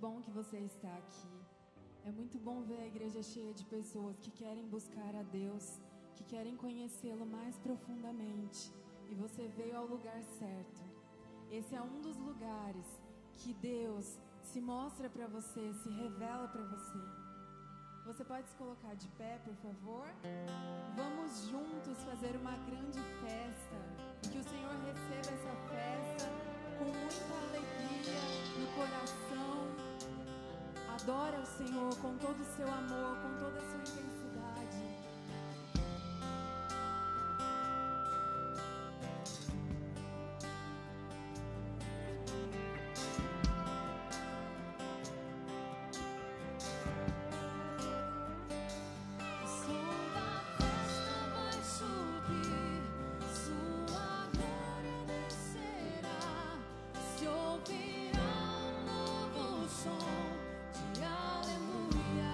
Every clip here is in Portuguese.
bom que você está aqui. É muito bom ver a igreja cheia de pessoas que querem buscar a Deus, que querem conhecê-lo mais profundamente. E você veio ao lugar certo. Esse é um dos lugares que Deus se mostra para você, se revela para você. Você pode se colocar de pé, por favor? Vamos juntos fazer uma grande festa. Que o Senhor receba essa festa com muita alegria no coração. Adora o Senhor com todo o seu amor, com toda a sua intensidade. Ouvirá um novo som de aleluia.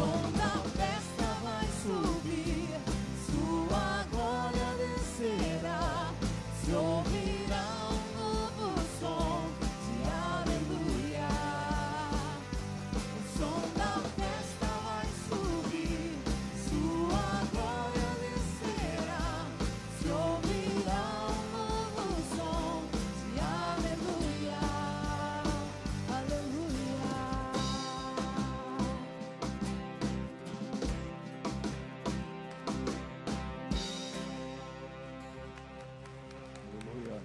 som da festa vai subir, sua glória descerá, se ouvirá um novo som de aleluia. O som da festa vai subir, sua glória descerá, se ouvirá um novo som de aleluia, aleluia. Aleluia.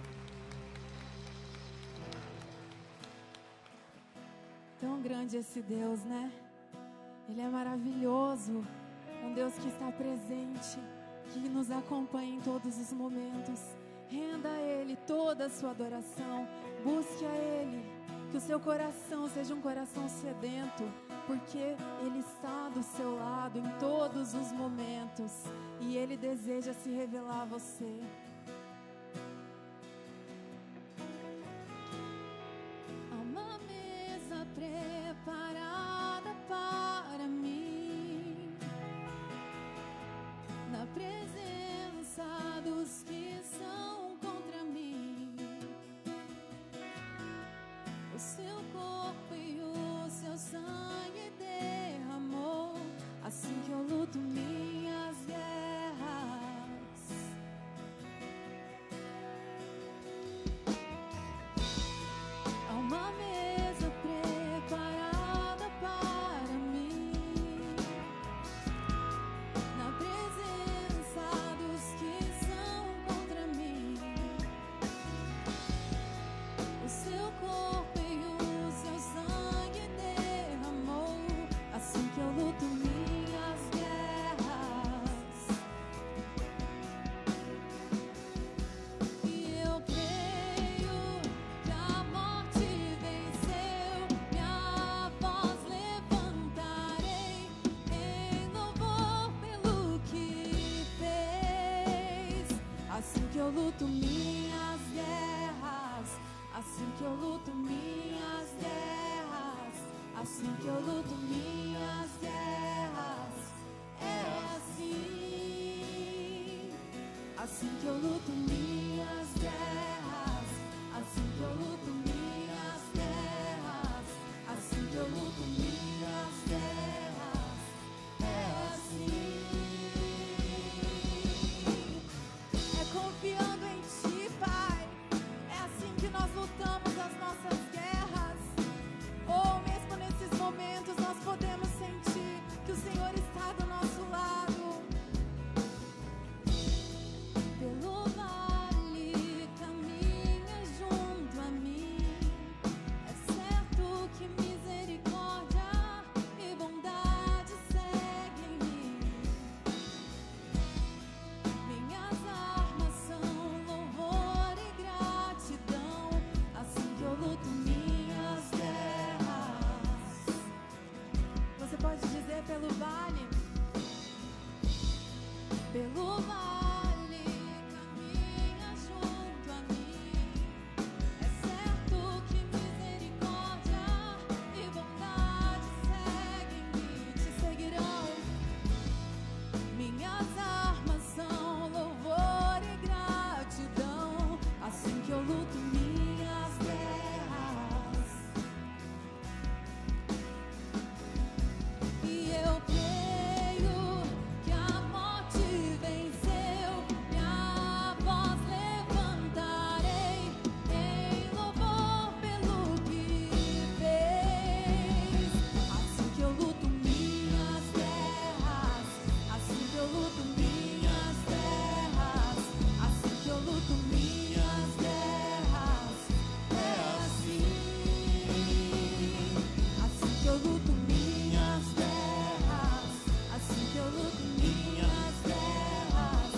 Tão grande esse Deus, né? Ele é maravilhoso, um Deus que está presente, que nos acompanha em todos os momentos. Renda a Ele toda a sua adoração, busque a Ele, que o seu coração seja um coração sedento, porque Ele está do seu lado em todos os momentos e Ele deseja se revelar a você. Há uma mesa preparada para mim, na presença dos que são contra mim. O seu corpo e o seu sangue derramou, assim que eu luto minhas guerras. Há uma mesa preparada para mim, na presença dos que são contra mim. O seu corpo e o seu sangue derramou, assim que eu luto minhas guerras. E eu creio que a morte venceu, minha voz levantarei em louvor pelo que fez. Assim que eu luto minhas guerras, assim que eu luto minhas guerras, assim que eu luto minhas guerras, é assim. Assim que eu luto minhas guerras, assim que eu luto minhas guerras, assim que eu luto minhas guerras, é assim. É confiando em Ti, Pai, é assim que nós lutamos as nossas guerras. Ou mesmo nesses momentos nós podemos sentir que o Senhor está do nosso lado. Pelo vale caminha junto a mim, é certo que misericórdia e bondade seguem-me. Minhas armas são louvor e gratidão, assim que eu luto minhas guerras. Você pode dizer pelo vale? Pelo vale caminha junto a mim, é certo que misericórdia e bondade seguem-me, te seguirão. Minhas armas são louvor e gratidão, assim que eu luto minhas guerras. E eu creio que a morte venceu, minha voz levantarei em louvor pelo que fez. Assim que eu luto minhas guerras, assim que eu luto minhas guerras, assim que eu luto minhas guerras, é assim. Assim que eu luto minhas guerras, assim que eu luto minhas guerras,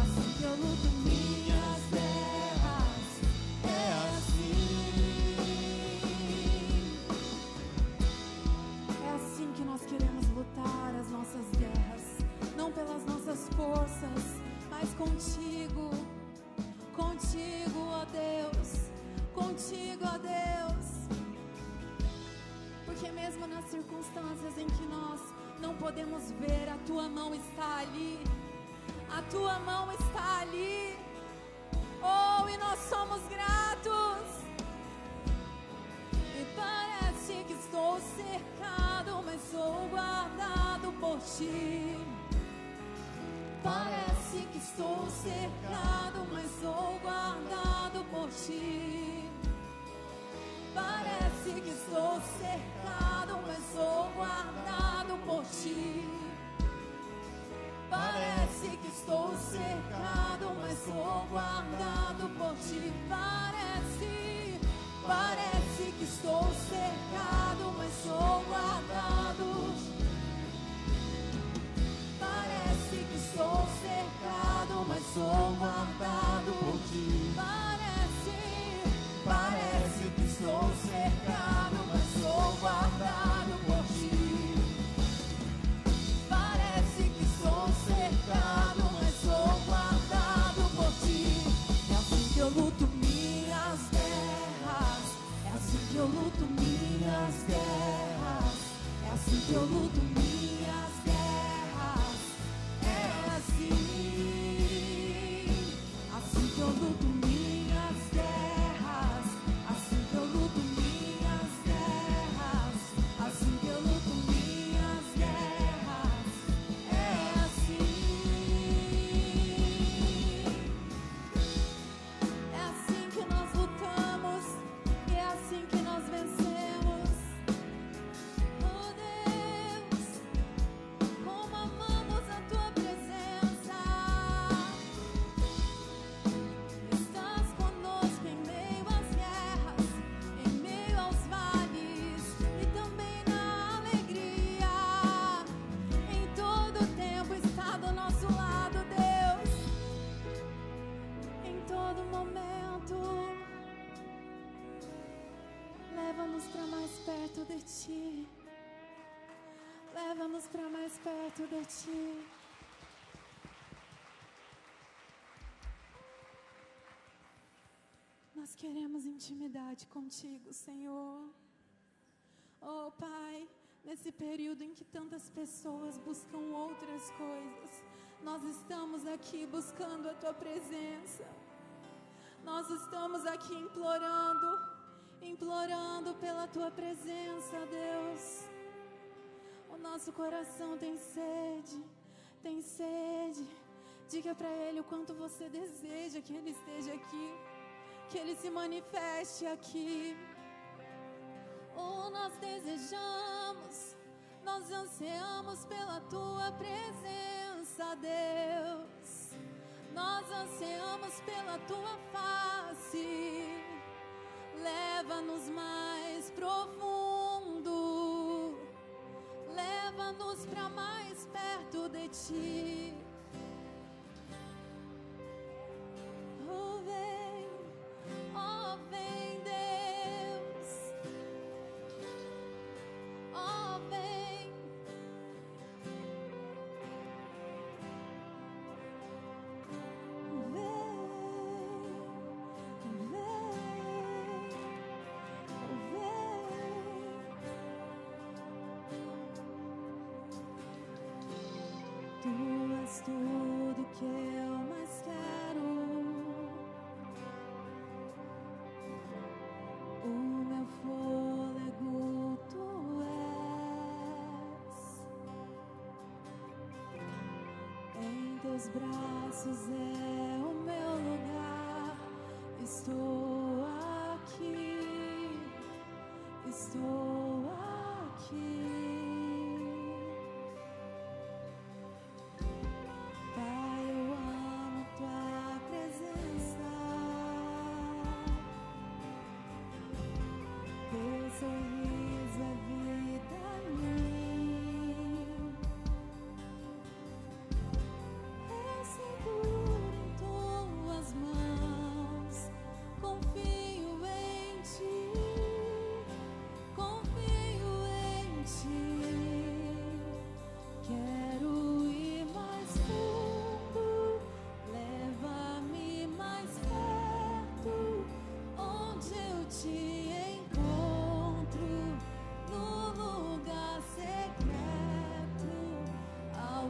assim que eu luto minhas guerras, é assim. É assim que nós queremos lutar as nossas guerras, não pelas nossas forças, mas contigo, contigo, ó Deus, contigo, ó Deus. Porque mesmo nas circunstâncias em que nós não podemos ver, a tua mão está ali. A tua mão está ali. Oh, e nós somos gratos. E parece que estou cercado, mas sou guardado por ti. Parece que estou cercado, mas sou guardado por ti. Parece que estou cercado, mas sou guardado por ti. Parece que estou cercado, mas sou guardado por ti. Parece que estou cercado, mas sou guardado. Parece que estou cercado, mas sou guardado por ti. Parece que estou cercado, mas sou guardado por ti. Parece que estou cercado, mas sou guardado por ti. É assim que eu luto minhas guerras. É assim que eu luto minhas guerras. É assim que eu luto minhas guerras. É assim. Assim que eu luto minhas guerras. Assim que eu luto minhas guerras. Assim que eu luto minhas guerras. É assim que nós lutamos e é assim que nós vencemos. Oh Deus, como amamos a tua presença. Estás conosco em meio às guerras, em meio aos vales e também na alegria. Em todo tempo está do nosso lado, Deus. Em todo momento, leva-nos para mais perto de ti. Leva-nos para mais perto de ti. Nós queremos intimidade contigo, Senhor. Oh Pai, nesse período em que tantas pessoas buscam outras coisas, nós estamos aqui buscando a tua presença. Nós estamos aqui implorando pela tua presença, Deus. O nosso coração tem sede, tem sede. Diga para Ele o quanto você deseja que Ele esteja aqui, que Ele se manifeste aqui. Oh, nós desejamos, nós ansiamos pela tua presença, Deus. Nós ansiamos pela tua face. Leva-nos mais profundo. Leva-nos para mais perto de ti. Oh, vem, Deus. Oh, vem. Tu és tudo que eu mais quero. O meu fôlego tu és. Em teus braços é o meu lugar. Estou aqui. Estou aqui. Pai, eu amo tua presença. Teu sorriso é vida em mim. Eu seguro em tuas mãos. Confio em ti. Confio em ti.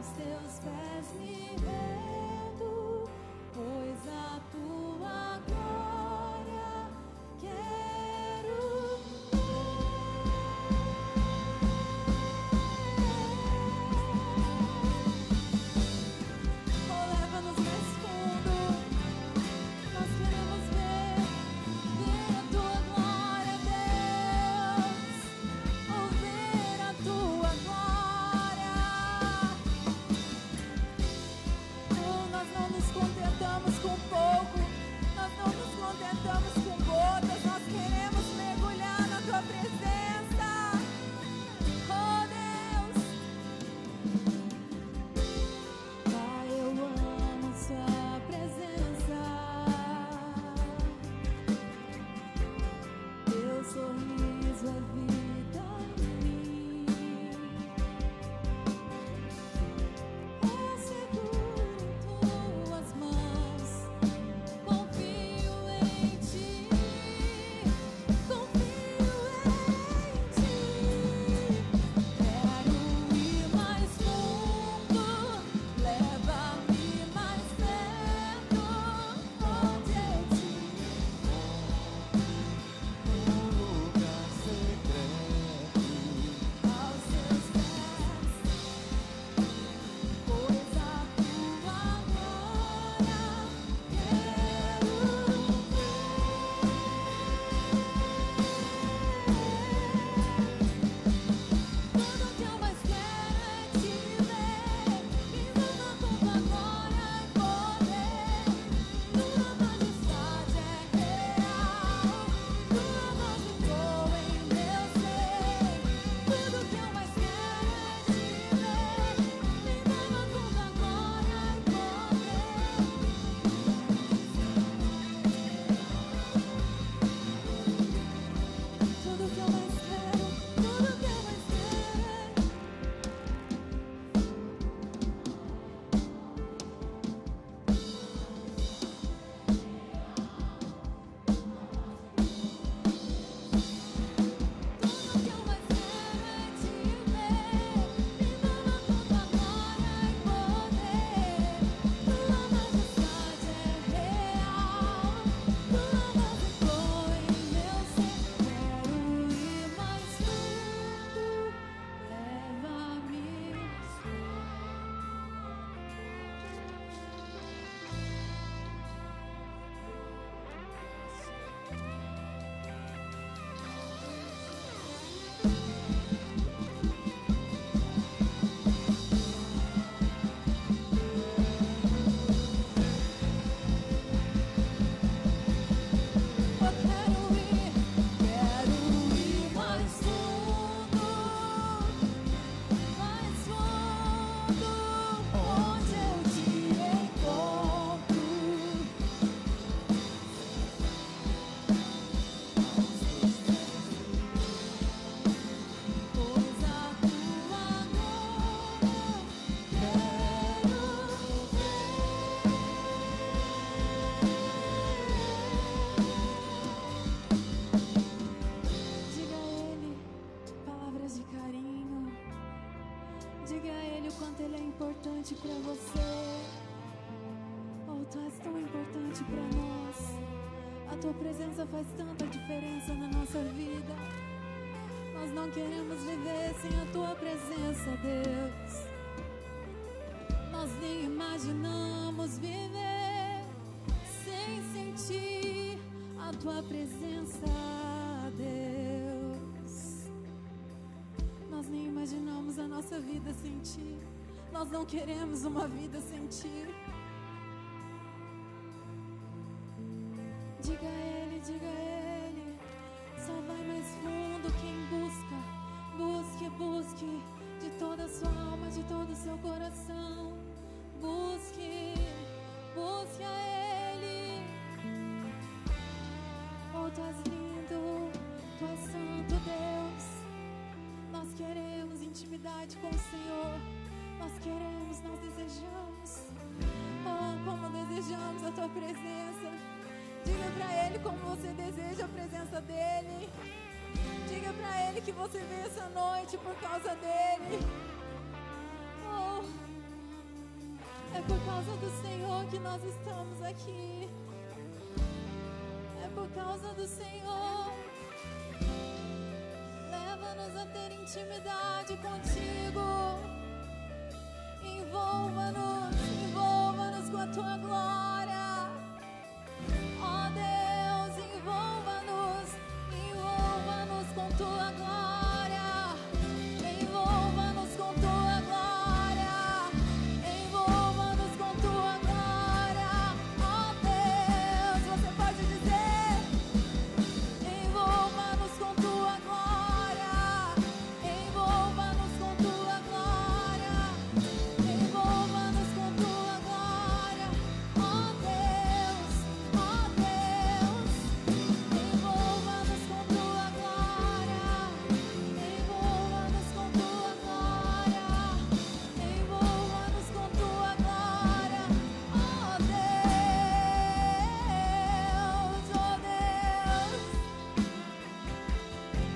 aos teus pés me rendo, pois a tua glória quero ver. Oh, leva-nos mais fundo, nós queremos ver a tua glória, Deus, oh, ver a tua glória. Oh, nós não nos contentamos com pouco, nós não nos contentamos com gotas, nós queremos mergulhar na tua presença. Oh, Deus, Pai, eu amo sua presença. Teu sorriso é vida em mim. Eu seguro tuas mãos, confio em ti, confio em ti. Quero ir mais fundo, leva-me mais perto, onde eu te lugar secreto, aos teus pés, pois a tua glória quero ver. Tudo que eu mais quero é te ver, pisando com tua glória e poder. Tua majestade é real, tua voz ecoa em meu ser. Tudo que eu mais quero é te ver, pisando com tua glória e poder. Tudo que eu mais quero, tudo que eu mais quero é tudo que eu mais quero é te ver, pisando com tua glória e poder. Tua majestade é real, tua voz ecoa em meu ser. Quero ir mais fundo, leva-me. Eu quero ir mais fundo, onde eu te encontro. Pois a tua glória quero ver. Diga a ele palavras de carinho. Diga a ele o quanto ele é importante pra você. Oh, tu és tão importante pra nós. A tua presença faz tanta diferença na nossa vida. Nós não queremos viver sem a tua presença, Deus. Nós nem imaginamos viver sem sentir a tua presença, Deus. Nós nem imaginamos a nossa vida sem ti. Nós não queremos uma vida sem ti. Diga a ele, só vai mais fundo quem busca. Busque de toda a sua alma, de todo o seu coração. Busque a ele. Oh, tu és lindo, tu és santo, Deus. Nós queremos intimidade com o Senhor. Nós desejamos. Oh, como desejamos a tua presença. Diga pra ele como você deseja a presença dele. Diga pra ele que você veio essa noite por causa dele. Oh, por causa do Senhor que nós estamos aqui. É por causa do Senhor. Leva-nos a ter intimidade contigo. Envolva-nos, envolva-nos com a tua glória. Ó Deus, envolva-nos, envolva-nos com tua glória. Envolva-nos com tua glória. Envolva-nos com tua glória. Ó Deus, você pode dizer: envolva-nos com tua glória. Envolva-nos com tua glória. Envolva-nos com tua glória. Ó Deus, envolva-nos com tua glória. Envolva-nos com tua glória. Envolva-nos com tua glória. Ó Deus, ó Deus,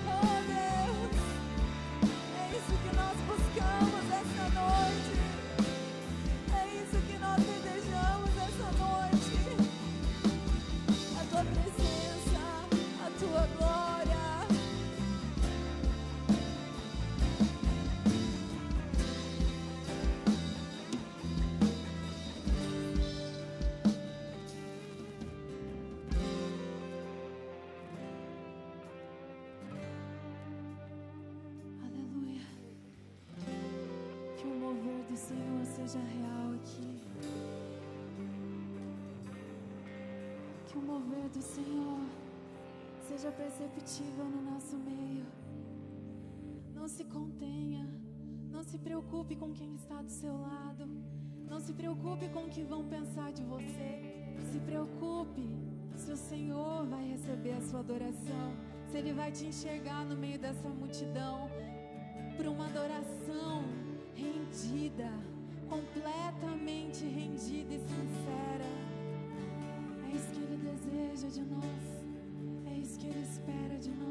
ó Deus. É isso que nós buscamos essa noite. É isso que nós desejamos essa noite. A tua presença, a tua glória. Aleluia. Que o mover do Senhor seja real aqui. Que o mover do Senhor seja perceptível no nosso meio. Não se contenha. Não se preocupe com quem está do seu lado. Não se preocupe com o que vão pensar de você. Se preocupe se o Senhor vai receber a sua adoração. Se Ele vai te enxergar no meio dessa multidão por uma adoração rendida, completamente rendida e sincera. É isso que Ele deseja de nós. É isso que Ele espera de nós.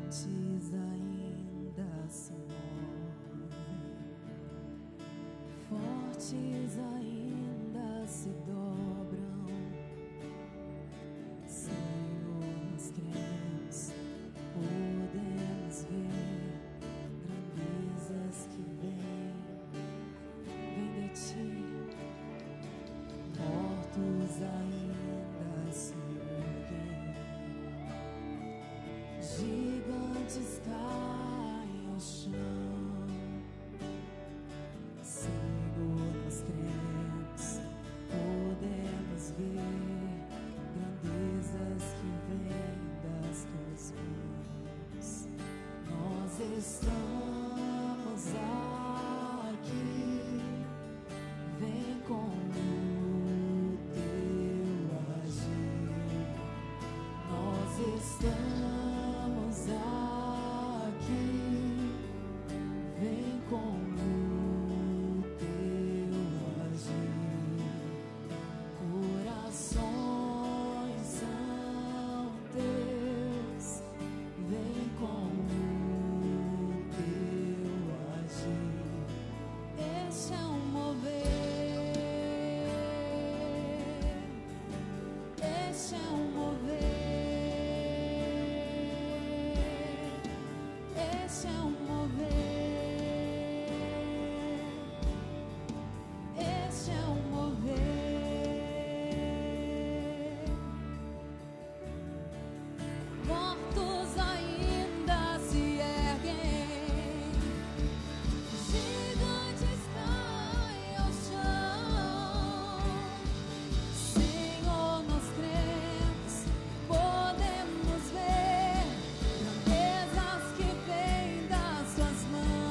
Montes ainda se movem, fortes ainda se dobram. Senhor, nós cremos, podemos ver grandezas que vêm de ti. Mortos ainda se erguem, gigantes caem ao chão. Senhor, nós cremos, podemos ver grandezas que vêm das tuas mãos. Nós estamos aqui, vem com o teu agir. Nós estamos aqui, vem com o teu agir. Corações são teus, vem com o teu agir. Este é um mover, este é um mover. Este é um mover, este é um mover. Mortos ainda se erguem, gigantes caem ao chão. Senhor, nós cremos, podemos ver grandezas que vêm das tuas mãos.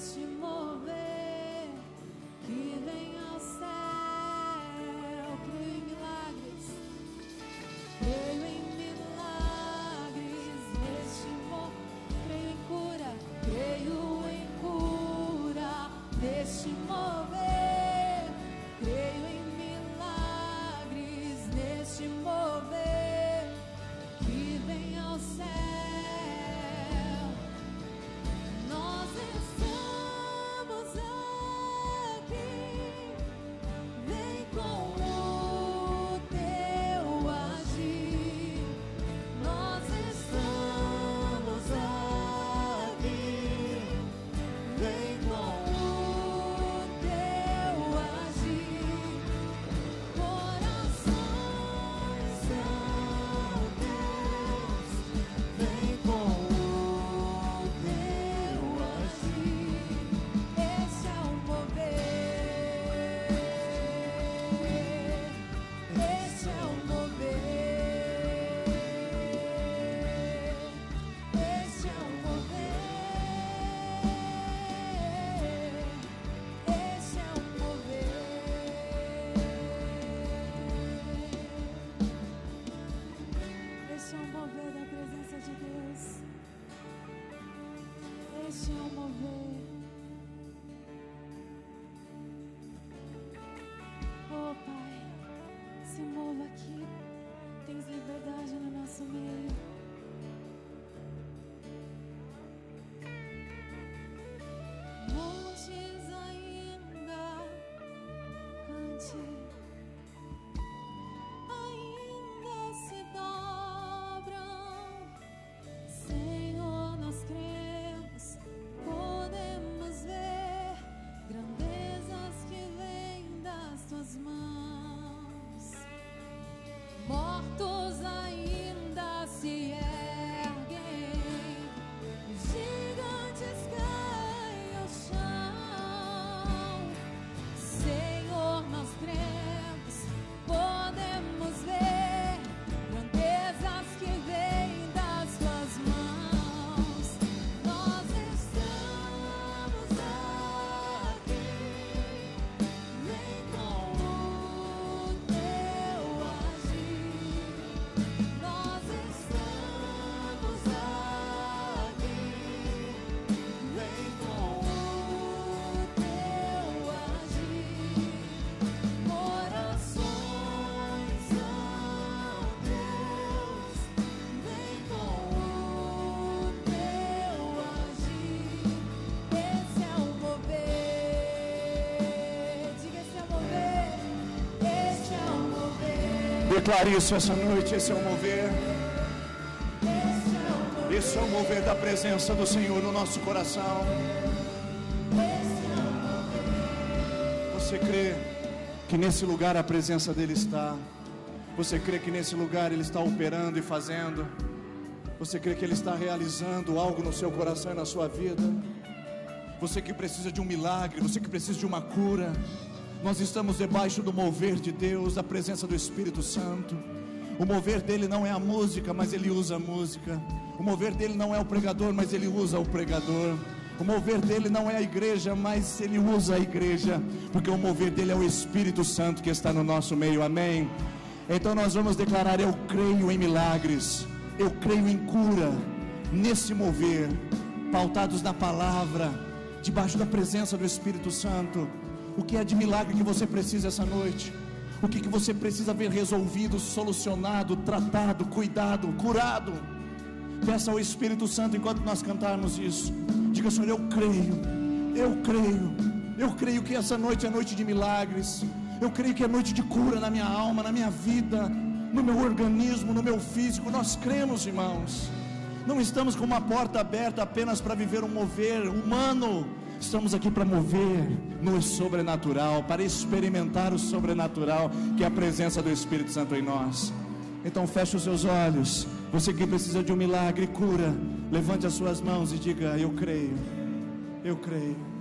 neste mover que vem ao céu. Creio em milagres, creio em milagres neste mover. Creio em cura, creio em cura neste mover. Creio em milagres neste mover que vem ao céu. Nós estamos aqui, vem com o teu agir. Nós estamos aqui, vem com o teu agir. Corações são teus, vem com o teu agir. Esse é o mover, esse é o mover, esse é o mover, esse é o mover. Este é o mover da presença de Deus. Este é o mover. Oh Pai, se mova aqui. Tens liberdade no nosso meio. Montes ainda ante, ainda se dobram. Senhor, nós cremos, podemos ver grandezas que vêm das tuas mãos. Mortos ainda se erguem, os gigantes caem ao chão. Senhor, nós cremos, podemos ver grandezas que vêm das tuas mãos. Nós estamos aqui, vem com o teu agir. Nós estamos aqui, vem com o teu agir. Corações são teus, vem com o teu agir. Esse é o mover. Diga, esse é o mover. Esse é o mover. Declare isso essa noite, esse é o mover. Esse é o mover. Esse é o mover da presença do Senhor no nosso coração. Esse é o mover. Você crê que nesse lugar a presença dele está? Você crê que nesse lugar ele está operando e fazendo? Você crê que ele está realizando algo no seu coração e na sua vida? Você que precisa de um milagre, você que precisa de uma cura, nós estamos debaixo do mover de Deus, da presença do Espírito Santo. O mover dele não é a música, mas ele usa a música. O mover dele não é o pregador, mas ele usa o pregador. O mover dele não é a igreja, mas ele usa a igreja, porque o mover dele é o Espírito Santo que está no nosso meio, amém? Então nós vamos declarar: eu creio em milagres, eu creio em cura, nesse mover, pautados na palavra, debaixo da presença do Espírito Santo. O que é de milagre que você precisa essa noite? O que você precisa ver resolvido, solucionado, tratado, cuidado, curado? Peça ao Espírito Santo enquanto nós cantarmos isso. Diga: Senhor, eu creio que essa noite é noite de milagres. Eu creio que é noite de cura na minha alma, na minha vida, no meu organismo, no meu físico. Nós cremos, irmãos. Não estamos com uma porta aberta apenas para viver um mover humano. Estamos aqui para mover no sobrenatural, para experimentar o sobrenatural, que é a presença do Espírito Santo em nós. Então feche os seus olhos. Você que precisa de um milagre, cura, levante as suas mãos e diga: eu creio, eu creio.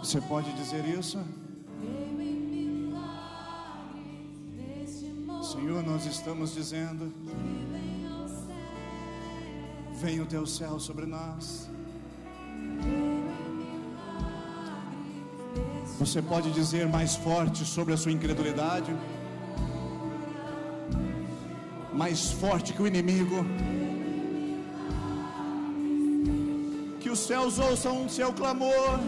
Você pode dizer isso? Senhor, nós estamos dizendo: venha o teu céu sobre nós. Você pode dizer mais forte sobre a sua incredulidade, mais forte que o inimigo. Que os céus ouçam o seu clamor,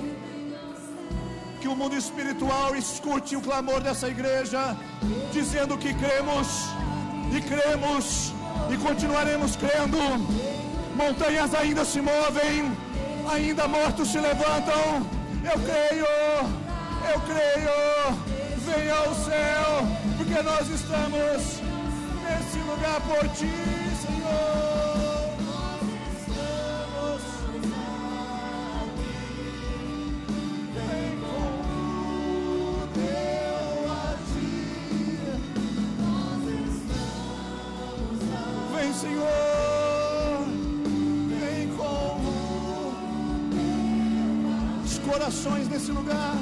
que o mundo espiritual escute o clamor dessa igreja, dizendo que cremos e continuaremos crendo. Montanhas ainda se movem, ainda mortos se levantam. Eu creio, venha ao céu, porque nós estamos nesse lugar por ti, Senhor. Nós estamos aqui, vem com o teu agir. Nós estamos aqui, vem, Senhor, vem com os corações nesse lugar,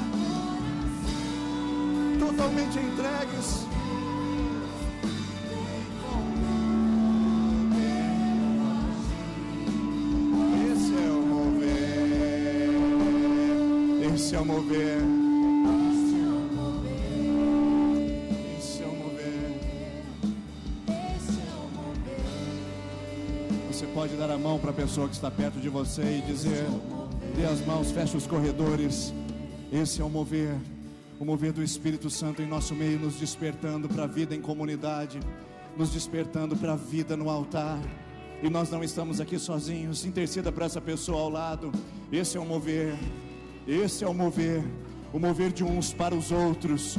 totalmente entregues. Esse é o mover, esse é o mover, esse é o mover. Você pode dar a mão para a pessoa que está perto de você e dizer: dê as mãos, feche os corredores. Esse é o mover do Espírito Santo em nosso meio, nos despertando para a vida em comunidade, nos despertando para a vida no altar. E nós não estamos aqui sozinhos. Interceda para essa pessoa ao lado. Esse é o mover o mover de uns para os outros,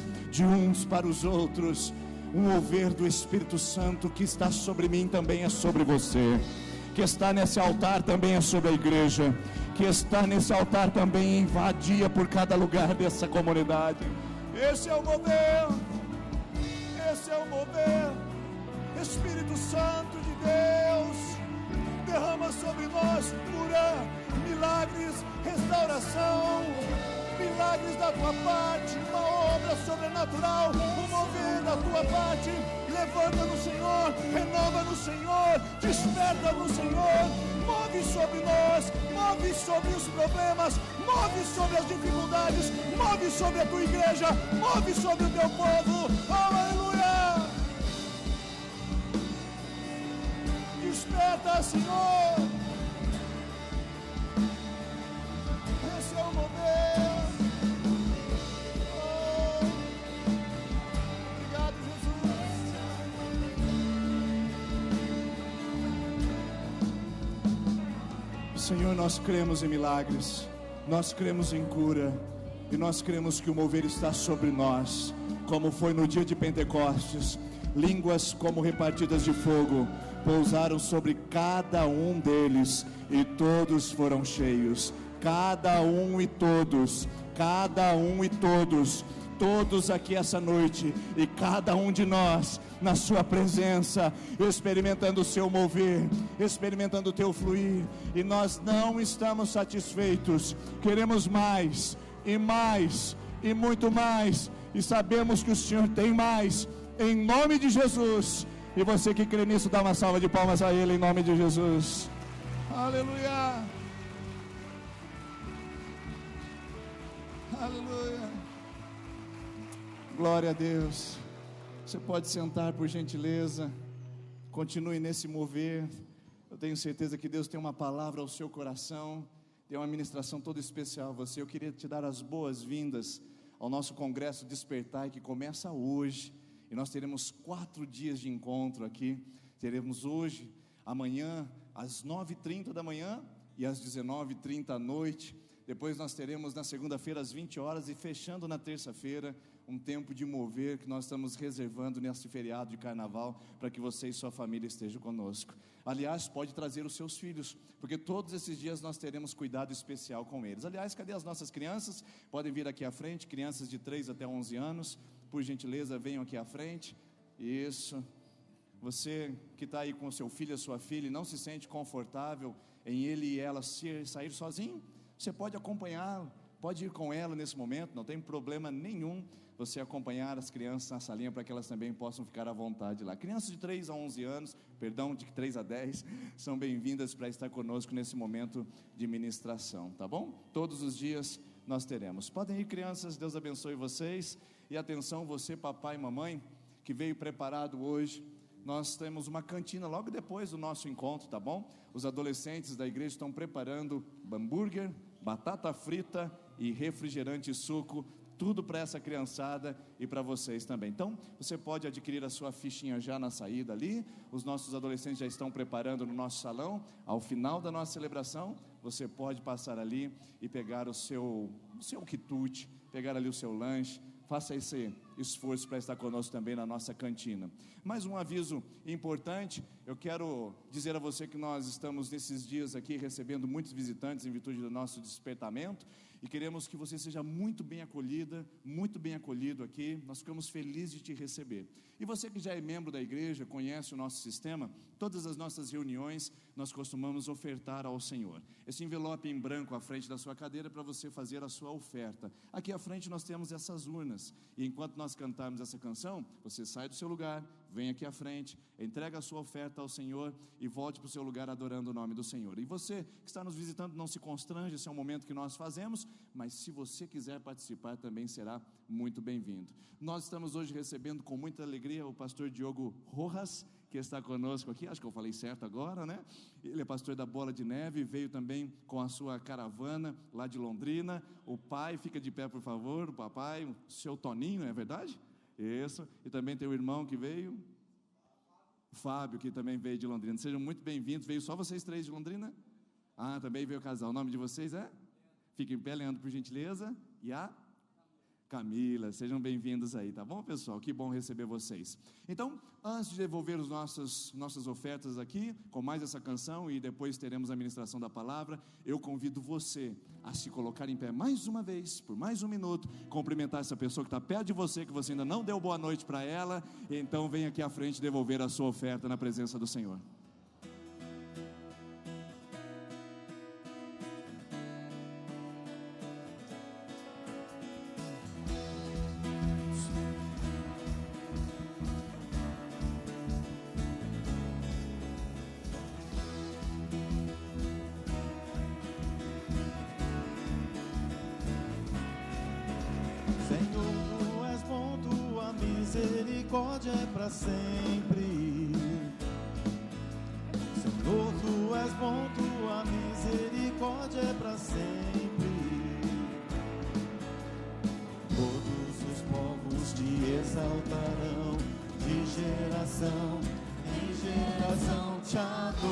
o mover do Espírito Santo que está sobre mim também é sobre você, que está nesse altar também é sobre a igreja, que está nesse altar também invadia por cada lugar dessa comunidade. Esse é o mover, Espírito Santo de Deus, derrama sobre nós cura, milagres, restauração, milagres da tua parte, uma obra sobrenatural, um mover da tua parte. Levanta no Senhor, renova no Senhor, desperta no Senhor, move sobre nós, move sobre os problemas, move sobre as dificuldades, move sobre a tua igreja, move sobre o teu povo. Aleluia! Desperta, Senhor. Esse é o mover. Oh, obrigado, Jesus. Senhor, nós cremos em milagres, nós cremos em cura, e nós cremos que o mover está sobre nós, como foi no dia de Pentecostes. Línguas como repartidas de fogo pousaram sobre cada um deles, e todos foram cheios. Cada um e todos, todos aqui essa noite, e cada um de nós na sua presença, experimentando o seu mover, experimentando o teu fluir. E nós não estamos satisfeitos, queremos mais e muito mais, e sabemos que o Senhor tem mais, em nome de Jesus. E você que crê nisso, dá uma salva de palmas a Ele, em nome de Jesus. Aleluia, aleluia, glória a Deus. Você pode sentar, por gentileza. Continue nesse mover. Eu tenho certeza que Deus tem uma palavra ao seu coração, tem uma ministração toda especial a você. Eu queria te dar as boas-vindas ao nosso Congresso Despertai, que começa hoje, e nós teremos 4 dias de encontro aqui. Teremos hoje, amanhã, às 9h30 da manhã e às 19h30 à noite. Depois nós teremos na segunda-feira às 20 horas, e fechando na terça-feira, um tempo de mover que nós estamos reservando nesse feriado de carnaval, para que você e sua família estejam conosco. Aliás, pode trazer os seus filhos, porque todos esses dias nós teremos cuidado especial com eles. Aliás, cadê as nossas crianças? Podem vir aqui à frente, crianças de 3 até 11 anos, por gentileza, venham aqui à frente. Isso. Você que está aí com o seu filho, a sua filha, e não se sente confortável em ele e ela sair sozinho, você pode acompanhá-lo, pode ir com ela nesse momento, não tem problema nenhum. você acompanhar as crianças na salinha para que elas também possam ficar à vontade lá. Crianças de 3 a 11 anos, perdão, de 3 a 10, são bem-vindas para estar conosco nesse momento de ministração, tá bom? Todos os dias nós teremos. Podem ir, crianças, Deus abençoe vocês. E atenção, você, papai e mamãe, que veio preparado hoje. Nós temos uma cantina logo depois do nosso encontro, tá bom? Os adolescentes da igreja estão preparando hambúrguer, batata frita e refrigerante e suco, tudo para essa criançada e para vocês também. Então, você pode adquirir a sua fichinha já na saída ali. Os nossos adolescentes já estão preparando no nosso salão. Ao final da nossa celebração, você pode passar ali e pegar o seu quitute, pegar ali o seu lanche. Faça esse esforço para estar conosco também na nossa cantina. Mais um aviso importante, eu quero dizer a você que nós estamos nesses dias aqui recebendo muitos visitantes em virtude do nosso despertamento, e queremos que você seja muito bem acolhida, muito bem acolhido aqui. Nós ficamos felizes de te receber. E você que já é membro da igreja, conhece o nosso sistema, todas as nossas reuniões nós costumamos ofertar ao Senhor. Esse envelope em branco à frente da sua cadeira para você fazer a sua oferta. Aqui à frente nós temos essas urnas, e enquanto nós cantarmos essa canção, você sai do seu lugar, vem aqui à frente, entrega a sua oferta ao Senhor e volte para o seu lugar adorando o nome do Senhor. E você que está nos visitando, não se constrange, esse é um momento que nós fazemos, mas se você quiser participar também será muito bem-vindo. Nós estamos hoje recebendo com muita alegria o pastor Diogo Rojas, que está conosco aqui, acho que eu falei certo agora, né? Ele é pastor da Bola de Neve, veio também com a sua caravana lá de Londrina. O pai, fica de pé por favor, o papai, o seu Toninho, é verdade? Isso, e também tem o irmão que veio, Fábio, que também veio de Londrina. Sejam muito bem-vindos. Veio só vocês 3 de Londrina? Ah, também veio o casal. O nome de vocês é? Fiquem em pé, Leandro, por gentileza. E a Camila, sejam bem-vindos aí, tá bom, pessoal? Que bom receber vocês. Então, antes de devolver as nossas ofertas aqui, com mais essa canção, e depois teremos a ministração da palavra, eu convido você a se colocar em pé mais uma vez, por mais um minuto, cumprimentar essa pessoa que está perto de você, que você ainda não deu boa noite para ela, então vem aqui à frente devolver a sua oferta na presença do Senhor. Misericórdia é para sempre. Senhor, tu és bom, tua misericórdia é para sempre. Todos os povos te exaltarão, de geração em geração te adorarei.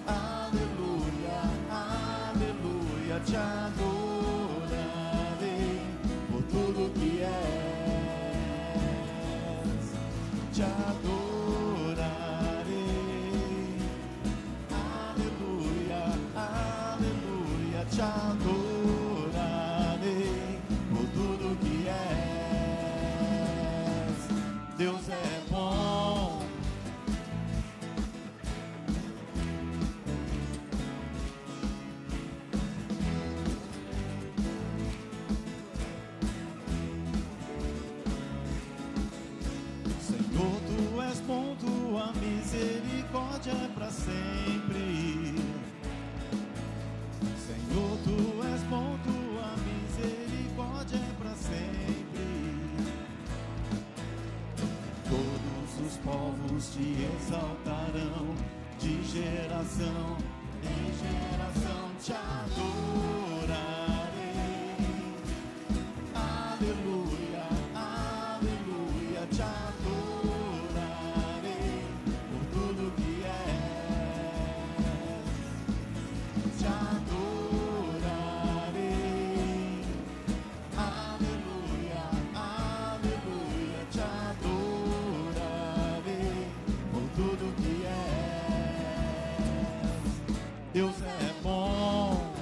Aleluia, aleluia, te adorarei. Tudo que és, te adorarei. Aleluia, aleluia, te adorarei por tudo que és. Deus é bom. Bom, tua misericórdia é para sempre. Senhor, tu és bom, tua misericórdia é para sempre. Todos os povos te exaltarão, de geração em geração te adorarei. Aleluia, aleluia, te adorarei. Deus é bom,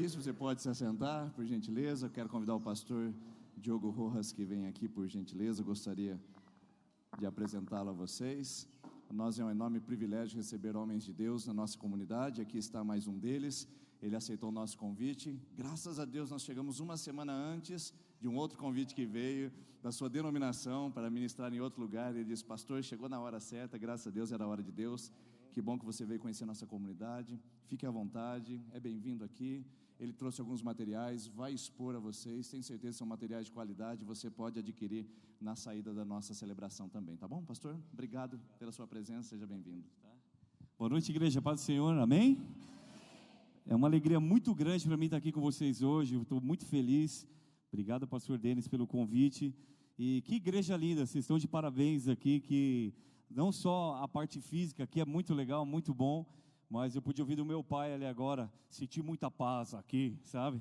Patrício, você pode se assentar, por gentileza. Quero convidar o pastor Diogo Rojas, que vem aqui, por gentileza. Gostaria de apresentá-lo a vocês. Nós é um enorme privilégio receber homens de Deus na nossa comunidade. Aqui está mais um deles. Ele aceitou o nosso convite. Graças a Deus nós chegamos uma semana antes de um outro convite que veio da sua denominação para ministrar em outro lugar. Ele disse: pastor, chegou na hora certa, graças a Deus era a hora de Deus. Que bom que você veio conhecer a nossa comunidade. Fique à vontade, é bem-vindo aqui. Ele trouxe alguns materiais, vai expor a vocês. Tenho certeza que são materiais de qualidade, você pode adquirir na saída da nossa celebração também, tá bom, pastor? Obrigado pela sua presença, seja bem-vindo. Tá? Boa noite, igreja, paz do Senhor, amém? É uma alegria muito grande para mim estar aqui com vocês hoje, eu estou muito feliz. Obrigado, pastor Denis, pelo convite. E que igreja linda, vocês estão de parabéns aqui, que não só a parte física, que é muito legal, muito bom, mas eu pude ouvir do meu pai ali agora, senti muita paz aqui, sabe?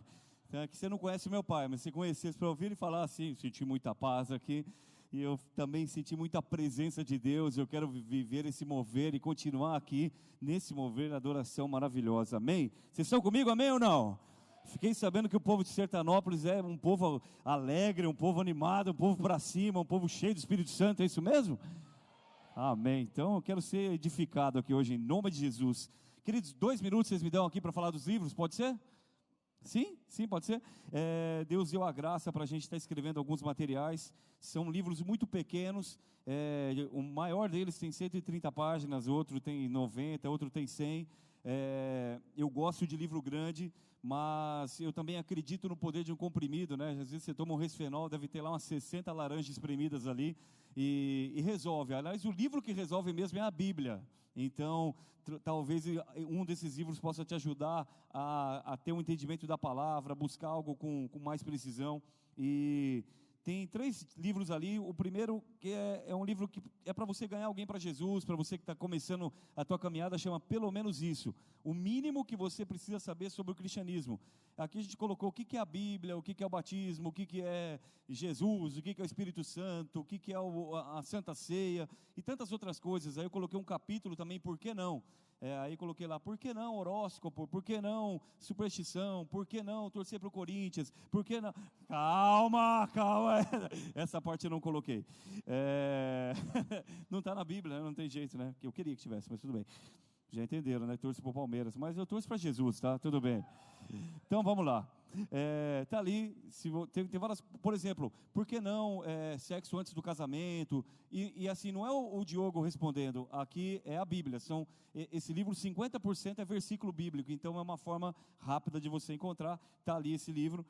É que você não conhece o meu pai, mas se conhecesse para ouvir ele falar assim, senti muita paz aqui, e eu também senti muita presença de Deus. Eu quero viver esse mover e continuar aqui nesse mover, adoração maravilhosa, amém? Vocês estão comigo, amém ou não? Fiquei sabendo que o povo de Sertanópolis é um povo alegre, um povo animado, um povo para cima, um povo cheio do Espírito Santo, é isso mesmo? Amém. Então eu quero ser edificado aqui hoje em nome de Jesus. Queridos, 2 minutos vocês me dão aqui para falar dos livros, pode ser? Sim, pode ser. Deus deu a graça para a gente estar escrevendo alguns materiais. São livros muito pequenos. O maior deles tem 130 páginas, outro tem 90, outro tem 100. Eu gosto de livro grande, mas eu também acredito no poder de um comprimido, né? Às vezes você toma um resfenol, deve ter lá umas 60 laranjas espremidas ali, e resolve. Aliás, o livro que resolve mesmo é a Bíblia. Então, talvez um desses livros possa te ajudar a ter um entendimento da palavra, buscar algo com mais precisão. E tem 3 livros ali. O primeiro que é um livro que é para você ganhar alguém para Jesus, para você que está começando a tua caminhada, chama Pelo Menos Isso. O mínimo que você precisa saber sobre o cristianismo. Aqui a gente colocou o que é a Bíblia, o que é o batismo, o que é Jesus, o que é o Espírito Santo, o que é a Santa Ceia e tantas outras coisas. Aí eu coloquei um capítulo também, por que não? Aí coloquei lá, por que não horóscopo, por que não superstição, por que não torcer para o Corinthians, por que não... Calma, essa parte eu não coloquei. Não está na Bíblia, né? Não tem jeito, né? Eu queria que tivesse, mas tudo bem. Já entenderam, né? Torço para o Palmeiras, mas eu torço para Jesus, tá? Tudo bem. Então vamos lá. Tá ali, tem várias, por exemplo, por que não sexo antes do casamento? E assim, não é o Diogo respondendo, aqui é a Bíblia. Esse livro, 50% é versículo bíblico, então é uma forma rápida de você encontrar. Tá ali esse livro.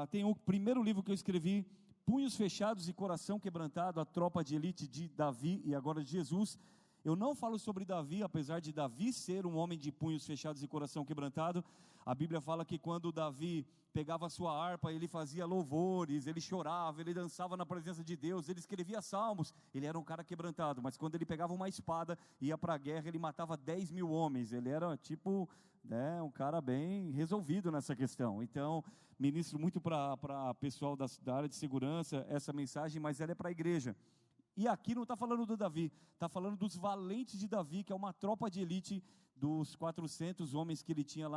Tem o primeiro livro que eu escrevi, Punhos Fechados e Coração Quebrantado, a tropa de elite de Davi e agora de Jesus. Eu não falo sobre Davi, apesar de Davi ser um homem de punhos fechados e coração quebrantado. A Bíblia fala que quando Davi pegava a sua harpa, ele fazia louvores, ele chorava, ele dançava na presença de Deus, ele escrevia salmos. Ele era um cara quebrantado, mas quando ele pegava uma espada e ia para a guerra, ele matava 10.000 homens. Ele era tipo, um cara bem resolvido nessa questão. Então, ministro muito para pessoal da área de segurança essa mensagem, mas ela é para a igreja. E aqui não está falando do Davi, está falando dos valentes de Davi, que é uma tropa de elite dos 400 homens que ele tinha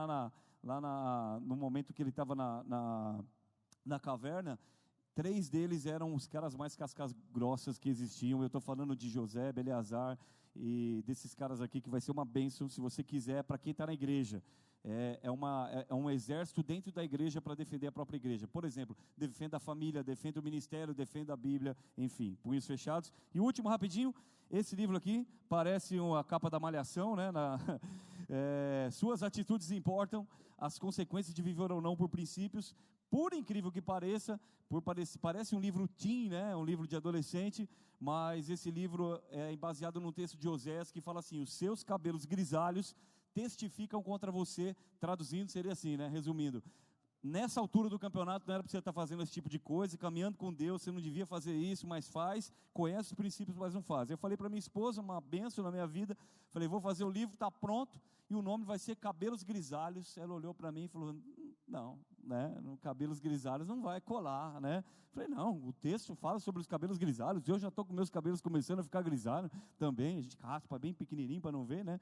no momento que ele estava na caverna. 3 deles eram os caras mais cascas grossas que existiam. Eu estou falando de José, Eleazar e desses caras aqui, que vai ser uma bênção, se você quiser, para quem está na igreja. É um exército dentro da igreja para defender a própria igreja. Por exemplo, defenda a família, defenda o ministério, defenda a Bíblia, enfim, punhos fechados. E o último, rapidinho, esse livro aqui parece a capa da Malhação, né? Suas atitudes importam, as consequências de viver ou não por princípios. Por incrível que pareça, parece um livro teen, né? Um livro de adolescente, mas esse livro é baseado num texto de Osés que fala assim: os seus cabelos grisalhos testificam contra você. Traduzindo seria assim, né? Resumindo, nessa altura do campeonato não era para você estar fazendo esse tipo de coisa, caminhando com Deus, você não devia fazer isso, mas faz, conhece os princípios, mas não faz. Eu falei para minha esposa, uma bênção na minha vida, falei, vou fazer o livro, está pronto, e o nome vai ser Cabelos Grisalhos. Ela olhou para mim e falou, Não, né? No cabelos grisalhos não vai colar, né? Falei, não, o texto fala sobre os cabelos grisalhos, eu já estou com meus cabelos começando a ficar grisalhos também, a gente raspa bem pequenininho para não ver, né?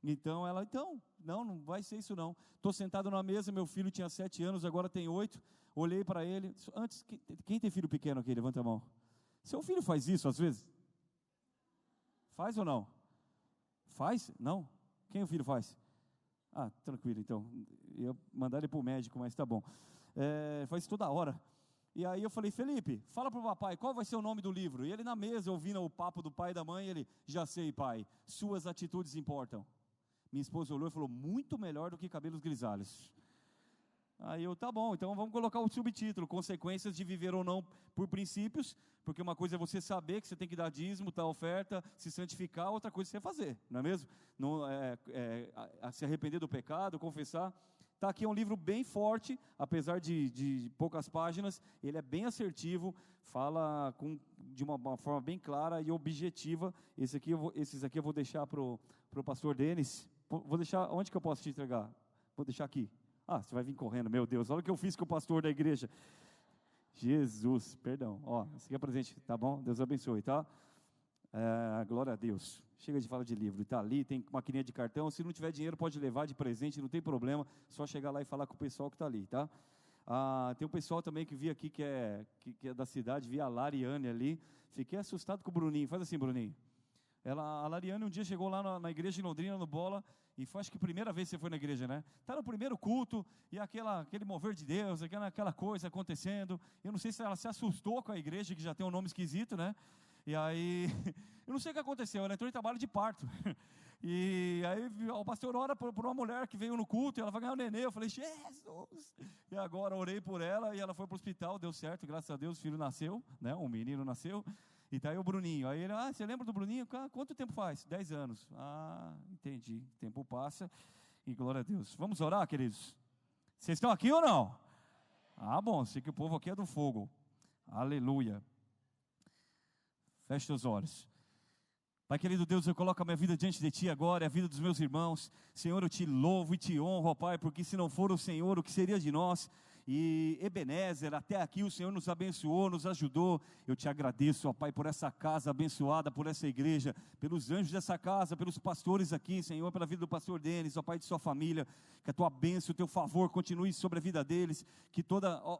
Então ela, não vai ser isso não. Estou sentado na mesa, meu filho tinha 7 anos, agora tem 8, olhei para ele, antes, quem tem filho pequeno aqui, levanta a mão. Seu filho faz isso às vezes? Faz ou não? Faz? Não? Quem o filho faz? Ah, tranquilo então, eu ia mandar ele para o médico, mas tá bom. Faz toda hora. E aí eu falei, Felipe, fala para o papai, qual vai ser o nome do livro? E ele na mesa, ouvindo o papo do pai e da mãe, ele, já sei pai, suas atitudes importam. Minha esposa olhou e falou, muito melhor do que cabelos grisalhos. Aí eu, tá bom, então vamos colocar o subtítulo, consequências de viver ou não por princípios, porque uma coisa é você saber que você tem que dar dízimo, dar oferta, se santificar, outra coisa é você fazer, não é mesmo? Não, se arrepender do pecado, confessar. Está aqui, é um livro bem forte, apesar de poucas páginas, ele é bem assertivo, de uma forma bem clara e objetiva. Esses aqui eu vou deixar para o pastor Denis. Vou deixar, onde que eu posso te entregar? Vou deixar aqui. Ah, você vai vir correndo, meu Deus, olha o que eu fiz com o pastor da igreja. Jesus, perdão, esse aqui é presente, tá bom? Deus abençoe, tá? Glória a Deus. Chega de falar de livro, está ali, tem maquininha de cartão, se não tiver dinheiro pode levar de presente, não tem problema, só chegar lá e falar com o pessoal que está ali, tá? Tem um pessoal também que vi aqui que é da cidade, vi a Lariane ali, fiquei assustado com o Bruninho, faz assim Bruninho. A Lariane um dia chegou lá na igreja em Londrina, no Bola, e foi acho que a primeira vez que você foi na igreja, né? Está no primeiro culto, e aquele mover de Deus, aquela coisa acontecendo, eu não sei se ela se assustou com a igreja, que já tem um nome esquisito, né? E aí, eu não sei o que aconteceu, ela entrou em trabalho de parto, e aí o pastor ora por uma mulher que veio no culto, e ela vai ganhar um nenê, eu falei, Jesus, e agora orei por ela, e ela foi para o hospital, deu certo, graças a Deus, o filho nasceu, né? Um menino nasceu, e está aí o Bruninho, aí ele, você lembra do Bruninho? Quanto tempo faz? 10 anos, entendi, o tempo passa, e glória a Deus. Vamos orar, queridos? Vocês estão aqui ou não? Bom, sei que o povo aqui é do fogo, aleluia. Feche seus olhos. Pai querido Deus, eu coloco a minha vida diante de Ti agora, a vida dos meus irmãos. Senhor, eu Te louvo e Te honro, ó Pai, porque se não for o Senhor, o que seria de nós? E Ebenezer, até aqui o Senhor nos abençoou, nos ajudou. Eu Te agradeço, ó Pai, por essa casa abençoada, por essa igreja, pelos anjos dessa casa, pelos pastores aqui, Senhor, pela vida do pastor Denis, ó Pai, de sua família. Que a Tua bênção, o Teu favor continue sobre a vida deles. Que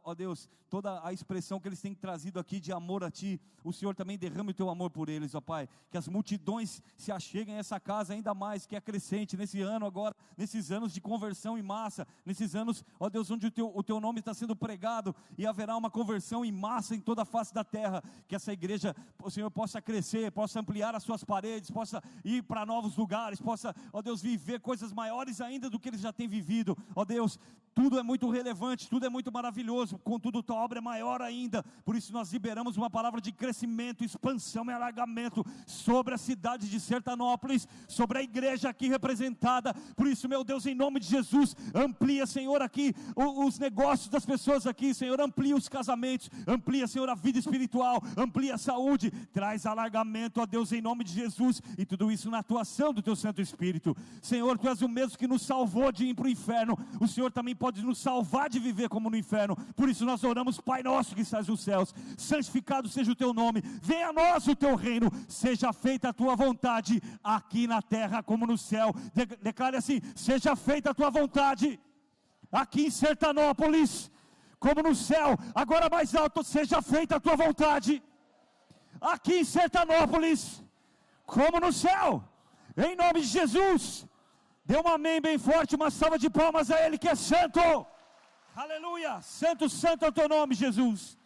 ó Deus, toda a expressão que eles têm trazido aqui de amor a Ti, o Senhor também derrame o Teu amor por eles, ó Pai. Que as multidões se acheguem a essa casa ainda mais, que é crescente nesse ano agora, nesses anos de conversão em massa, nesses anos, ó Deus, onde o Teu nome está sendo pregado, e haverá uma conversão em massa em toda a face da terra, que essa igreja, o Senhor, possa crescer, possa ampliar as suas paredes, possa ir para novos lugares, possa, ó Deus, viver coisas maiores ainda do que eles já têm vivido, ó Deus, tudo é muito relevante, tudo é muito maravilhoso, contudo tua obra é maior ainda, por isso nós liberamos uma palavra de crescimento, expansão e alargamento sobre a cidade de Sertanópolis, sobre a igreja aqui representada. Por isso, meu Deus, em nome de Jesus, amplia, Senhor, aqui os negócios das pessoas aqui, Senhor, amplia os casamentos, amplia, Senhor, a vida espiritual, amplia a saúde, traz alargamento, ó Deus, em nome de Jesus, e tudo isso na atuação do Teu Santo Espírito. Senhor, Tu és o mesmo que nos salvou de ir para o inferno, o Senhor também pode nos salvar de viver como no inferno. Por isso nós oramos, Pai nosso que estás nos céus, santificado seja o Teu nome, venha a nós o Teu reino, seja feita a Tua vontade, aqui na terra como no céu. Declare assim: seja feita a Tua vontade, aqui em Sertanópolis, como no céu. Agora mais alto: seja feita a Tua vontade, aqui em Sertanópolis, como no céu, em nome de Jesus. Dê um amém bem forte, uma salva de palmas a Ele que é santo, aleluia, santo, santo é o Teu nome, Jesus.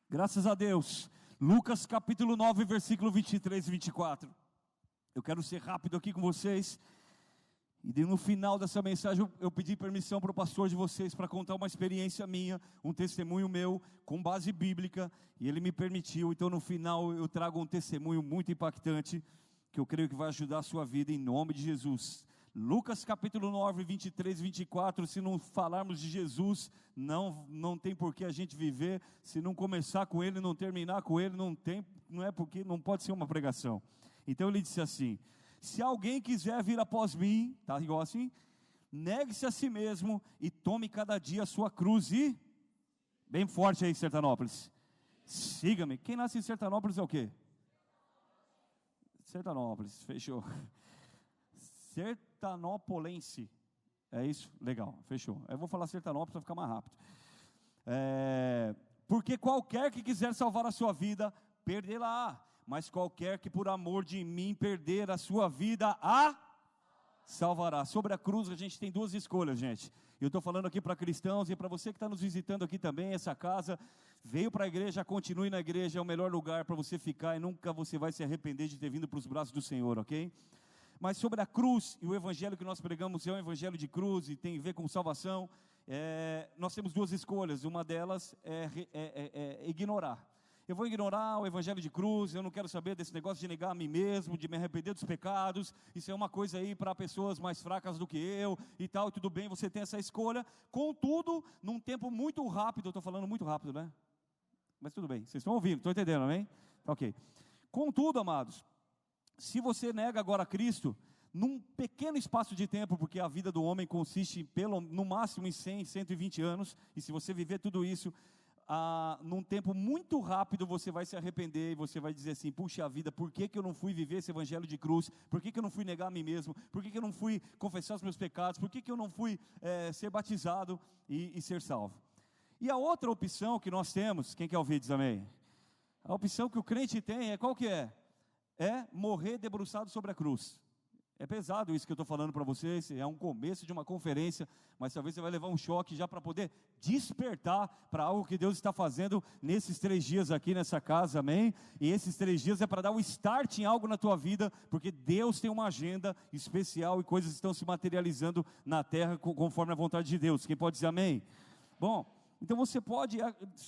Graças a Deus. Lucas capítulo 9, versículo 23 e 24, eu quero ser rápido aqui com vocês, e no final dessa mensagem eu pedi permissão para o pastor de vocês, para contar uma experiência minha, um testemunho meu, com base bíblica, e ele me permitiu, então no final eu trago um testemunho muito impactante, que eu creio que vai ajudar a sua vida, em nome de Jesus. Lucas capítulo 9, 23 e 24, se não falarmos de Jesus, não tem por que a gente viver, se não começar com Ele, não terminar com Ele, não é porque não pode ser uma pregação. Então ele disse assim: se alguém quiser vir após mim, tá igual assim, negue-se a si mesmo e tome cada dia a sua cruz e... Bem forte aí, Sertanópolis. Siga-me. Quem nasce em Sertanópolis é o quê? Sertanópolis, fechou. Sertanópolense. É isso? Legal, fechou. Eu vou falar Sertanópolis para ficar mais rápido. Porque qualquer que quiser salvar a sua vida, perdê-la-á. Mas qualquer que por amor de mim perder a sua vida, a salvará. Sobre a cruz a gente tem duas escolhas, gente. Eu estou falando aqui para cristãos e para você que está nos visitando aqui também, essa casa, veio para a igreja, continue na igreja, é o melhor lugar para você ficar e nunca você vai se arrepender de ter vindo para os braços do Senhor, ok? Mas sobre a cruz, e o evangelho que nós pregamos é um evangelho de cruz e tem a ver com salvação, nós temos duas escolhas, uma delas é ignorar. Eu vou ignorar o evangelho de cruz, eu não quero saber desse negócio de negar a mim mesmo, de me arrepender dos pecados, isso é uma coisa aí para pessoas mais fracas do que eu e tal, tudo bem, você tem essa escolha, contudo, num tempo muito rápido, eu estou falando muito rápido, né? Mas tudo bem, vocês estão ouvindo, estão entendendo, amém? Ok. Contudo, amados, se você nega agora a Cristo, num pequeno espaço de tempo, porque a vida do homem consiste no máximo em 100, 120 anos, e se você viver tudo isso, num tempo muito rápido você vai se arrepender e você vai dizer assim, puxa vida, por que eu não fui viver esse evangelho de cruz, por que eu não fui negar a mim mesmo, por que eu não fui confessar os meus pecados, por que eu não fui ser batizado e ser salvo. E a outra opção que nós temos, quem quer ouvir diz amém? A opção que o crente tem qual que é? É morrer debruçado sobre a cruz. É pesado isso que eu estou falando para vocês, é um começo de uma conferência, mas talvez você vai levar um choque já para poder despertar para algo que Deus está fazendo nesses 3 dias aqui nessa casa, amém? E esses 3 dias é para dar um start em algo na tua vida, porque Deus tem uma agenda especial e coisas estão se materializando na terra conforme a vontade de Deus. Quem pode dizer amém? Bom, então você pode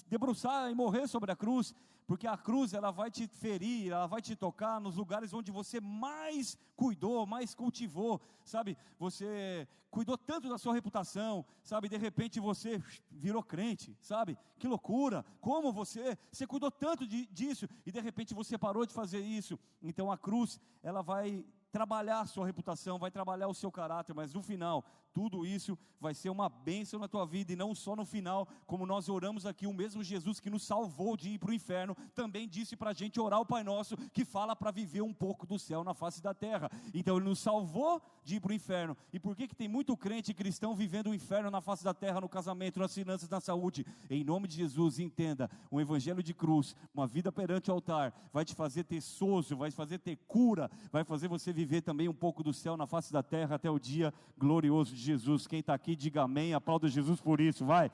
debruçar e morrer sobre a cruz, porque a cruz ela vai te ferir, ela vai te tocar nos lugares onde você mais cuidou, mais cultivou, sabe? Você cuidou tanto da sua reputação, sabe? De repente você virou crente, sabe? Que loucura! Como você cuidou tanto disso e de repente você parou de fazer isso. Então a cruz ela vai trabalhar a sua reputação, vai trabalhar o seu caráter, mas no final, tudo isso vai ser uma bênção na tua vida, e não só no final, como nós oramos aqui, o mesmo Jesus que nos salvou de ir para o inferno, também disse para a gente orar o Pai Nosso, que fala para viver um pouco do céu na face da terra. Então Ele nos salvou de ir para o inferno. E por que tem muito crente cristão vivendo o inferno na face da terra, no casamento, nas finanças, na saúde? Em nome de Jesus, entenda, um evangelho de cruz, uma vida perante o altar, vai te fazer ter sozo, vai te fazer ter cura, vai fazer você viver também um pouco do céu na face da terra até o dia glorioso de Jesus. Quem está aqui, diga amém, aplauda Jesus por isso, vai.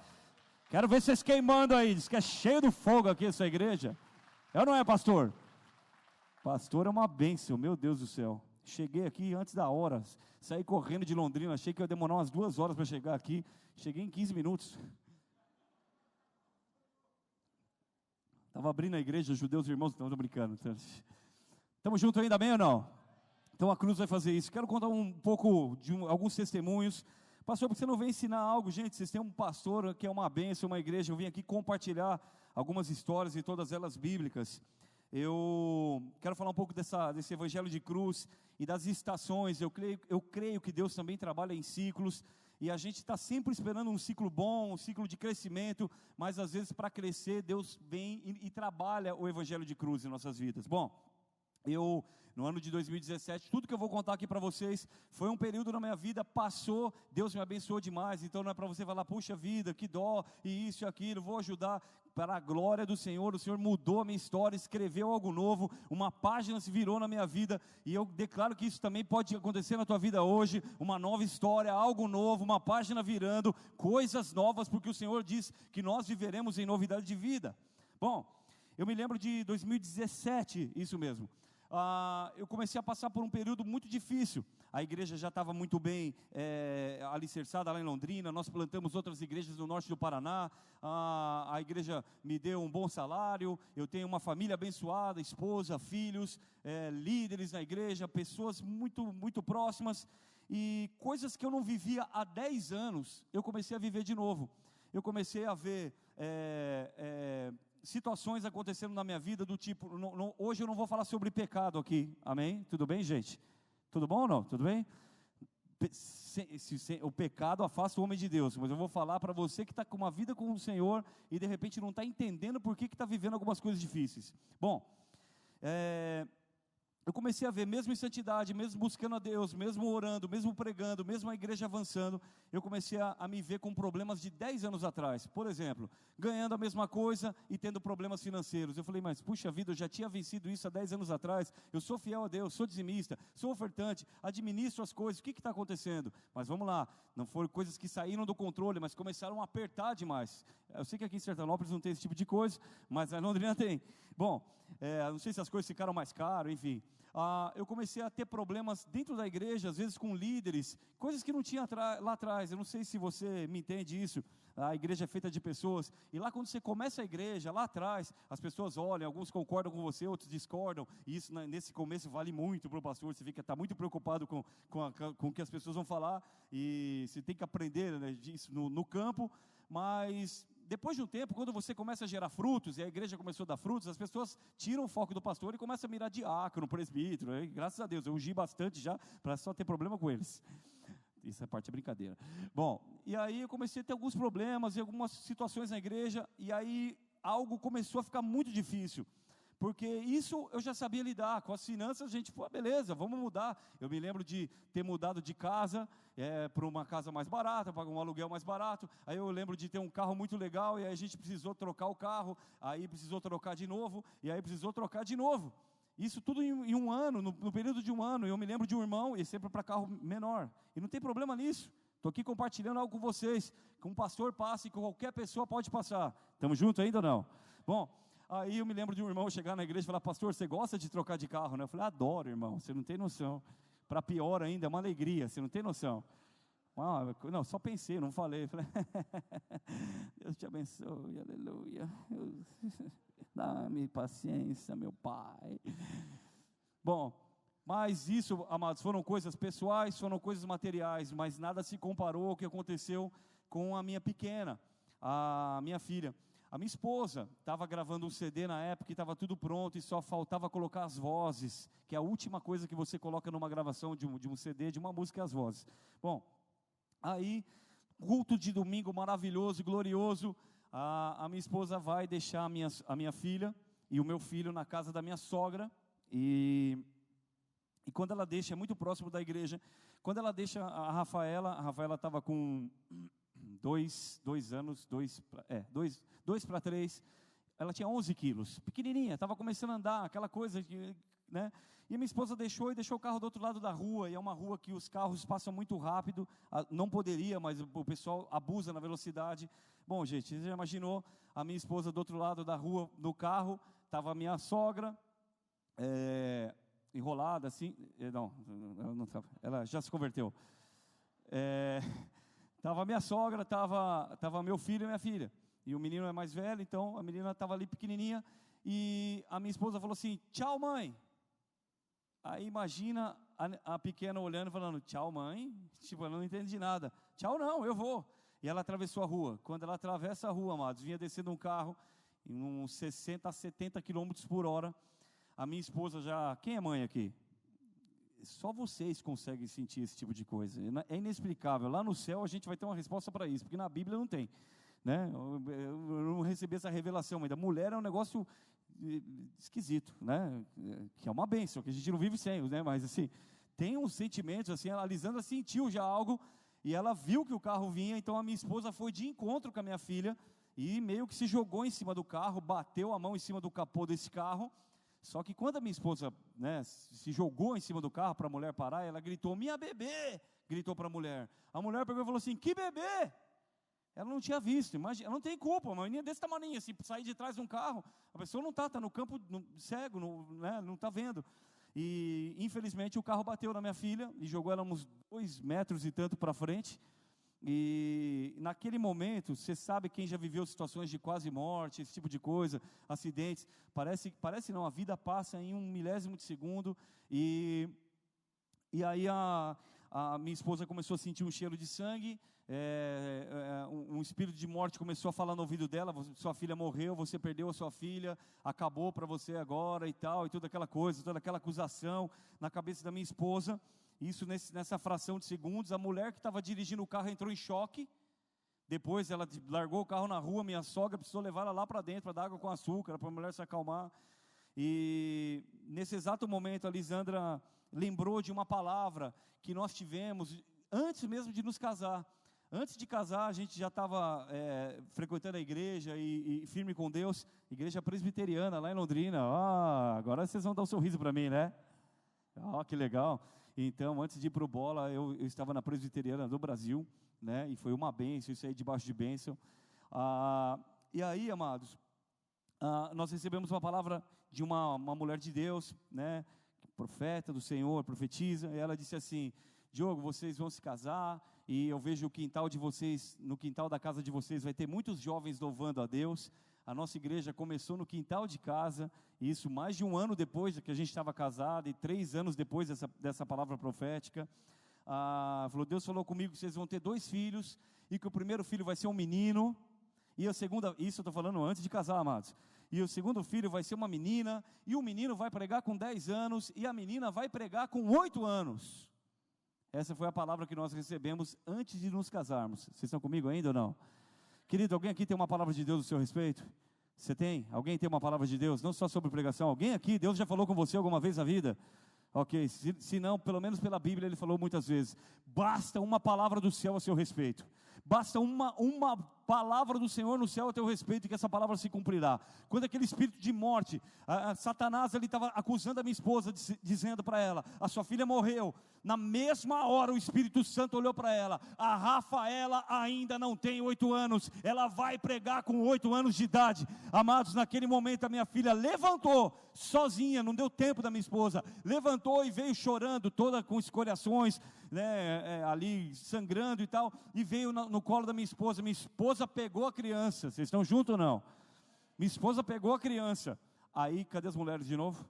Quero ver vocês queimando aí, diz que é cheio do fogo aqui essa igreja. É ou não é, pastor? Pastor é uma bênção, meu Deus do céu. Cheguei aqui antes da hora, saí correndo de Londrina, achei que ia demorar umas 2 horas para chegar aqui, cheguei em 15 minutos. Estava abrindo a igreja, os judeus irmãos, estamos brincando. Estamos juntos ainda bem ou não? Então a cruz vai fazer isso. Quero contar um pouco de alguns testemunhos. Pastor, porque você não vem ensinar algo, gente? Vocês têm um pastor que é uma bênção, uma igreja. Eu vim aqui compartilhar algumas histórias e todas elas bíblicas. Eu quero falar um pouco desse evangelho de cruz e das estações. Eu creio que Deus também trabalha em ciclos. E a gente está sempre esperando um ciclo bom, um ciclo de crescimento. Mas às vezes para crescer, Deus vem e trabalha o evangelho de cruz em nossas vidas. Bom, no ano de 2017, tudo que eu vou contar aqui para vocês, foi um período na minha vida, passou, Deus me abençoou demais, então não é para você falar, puxa vida, que dó, e isso e aquilo, vou ajudar, para a glória do Senhor, o Senhor mudou a minha história, escreveu algo novo, uma página se virou na minha vida, e eu declaro que isso também pode acontecer na tua vida hoje, uma nova história, algo novo, uma página virando, coisas novas, porque o Senhor diz que nós viveremos em novidade de vida. Bom, eu me lembro de 2017, isso mesmo. Eu comecei a passar por um período muito difícil. A igreja já estava muito bem alicerçada lá em Londrina. Nós plantamos outras igrejas no norte do Paraná. A igreja me deu um bom salário. Eu tenho uma família abençoada, esposa, filhos, líderes na igreja, pessoas muito, muito próximas. E coisas que eu não vivia há 10 anos, eu comecei a viver de novo. Eu comecei a ver situações acontecendo na minha vida do tipo, hoje eu não vou falar sobre pecado aqui, amém? Tudo bem, gente? Tudo bom ou não? Tudo bem? o pecado afasta o homem de Deus, mas eu vou falar para você que está com uma vida com o Senhor e de repente não está entendendo por que está vivendo algumas coisas difíceis. Bom, eu comecei a ver, mesmo em santidade, mesmo buscando a Deus, mesmo orando, mesmo pregando, mesmo a igreja avançando, eu comecei a me ver com problemas de 10 anos atrás. Por exemplo, ganhando a mesma coisa e tendo problemas financeiros. Eu falei, mas puxa vida, eu já tinha vencido isso há 10 anos atrás, eu sou fiel a Deus, sou dizimista, sou ofertante, administro as coisas, o que está acontecendo? Mas vamos lá, não foram coisas que saíram do controle, mas começaram a apertar demais. Eu sei que aqui em Sertanópolis não tem esse tipo de coisa, mas a Londrina tem. Bom, não sei se as coisas ficaram mais caras, enfim. Eu comecei a ter problemas dentro da igreja, às vezes com líderes, coisas que não tinha lá atrás. Eu não sei se você me entende isso. A igreja é feita de pessoas, e lá quando você começa a igreja, lá atrás, as pessoas olham, alguns concordam com você, outros discordam, e isso nesse começo vale muito para o pastor. Você fica muito preocupado com o que as pessoas vão falar, e você tem que aprender, né, disso no campo, mas depois de um tempo, quando você começa a gerar frutos, e a igreja começou a dar frutos, as pessoas tiram o foco do pastor e começam a mirar diácono, presbítero, e graças a Deus, eu ungi bastante já, para só ter problema com eles. Isso é parte da brincadeira. Bom, e aí eu comecei a ter alguns problemas e algumas situações na igreja, e aí algo começou a ficar muito difícil, porque isso eu já sabia lidar, com as finanças a gente falou, beleza, vamos mudar. Eu me lembro de ter mudado de casa, para uma casa mais barata, pagar um aluguel mais barato. Aí eu lembro de ter um carro muito legal, e aí a gente precisou trocar o carro, aí precisou trocar de novo, e aí precisou trocar de novo. Isso tudo em um ano, no período de um ano. Eu me lembro de um irmão, e sempre para carro menor, e não tem problema nisso. Estou aqui compartilhando algo com vocês, que um pastor passa e que qualquer pessoa pode passar. Estamos juntos ainda ou não? Bom, aí eu me lembro de um irmão chegar na igreja e falar, pastor, você gosta de trocar de carro, né? Eu falei, adoro, irmão, você não tem noção. Para pior ainda, é uma alegria, você não tem noção. Não, só pensei, não falei. Falei, Deus te abençoe, aleluia. Dá-me paciência, meu Pai. Bom, mas isso, amados, foram coisas pessoais, foram coisas materiais, mas nada se comparou ao que aconteceu com a minha pequena, a minha filha. A minha esposa estava gravando um CD na época e estava tudo pronto e só faltava colocar as vozes, que é a última coisa que você coloca numa gravação de um CD, de uma música, é as vozes. Bom, aí, culto de domingo maravilhoso, glorioso, a minha esposa vai deixar a minha filha e o meu filho na casa da minha sogra, e quando ela deixa, é muito próximo da igreja, quando ela deixa a Rafaela estava com 2 anos, 2 para 3, ela tinha 11 quilos, pequenininha, estava começando a andar, aquela coisa, né? E a minha esposa deixou o carro do outro lado da rua, e é uma rua que os carros passam muito rápido, não poderia, mas o pessoal abusa na velocidade. Bom, gente, você já imaginou, a minha esposa do outro lado da rua, no carro, estava a minha sogra, enrolada assim, ela já se converteu, estava a minha sogra, estava meu filho e minha filha, e o menino é mais velho, então a menina estava ali pequenininha, e a minha esposa falou assim, tchau mãe. Aí imagina a pequena olhando e falando, tchau mãe, tipo, ela não entende de nada, tchau não, eu vou. E ela atravessou a rua. Quando ela atravessa a rua, amados, vinha descendo um carro em uns 60 a 70 km por hora, a minha esposa já, quem é mãe aqui? Só vocês conseguem sentir esse tipo de coisa, é inexplicável. Lá no céu a gente vai ter uma resposta para isso, porque na Bíblia não tem, né? Eu não recebi essa revelação ainda. Mulher é um negócio esquisito, né? Que é uma bênção, que a gente não vive sem, né? Mas assim, tem uns sentimentos assim, a Lisandra sentiu já algo, e ela viu que o carro vinha, então a minha esposa foi de encontro com a minha filha, e meio que se jogou em cima do carro, bateu a mão em cima do capô desse carro. Só que quando a minha esposa, né, se jogou em cima do carro para a mulher parar, ela gritou, minha bebê, gritou para a mulher pegou e falou assim, que bebê? Ela não tinha visto, imagina, ela não tem culpa, uma menina desse tamanho, assim, sair de trás de um carro, a pessoa não está no campo cego, né, não está vendo. E infelizmente o carro bateu na minha filha e jogou ela uns 2 metros e tanto para frente. E naquele momento, você sabe, quem já viveu situações de quase morte, esse tipo de coisa, acidentes, parece não, a vida passa em 1 milésimo de segundo, e aí a minha esposa começou a sentir um cheiro de sangue, um espírito de morte começou a falar no ouvido dela, sua filha morreu, você perdeu a sua filha, acabou para você agora e tal, e toda aquela coisa, toda aquela acusação na cabeça da minha esposa. Isso nessa fração de segundos. A mulher que estava dirigindo o carro entrou em choque. Depois ela largou o carro na rua. Minha sogra precisou levar ela lá para dentro para dar água com açúcar, para a mulher se acalmar. E nesse exato momento a Lisandra lembrou de uma palavra que nós tivemos antes mesmo de nos casar. Antes de casar, a gente já estava frequentando a igreja e firme com Deus, igreja presbiteriana lá em Londrina. Agora vocês vão dar um sorriso para mim, né? Que legal. Então, antes de ir para o Bola, eu estava na presbiteriana do Brasil, né? E foi uma bênção, isso aí debaixo de bênção. E aí, amados, nós recebemos uma palavra de uma mulher de Deus, né? Profeta do Senhor, profetiza, e ela disse assim: Diogo, vocês vão se casar, e eu vejo o quintal de vocês, no quintal da casa de vocês vai ter muitos jovens louvando a Deus. A nossa igreja começou no quintal de casa, e isso mais de 1 ano depois que a gente estava casado, e 3 anos depois dessa palavra profética. Deus falou comigo que vocês vão ter 2 filhos, e que o primeiro filho vai ser um menino, e a segunda, isso eu estou falando antes de casar, amados, e o segundo filho vai ser uma menina, e o menino vai pregar com 10 anos, e a menina vai pregar com 8 anos. Essa foi a palavra que nós recebemos antes de nos casarmos. Vocês estão comigo ainda ou não? Querido, alguém aqui tem uma palavra de Deus no seu respeito? Você tem? Alguém tem uma palavra de Deus? Não só sobre pregação. Alguém aqui, Deus já falou com você alguma vez na vida? Ok, se não, pelo menos pela Bíblia Ele falou muitas vezes. Basta uma palavra do céu a seu respeito. Basta uma palavra do Senhor no céu a teu respeito, que essa palavra se cumprirá. Quando aquele espírito de morte, Satanás ele estava acusando a minha esposa, dizendo para ela: a sua filha morreu. Na mesma hora o Espírito Santo olhou para ela: a Rafaela ainda não tem 8 anos, ela vai pregar com 8 anos de idade. Amados, naquele momento a minha filha levantou, sozinha, não deu tempo da minha esposa, levantou e veio chorando, toda com escoriações, né, ali sangrando e tal, e veio no colo da minha esposa. Minha esposa pegou a criança. Vocês estão juntos ou não? Minha esposa pegou a criança. Aí, cadê as mulheres de novo?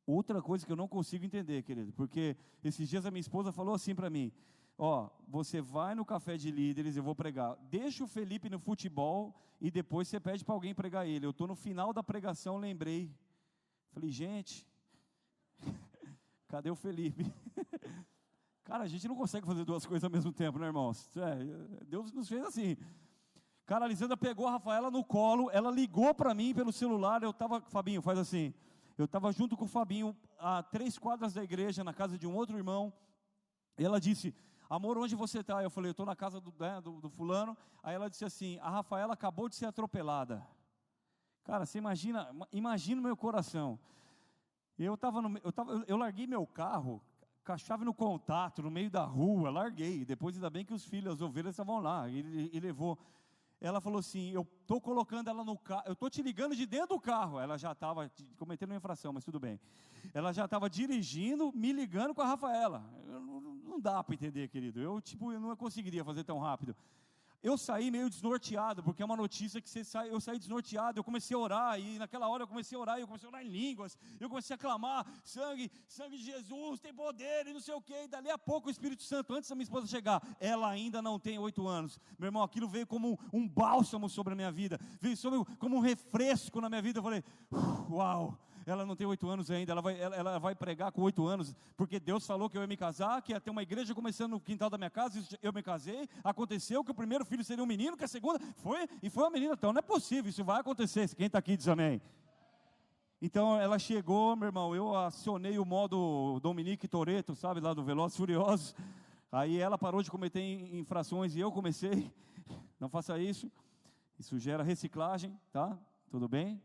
Outra coisa que eu não consigo entender, querido, porque esses dias a minha esposa falou assim para mim: você vai no café de líderes, eu vou pregar, deixa o Felipe no futebol e depois você pede para alguém pregar ele. Eu estou no final da pregação, lembrei, falei: gente, cadê o Felipe? Cara, a gente não consegue fazer 2 coisas ao mesmo tempo, né, irmãos? Deus nos fez assim. Cara, a Lisandra pegou a Rafaela no colo, ela ligou para mim pelo celular, Fabinho, faz assim, eu estava junto com o Fabinho, a 3 quadras da igreja, na casa de um outro irmão, e ela disse: amor, onde você está? Eu falei: eu estou na casa do fulano. Aí ela disse assim: a Rafaela acabou de ser atropelada. Cara, você imagina o meu coração. Eu larguei meu carro, com a chave no contato, no meio da rua, larguei. Depois, ainda bem que os filhos, as ovelhas estavam lá, e levou. Ela falou assim: eu estou colocando ela no carro, eu estou te ligando de dentro do carro. Ela já estava cometendo uma infração, mas tudo bem. Ela já estava dirigindo, me ligando com a Rafaela. Não dá para entender, querido. Eu não conseguiria fazer tão rápido. Eu saí meio desnorteado, porque é uma notícia que eu saí desnorteado, eu comecei a orar, e naquela hora eu comecei a orar em línguas, eu comecei a clamar: sangue de Jesus, tem poder, e não sei o quê, e dali a pouco o Espírito Santo, antes da minha esposa chegar, ela ainda não tem 8 anos, meu irmão, aquilo veio como um bálsamo sobre a minha vida, veio como um refresco na minha vida. Eu falei: uau, ela não tem 8 anos ainda, ela vai pregar com 8 anos, porque Deus falou que eu ia me casar, que ia ter uma igreja começando no quintal da minha casa. Eu me casei, aconteceu que o primeiro filho seria um menino, que a segunda foi uma menina. Então não é possível, isso vai acontecer. Quem está aqui diz amém. Então ela chegou, meu irmão, eu acionei o modo Dominique Toretto, sabe, lá do Velozes e Furiosos. Aí ela parou de cometer infrações e eu comecei. Não faça isso, isso gera reciclagem, tá? Tudo bem?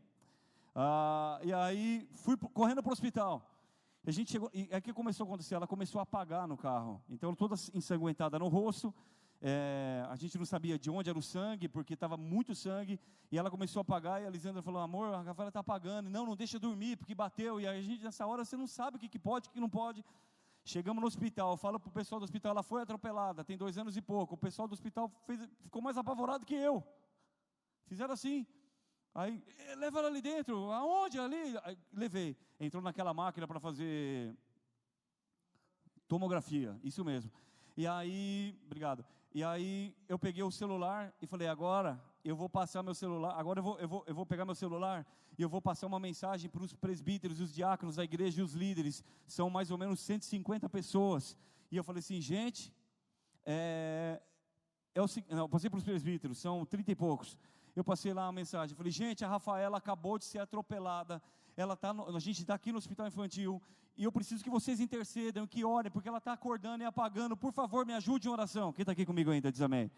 E aí fui correndo para o hospital. A gente chegou, e aí que começou a acontecer? Ela começou a apagar no carro. Então toda ensanguentada no rosto. A gente não sabia de onde era o sangue, porque estava muito sangue. E ela começou a apagar, e a Lisandra falou: amor, a Rafaela está apagando. Não deixa eu dormir, porque bateu. E a gente, nessa hora, você não sabe o que pode, o que não pode. Chegamos no hospital, eu falo para o pessoal do hospital: ela foi atropelada, tem 2 anos e pouco. O pessoal do hospital ficou mais apavorado que eu. Fizeram assim. Aí, leva ela ali dentro. Aonde? Ali? Aí, levei. Entrou naquela máquina para fazer tomografia, isso mesmo. E aí, obrigado. E aí eu peguei o celular e falei: agora eu vou passar meu celular, agora eu vou pegar meu celular e eu vou passar uma mensagem para os presbíteros, os diáconos da igreja e os líderes. São mais ou menos 150 pessoas. E eu falei assim, gente, eu passei para os presbíteros, são 30 e poucos. Eu passei lá uma mensagem, falei, gente, a Rafaela acabou de ser atropelada, a gente está aqui no hospital infantil, e eu preciso que vocês intercedam, que orem, porque ela está acordando e apagando, por favor, me ajude em oração. Quem está aqui comigo ainda, diz amém.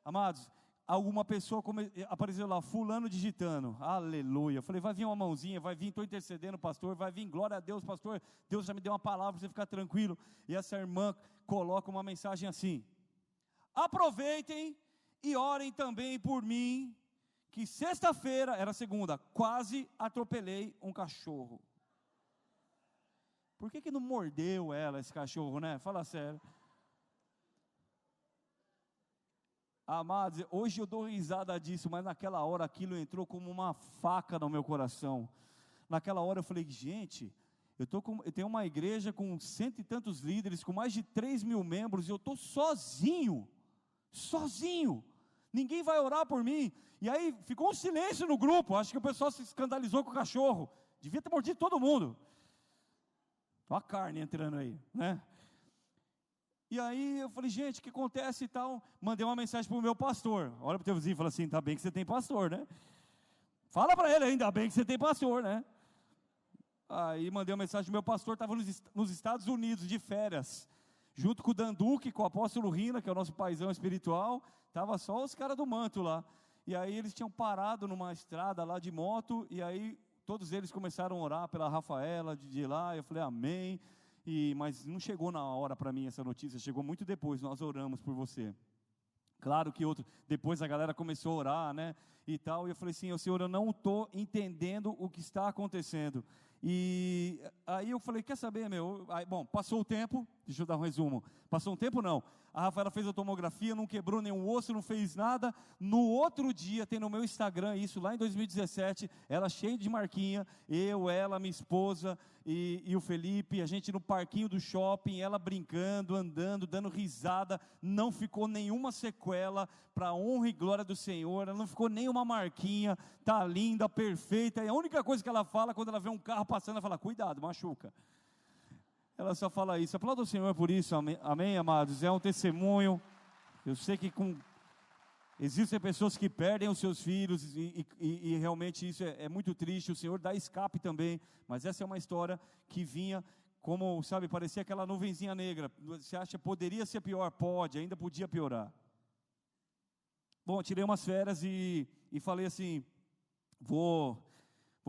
Amados, alguma pessoa apareceu lá, fulano digitando, aleluia. Eu falei, vai vir uma mãozinha, vai vir, estou intercedendo, pastor, vai vir, glória a Deus, pastor, Deus já me deu uma palavra para você ficar tranquilo. E essa irmã coloca uma mensagem assim, aproveitem e orem também por mim, que sexta-feira, era segunda, quase atropelei um cachorro. Por que não mordeu ela, esse cachorro, né? Fala sério. Amados, hoje eu dou risada disso, mas naquela hora aquilo entrou como uma faca no meu coração. Naquela hora eu falei, gente, eu tenho uma igreja com 100 e tantos líderes, com mais de 3 mil membros, e eu estou sozinho, ninguém vai orar por mim. E aí ficou um silêncio no grupo, acho que o pessoal se escandalizou com o cachorro, devia ter mordido todo mundo. Olha a carne entrando aí, né? E aí eu falei, gente, o que acontece e tal? Mandei uma mensagem para o meu pastor. Olha para o teu vizinho e fala assim, ainda bem que você tem pastor, né? Fala para ele, ainda bem que você tem pastor, né? Aí mandei uma mensagem para o meu pastor, estava nos Estados Unidos de férias, junto com o Danduque, com o apóstolo Rina, que é o nosso paizão espiritual, estava só os caras do manto lá. E aí eles tinham parado numa estrada lá de moto, e aí todos eles começaram a orar pela Rafaela de lá, eu falei, amém. Mas não chegou na hora para mim essa notícia, chegou muito depois, nós oramos por você. Claro que depois a galera começou a orar, né, e tal, e eu falei assim, Senhor, eu não estou entendendo o que está acontecendo. E aí eu falei, quer saber, bom, passou o tempo, deixa eu dar um resumo, passou um tempo não, a Rafaela fez a tomografia, não quebrou nenhum osso, não fez nada, no outro dia, tem no meu Instagram isso, lá em 2017, ela cheia de marquinha, ela, minha esposa e o Felipe, a gente no parquinho do shopping, ela brincando, andando, dando risada, não ficou nenhuma sequela, para a honra e glória do Senhor, ela não ficou nenhuma marquinha, está linda, perfeita, e a única coisa que ela fala, quando ela vê um carro passando, ela fala, cuidado, machuca. Ela só fala isso. Aplauda o Senhor por isso, amém, amém, amados? É um testemunho. Eu sei que existem pessoas que perdem os seus filhos e realmente isso é muito triste. O Senhor dá escape também, mas essa é uma história que vinha como, sabe, parecia aquela nuvenzinha negra. Você acha que poderia ser pior? Pode, ainda podia piorar. Bom, tirei umas férias e falei assim, vou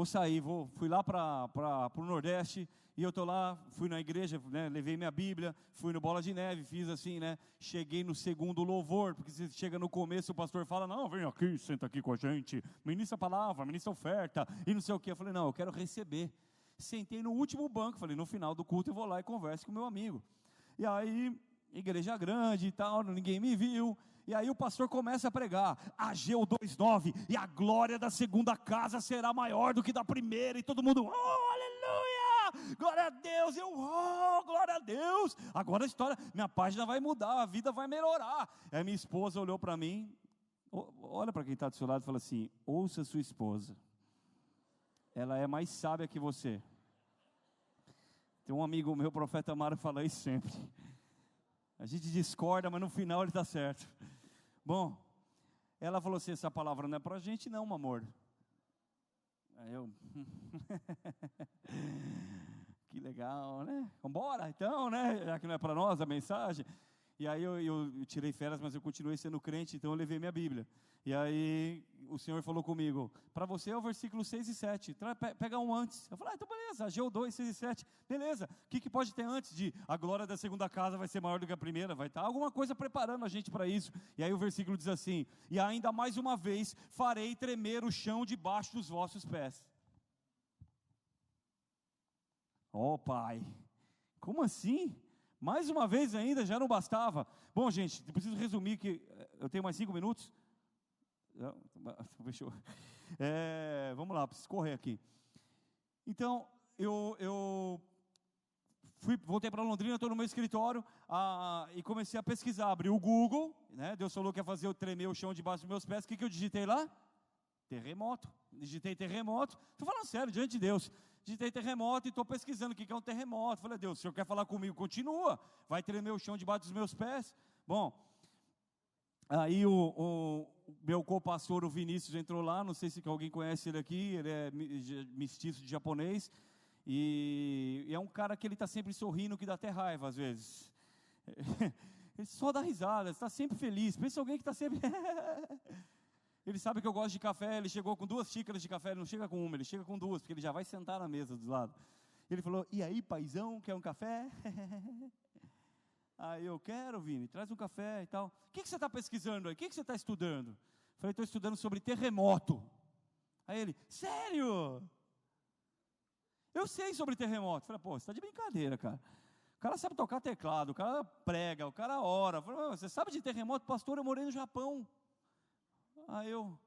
sair, fui lá para o Nordeste, e eu estou lá, fui na igreja, né, levei minha Bíblia, fui no Bola de Neve, fiz assim, né, cheguei no segundo louvor, porque você chega no começo, o pastor fala, não, vem aqui, senta aqui com a gente, ministra a palavra, ministra a oferta, e não sei o que, eu falei, não, eu quero receber. Sentei no último banco, falei, no final do culto eu vou lá e converso com o meu amigo. E aí, igreja grande e tal, ninguém me viu. E aí o pastor começa a pregar, Ageu 2:9, e a glória da segunda casa será maior do que da primeira, e todo mundo, oh, aleluia, glória a Deus, glória a Deus, agora a história, minha página vai mudar, a vida vai melhorar. Aí minha esposa olhou para mim, olha para quem está do seu lado e fala assim, ouça sua esposa, ela é mais sábia que você. Tem um amigo meu, o profeta Amaro, fala isso sempre. A gente discorda, mas no final ele está certo. Bom, ela falou assim, essa palavra não é para a gente não, meu amor. Aí eu, que legal, né? Vambora então, né? Já que não é para nós a mensagem. E aí eu tirei férias, mas eu continuei sendo crente, então eu levei minha Bíblia. E aí o Senhor falou comigo, para você é o versículo 6 e 7, pega um antes. Eu falei, então beleza, Ageu 2, 6 e 7, beleza. O que pode ter antes de a glória da segunda casa vai ser maior do que a primeira? Vai estar alguma coisa preparando a gente para isso. E aí o versículo diz assim, e ainda mais uma vez farei tremer o chão debaixo dos vossos pés. Oh Pai, como assim? Mais uma vez ainda, já não bastava. Bom, gente, preciso resumir que eu tenho mais 5 minutos. Fechou. Vamos lá, preciso correr aqui. Então, eu voltei para Londrina, estou no meu escritório e comecei a pesquisar. Abri o Google, né? Deus falou que ia fazer eu tremer o chão debaixo dos meus pés. O que eu digitei lá? terremoto. Digitei terremoto, estou falando sério, diante de Deus. Digitei terremoto e estou pesquisando o que é um terremoto. Falei, Deus, o Senhor quer falar comigo? Continua, vai tremer o chão debaixo dos meus pés. Bom, aí o meu co-pastor, o Vinícius, entrou lá, não sei se alguém conhece ele aqui, ele é mestiço de japonês, e é um cara que ele está sempre sorrindo, que dá até raiva às vezes. Ele só dá risada, está sempre feliz, pensa alguém que está sempre... Ele sabe que eu gosto de café, ele chegou com 2 xícaras de café, ele não chega com uma, ele chega com 2, porque ele já vai sentar na mesa do lado. Ele falou, e aí, paizão, quer um café? Aí eu, quero, Vini, traz um café e tal. O que você está pesquisando aí? O que você está estudando? Falei, estou estudando sobre terremoto. Aí ele, sério? Eu sei sobre terremoto. Falei, pô, você está de brincadeira, cara. O cara sabe tocar teclado, o cara prega, o cara ora. Falei, você sabe de terremoto? Pastor, eu morei no Japão. Aí eu,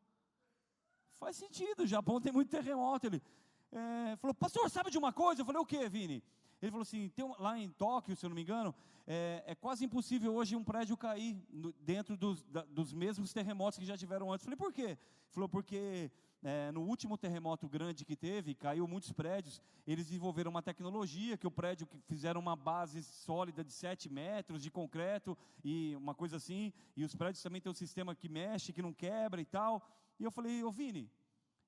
faz sentido, o Japão tem muito terremoto. Ele falou, pastor, sabe de uma coisa? Eu falei, o que, Vini? Ele falou assim, lá em Tóquio, se eu não me engano, é quase impossível hoje um prédio cair dentro dos mesmos terremotos que já tiveram antes. Eu falei, por quê? Ele falou, porque no último terremoto grande que teve, caiu muitos prédios, eles desenvolveram uma tecnologia que o prédio, que fizeram uma base sólida de 7 metros de concreto, e uma coisa assim, e os prédios também têm um sistema que mexe, que não quebra e tal. E eu falei, ô Vini,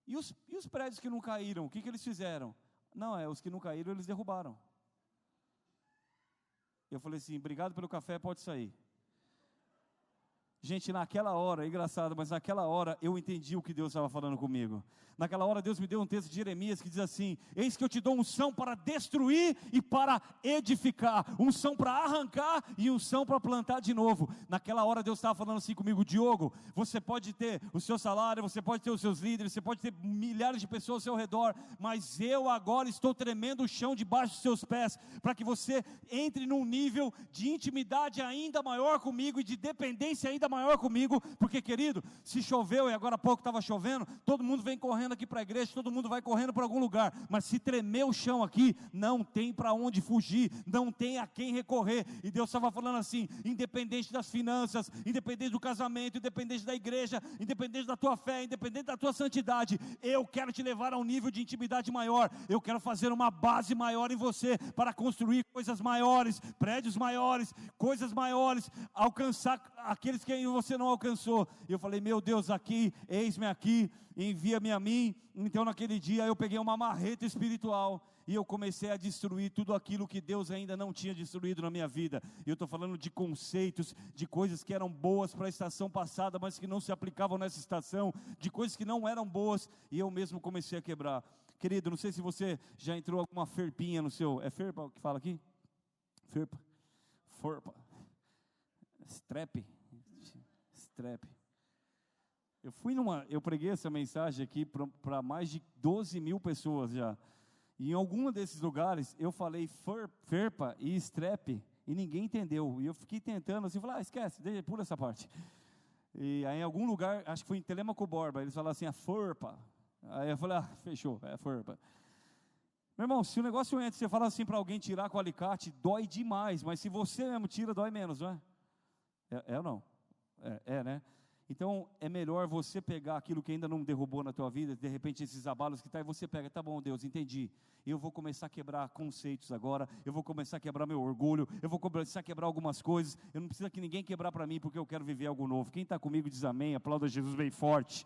e os prédios que não caíram, o que eles fizeram? Não, os que não caíram, eles derrubaram. Eu falei assim, obrigado pelo café, pode sair. Gente, naquela hora, é engraçado, mas naquela hora eu entendi o que Deus estava falando comigo. Naquela hora Deus me deu um texto de Jeremias que diz assim, eis que eu te dou unção para destruir e para edificar, unção para arrancar e unção para plantar de novo. Naquela hora Deus estava falando assim comigo, Diogo, você pode ter o seu salário, você pode ter os seus líderes, você pode ter milhares de pessoas ao seu redor, mas eu agora estou tremendo o chão debaixo dos seus pés, para que você entre num nível de intimidade ainda maior comigo e de dependência ainda maior comigo, porque querido, se choveu e agora há pouco estava chovendo, todo mundo vem correndo aqui para a igreja, todo mundo vai correndo para algum lugar, mas se tremer o chão aqui, não tem para onde fugir, não tem a quem recorrer. E Deus estava falando assim, independente das finanças, independente do casamento, independente da igreja, independente da tua fé, independente da tua santidade, eu quero te levar a um nível de intimidade maior, eu quero fazer uma base maior em você, para construir coisas maiores, prédios maiores, coisas maiores, alcançar aqueles que você não alcançou. Eu falei, meu Deus, aqui, eis-me aqui, envia-me a mim. Então naquele dia eu peguei uma marreta espiritual e eu comecei a destruir tudo aquilo que Deus ainda não tinha destruído na minha vida. Eu estou falando de conceitos, de coisas que eram boas para a estação passada, mas que não se aplicavam nessa estação, de coisas que não eram boas, e eu mesmo comecei a quebrar. Querido, não sei se você já entrou alguma ferpinha no seu, é ferpa o que fala aqui? Ferpa, strep. Eu preguei essa mensagem aqui para mais de 12 mil pessoas já, e em algum desses lugares eu falei ferpa e strep, e ninguém entendeu, e eu fiquei tentando assim, falar, esquece, pula essa parte. E aí em algum lugar, acho que foi em Telêmaco Borba, eles falaram assim, a forpa. Aí eu falei, fechou, é a forpa. Meu irmão, se o negócio entra, você fala assim para alguém tirar com o alicate, dói demais, mas se você mesmo tira, dói menos, não é? É ou não? Né? Então, é melhor você pegar aquilo que ainda não derrubou na tua vida, de repente esses abalos que está, e você pega, tá bom, Deus, entendi, eu vou começar a quebrar conceitos agora, eu vou começar a quebrar meu orgulho, eu vou começar a quebrar algumas coisas, eu não preciso que ninguém quebrar para mim, porque eu quero viver algo novo. Quem está comigo diz amém, aplauda Jesus bem forte,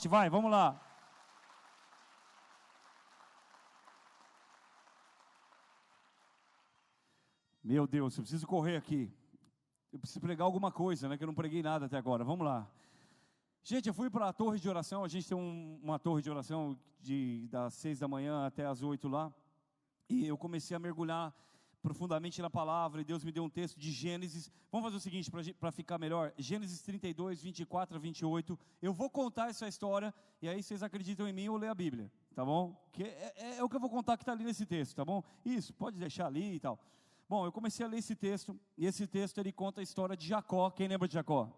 vai, vamos lá. Meu Deus, eu preciso correr aqui. Eu preciso pregar alguma coisa, né? Que eu não preguei nada até agora. Vamos lá. Gente, eu fui para a torre de oração. A gente tem uma torre de oração das 6 da manhã até as 8 lá. E eu comecei a mergulhar profundamente na palavra. E Deus me deu um texto de Gênesis. Vamos fazer o seguinte, para ficar melhor. Gênesis 32, 24 a 28. Eu vou contar essa história. E aí vocês acreditam em mim ou lê a Bíblia. Tá bom? Que é o que eu vou contar que está ali nesse texto. Tá bom? Isso, pode deixar ali e tal. Bom, eu comecei a ler esse texto, e esse texto ele conta a história de Jacó. Quem lembra de Jacó?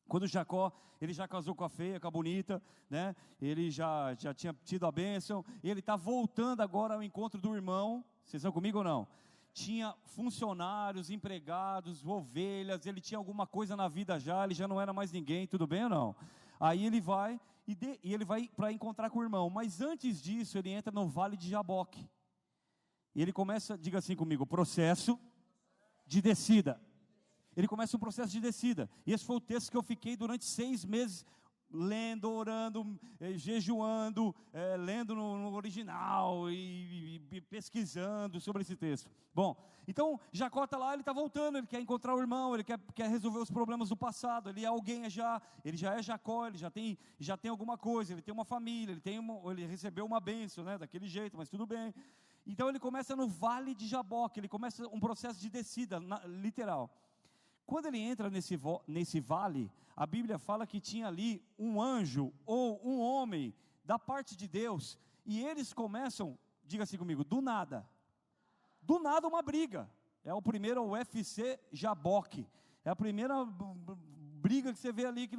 Quando Jacó, ele já casou com a feia, com a bonita, né? Ele já tinha tido a bênção, e ele está voltando agora ao encontro do irmão. Vocês estão comigo ou não? Tinha funcionários, empregados, ovelhas, ele tinha alguma coisa na vida já, ele já não era mais ninguém, tudo bem ou não? Aí ele vai, e ele vai para encontrar com o irmão. Mas antes disso, ele entra no vale de Jaboque. E ele começa, diga assim comigo, processo de descida. Ele começa um processo de descida. E esse foi o texto que eu fiquei durante 6 meses lendo, orando, jejuando, lendo no original e pesquisando sobre esse texto. Bom, então Jacó está lá, ele está voltando, ele quer encontrar o irmão, ele quer resolver os problemas do passado, ele é alguém ele já é Jacó, ele já tem alguma coisa, ele tem uma família, ele recebeu uma bênção, né, daquele jeito, mas tudo bem. Então ele começa no vale de Jaboque, ele começa um processo de descida, literal. Quando ele entra nesse vale, a Bíblia fala que tinha ali um anjo ou um homem da parte de Deus, e eles começam, diga assim comigo, do nada uma briga. É o primeiro UFC Jaboque, é a primeira briga que você vê ali,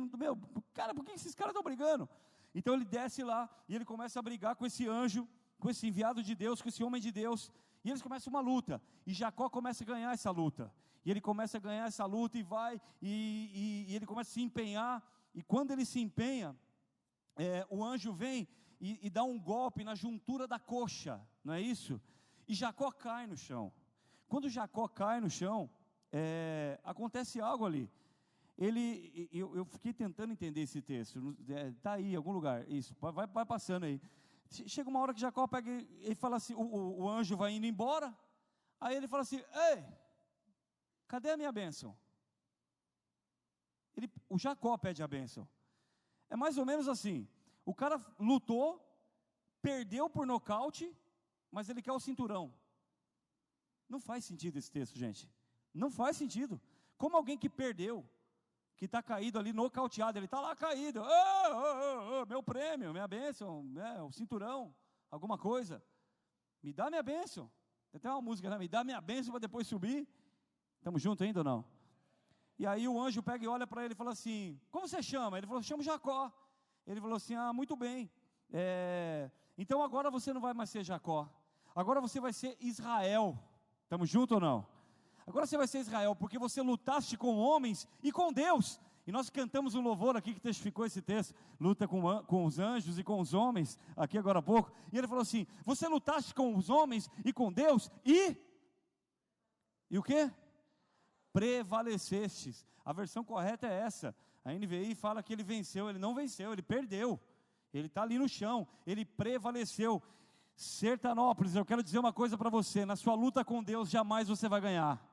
cara, por que esses caras estão brigando? Então ele desce lá, e ele começa a brigar com esse anjo, com esse enviado de Deus, com esse homem de Deus, e eles começam uma luta, e Jacó começa a ganhar essa luta, e ele começa a ganhar essa luta, e vai, e ele começa a se empenhar, e quando ele se empenha, o anjo vem e dá um golpe na juntura da coxa, não é isso? E Jacó cai no chão. Quando Jacó cai no chão, acontece algo ali. Eu fiquei tentando entender esse texto, está aí em algum lugar, isso, vai passando aí. Chega uma hora que Jacó pega e fala assim, o anjo vai indo embora, aí ele fala assim, ei, cadê a minha bênção? O Jacó pede a bênção. É mais ou menos assim, o cara lutou, perdeu por nocaute, mas ele quer o cinturão. Não faz sentido esse texto, gente. Não faz sentido. Como alguém que perdeu, que está caído ali, nocauteado, ele está lá caído, meu prêmio, minha bênção, o cinturão, alguma coisa, me dá minha bênção. Tem até uma música, né? Me dá minha bênção para depois subir. Estamos juntos ainda ou não? E aí o anjo pega e olha para ele e fala assim, como você chama? Ele falou, chamo Jacó. Ele falou assim, muito bem, então agora você não vai mais ser Jacó, agora você vai ser Israel. Estamos juntos ou não? Agora você vai ser Israel, porque você lutaste com homens e com Deus. E nós cantamos um louvor aqui que testificou esse texto, luta com os anjos e com os homens, aqui agora há pouco. E ele falou assim, você lutaste com os homens e com Deus e o quê? Prevalecestes. A versão correta é essa. A NVI fala que ele venceu, ele não venceu, ele perdeu. Ele está ali no chão, ele prevaleceu. Sertanópolis, eu quero dizer uma coisa para você, na sua luta com Deus jamais você vai ganhar.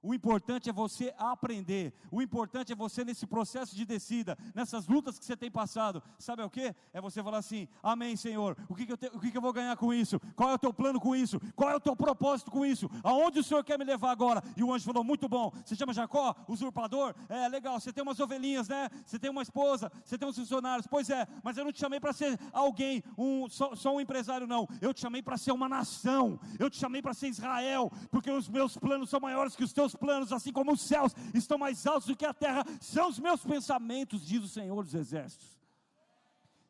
O importante é você aprender, o importante é você nesse processo de descida, nessas lutas que você tem passado, sabe o que? É você falar assim, amém Senhor, o que eu vou ganhar com isso? Qual é o teu plano com isso? Qual é o teu propósito com isso? Aonde o Senhor quer me levar agora? E o anjo falou, muito bom, você chama Jacó, usurpador? Legal, você tem umas ovelhinhas, né? Você tem uma esposa, você tem uns funcionários, pois é, mas eu não te chamei para ser alguém, só um empresário não, eu te chamei para ser uma nação, eu te chamei para ser Israel, porque os meus planos são maiores que os teus planos, assim como os céus estão mais altos do que a terra, são os meus pensamentos, diz o Senhor dos Exércitos.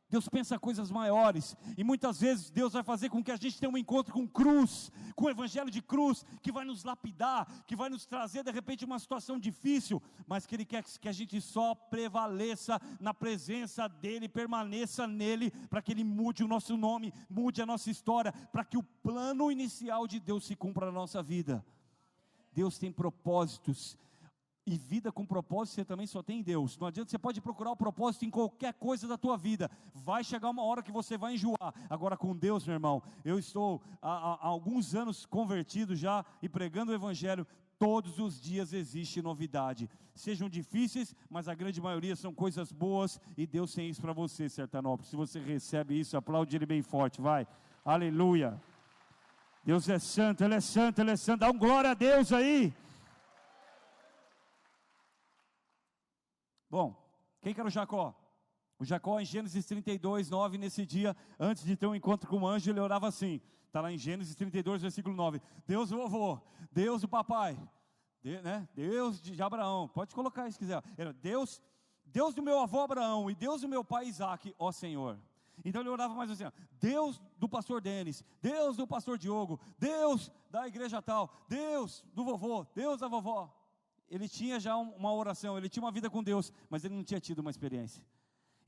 Deus pensa coisas maiores, e muitas vezes Deus vai fazer com que a gente tenha um encontro com cruz, com o evangelho de cruz, que vai nos lapidar, que vai nos trazer de repente uma situação difícil, mas que Ele quer que a gente só prevaleça na presença dEle, permaneça nele, para que Ele mude o nosso nome, mude a nossa história, para que o plano inicial de Deus se cumpra na nossa vida. Deus tem propósitos, e vida com propósito você também só tem em Deus. Não adianta, você pode procurar o propósito em qualquer coisa da tua vida, vai chegar uma hora que você vai enjoar. Agora com Deus, meu irmão, eu estou há alguns anos convertido já, e pregando o evangelho, todos os dias existe novidade, sejam difíceis, mas a grande maioria são coisas boas, e Deus tem isso para você, Sertanópolis. Se você recebe isso, aplaude Ele bem forte, vai, aleluia. Deus é santo, Ele é santo, Ele é santo, dá um glória a Deus aí. Bom, quem que era o Jacó? O Jacó em Gênesis 32, 9, nesse dia, antes de ter um encontro com o anjo, ele orava assim, está lá em Gênesis 32, versículo 9, Deus do vovô, Deus do papai, Deus de Abraão, pode colocar aí se quiser, Deus do meu avô Abraão e Deus do meu pai Isaque, ó Senhor. Então ele orava mais assim, Deus do pastor Denis, Deus do pastor Diogo, Deus da igreja tal, Deus do vovô, Deus da vovó. Ele tinha já uma oração, ele tinha uma vida com Deus, mas ele não tinha tido uma experiência.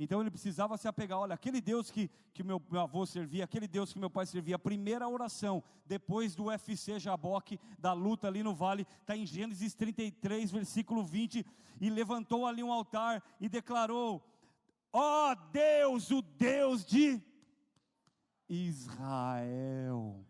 Então ele precisava se apegar, olha, aquele Deus que meu avô servia, aquele Deus que meu pai servia, a primeira oração, depois do UFC Jaboque, da luta ali no vale, está em Gênesis 33, versículo 20, e levantou ali um altar e declarou, ó Deus, o Deus de Israel.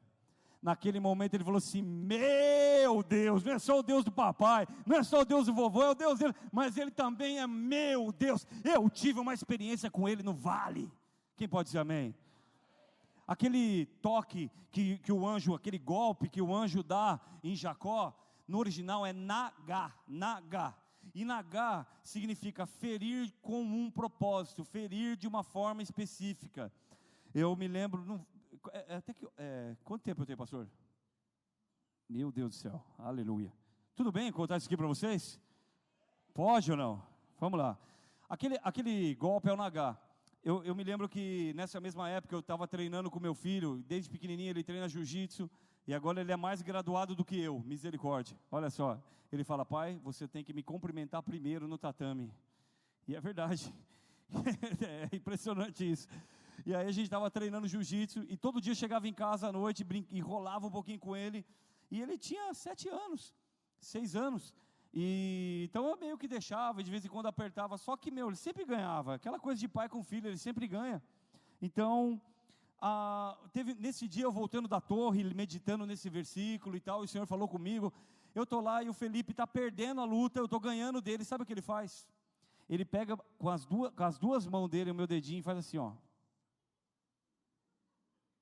Naquele momento ele falou assim, meu Deus, não é só o Deus do papai, não é só o Deus do vovô, é o Deus dele, mas ele também é meu Deus. Eu tive uma experiência com ele no vale. Quem pode dizer amém? Aquele toque que o anjo, aquele golpe que o anjo dá em Jacó, no original é nagá. E nagá significa ferir com um propósito, ferir de uma forma específica. Eu me lembro, quanto tempo eu tenho, pastor? Meu Deus do céu, aleluia. Tudo bem contar isso aqui para vocês? Pode ou não? Vamos lá. Aquele golpe é o nagá. Eu me lembro que nessa mesma época eu estava treinando com meu filho, desde pequenininho ele treina jiu-jitsu, e agora ele é mais graduado do que eu, misericórdia. Olha só, ele fala, pai, você tem que me cumprimentar primeiro no tatame. E é verdade, é impressionante isso. E aí a gente estava treinando jiu-jitsu, e todo dia chegava em casa à noite, enrolava um pouquinho com ele, e ele tinha 7 anos, 6 anos, e então eu meio que deixava, e de vez em quando apertava, só que ele sempre ganhava, aquela coisa de pai com filho, ele sempre ganha. Então, nesse dia eu voltando da torre, meditando nesse versículo e tal, e o Senhor falou comigo, eu estou lá e o Felipe está perdendo a luta, eu estou ganhando dele, sabe o que ele faz? Ele pega com as duas mãos dele, o meu dedinho, e faz assim, ó.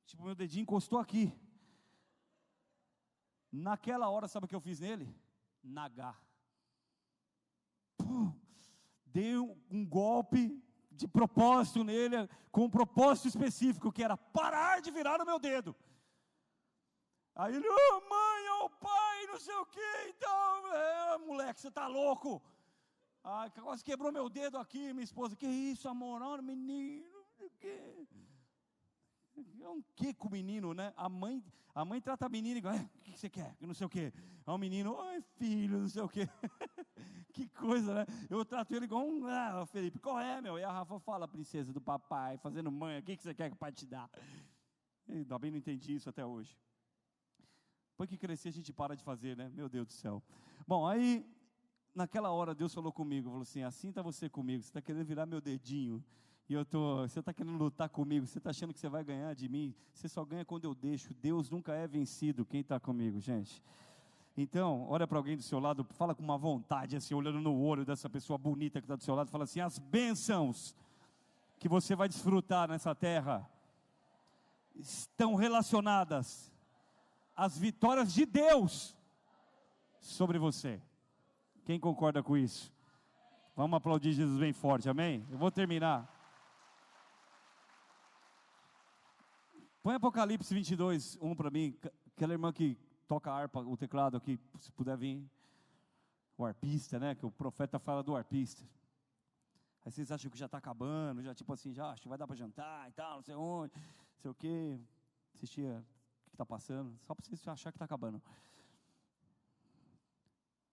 Tipo, meu dedinho encostou aqui. Naquela hora, sabe o que eu fiz nele? Nagá. Dei um golpe de propósito nele, com um propósito específico, que era parar de virar o meu dedo. Aí ele, ô mãe, ô pai, não sei o que, então, moleque, você está louco? Quase quebrou meu dedo aqui, minha esposa, que isso, amor, olha, menino, não sei o que. É um que com o menino, né? A mãe trata a menina igual, o que você quer? Não sei o que. Aí o menino, oi filho, não sei o que. Que coisa, né? Eu trato ele igual Felipe, qual é, meu? E a Rafa fala, princesa do papai, fazendo mãe, o que você quer que o pai te dá? Ainda bem não entendi isso até hoje. Depois que crescer a gente para de fazer, né? Meu Deus do céu. Bom, aí, naquela hora Deus falou comigo, falou assim, assim está você comigo, você está querendo virar meu dedinho. E você está querendo lutar comigo, você está achando que você vai ganhar de mim, você só ganha quando eu deixo, Deus nunca é vencido, quem está comigo, gente? Então, olha para alguém do seu lado, fala com uma vontade, assim, olhando no olho dessa pessoa bonita que está do seu lado, fala assim, as bênçãos que você vai desfrutar nessa terra, estão relacionadas às vitórias de Deus sobre você. Quem concorda com isso? Vamos aplaudir Jesus bem forte, amém? Eu vou terminar. Põe Apocalipse 22, 1 para mim, aquela irmã que toca a harpa, o teclado aqui, se puder vir, o arpista, né, que o profeta fala do arpista. Aí vocês acham que já está acabando, já tipo assim, já acho que vai dar para jantar e tal, não sei onde, não sei o quê, assistir o que está passando, só para vocês acharem que está acabando.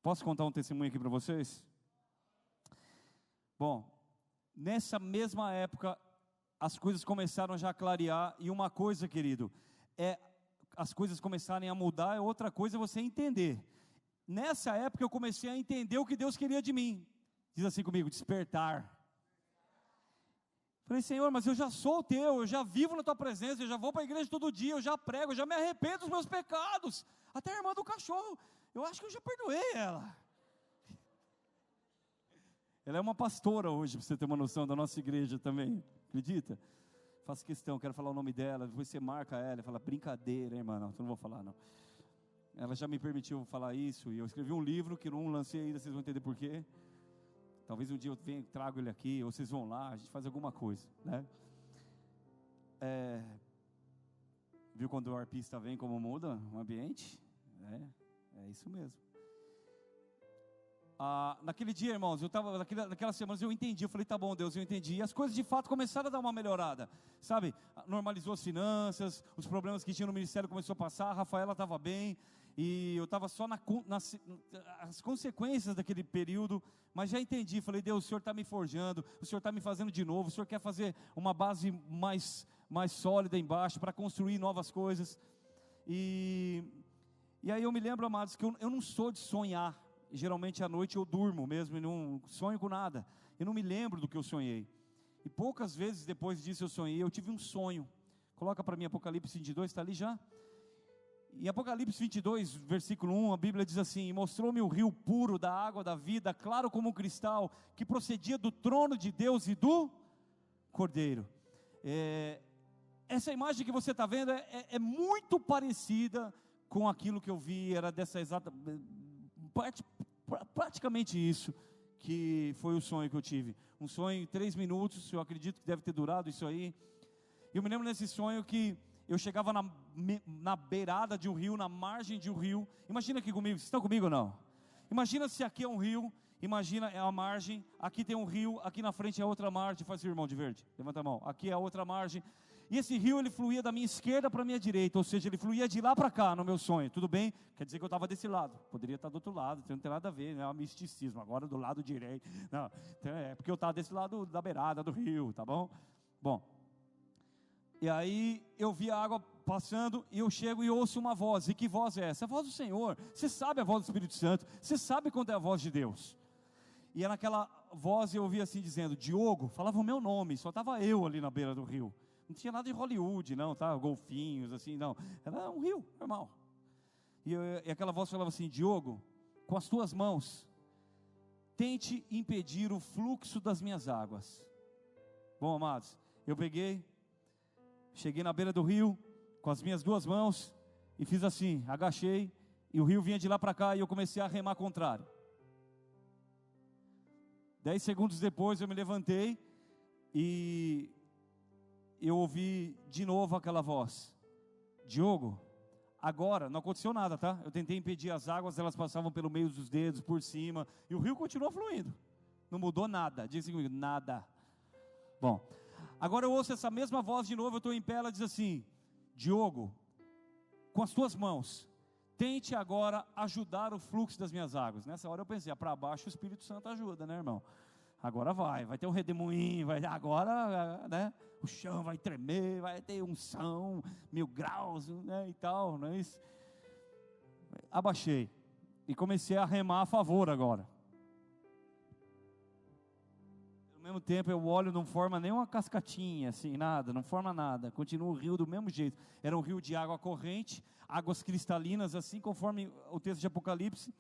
Posso contar um testemunho aqui para vocês? Bom, nessa mesma época, as coisas começaram já a clarear, e uma coisa, querido, as coisas começarem a mudar, é outra coisa você entender. Nessa época eu comecei a entender o que Deus queria de mim. Diz assim comigo, despertar. Falei, Senhor, mas eu já sou o teu, eu já vivo na tua presença, eu já vou para a igreja todo dia, eu já prego, eu já me arrependo dos meus pecados. Até a irmã do cachorro, eu acho que eu já perdoei ela. Ela é uma pastora hoje, para você ter uma noção, da nossa igreja também, acredita? Faço questão, quero falar o nome dela, depois você marca ela, fala, brincadeira, irmã, não, eu não vou falar não. Ela já me permitiu falar isso, e eu escrevi um livro que não lancei ainda, vocês vão entender por quê. Talvez um dia eu trago ele aqui, ou vocês vão lá, a gente faz alguma coisa, né? Viu quando o arpista vem, como muda o ambiente? É isso mesmo. Naquele dia, irmãos, eu estava, naquelas semanas eu entendi, eu falei, tá bom Deus, eu entendi, e as coisas de fato começaram a dar uma melhorada, sabe, normalizou as finanças, os problemas que tinha no ministério começou a passar, a Rafaela estava bem, e eu estava só nas consequências daquele período, mas já entendi, falei, Deus, o Senhor está me forjando, o Senhor está me fazendo de novo, o Senhor quer fazer uma base mais sólida embaixo, para construir novas coisas, e aí eu me lembro, amados, que eu não sou de sonhar, geralmente à noite eu durmo mesmo, e não sonho com nada, eu não me lembro do que eu sonhei, e poucas vezes depois disso eu sonhei, eu tive um sonho. Coloca para mim Apocalipse 22, está ali já? Em Apocalipse 22, versículo 1, a Bíblia diz assim: mostrou-me o rio puro da água da vida, claro como um cristal, que procedia do trono de Deus e do Cordeiro. Essa imagem que você está vendo é muito parecida com aquilo que eu vi, era dessa exata, praticamente isso, que foi o sonho que eu tive. Um sonho em 3 minutos, eu acredito que deve ter durado isso aí. Eu me lembro nesse sonho que eu chegava na beirada de um rio, na margem de um rio. Imagina aqui comigo, vocês estão comigo ou não? Imagina se aqui é um rio, imagina é a margem, aqui tem um rio, aqui na frente é outra margem. Faz o irmão de verde, levanta a mão. Aqui é a outra margem. E esse rio, ele fluía da minha esquerda para a minha direita, ou seja, ele fluía de lá para cá no meu sonho. Tudo bem? Quer dizer que eu estava desse lado, poderia estar do outro lado, não tem nada a ver, é um misticismo, agora do lado direito. Não, é porque eu estava desse lado da beirada do rio, tá bom? Bom, e aí eu vi a água passando, e eu chego e ouço uma voz. E que voz é essa? A voz do Senhor. Você sabe a voz do Espírito Santo, você sabe quando é a voz de Deus. E naquela voz eu ouvi assim dizendo, Diogo, falava o meu nome, só estava eu ali na beira do rio. Não tinha nada de Hollywood, não, tá? Golfinhos, assim, não. Era um rio, normal. E aquela voz falava assim, Diogo, com as tuas mãos, tente impedir o fluxo das minhas águas. Bom, amados, eu cheguei na beira do rio, com as minhas 2 mãos, e fiz assim, agachei, e o rio vinha de lá para cá, e eu comecei a remar contrário. 10 segundos depois eu me levantei, e eu ouvi de novo aquela voz, Diogo, agora, não aconteceu nada, tá? Eu tentei impedir as águas, elas passavam pelo meio dos dedos, por cima, e o rio continuou fluindo, não mudou nada, diz comigo, nada. Bom, agora eu ouço essa mesma voz de novo, eu estou em pé, ela diz assim, Diogo, com as tuas mãos, tente agora ajudar o fluxo das minhas águas. Nessa hora eu pensei, para baixo o Espírito Santo ajuda, né, irmão? Agora vai ter um redemoinho, agora, né, o chão vai tremer, vai ter unção, 1000 graus, né, e tal, não é isso? Abaixei, e comecei a remar a favor agora. Ao mesmo tempo eu olho, não forma nem uma cascatinha, assim, nada, não forma nada, continua o rio do mesmo jeito. Era um rio de água corrente, águas cristalinas, assim, conforme o texto de Apocalipse,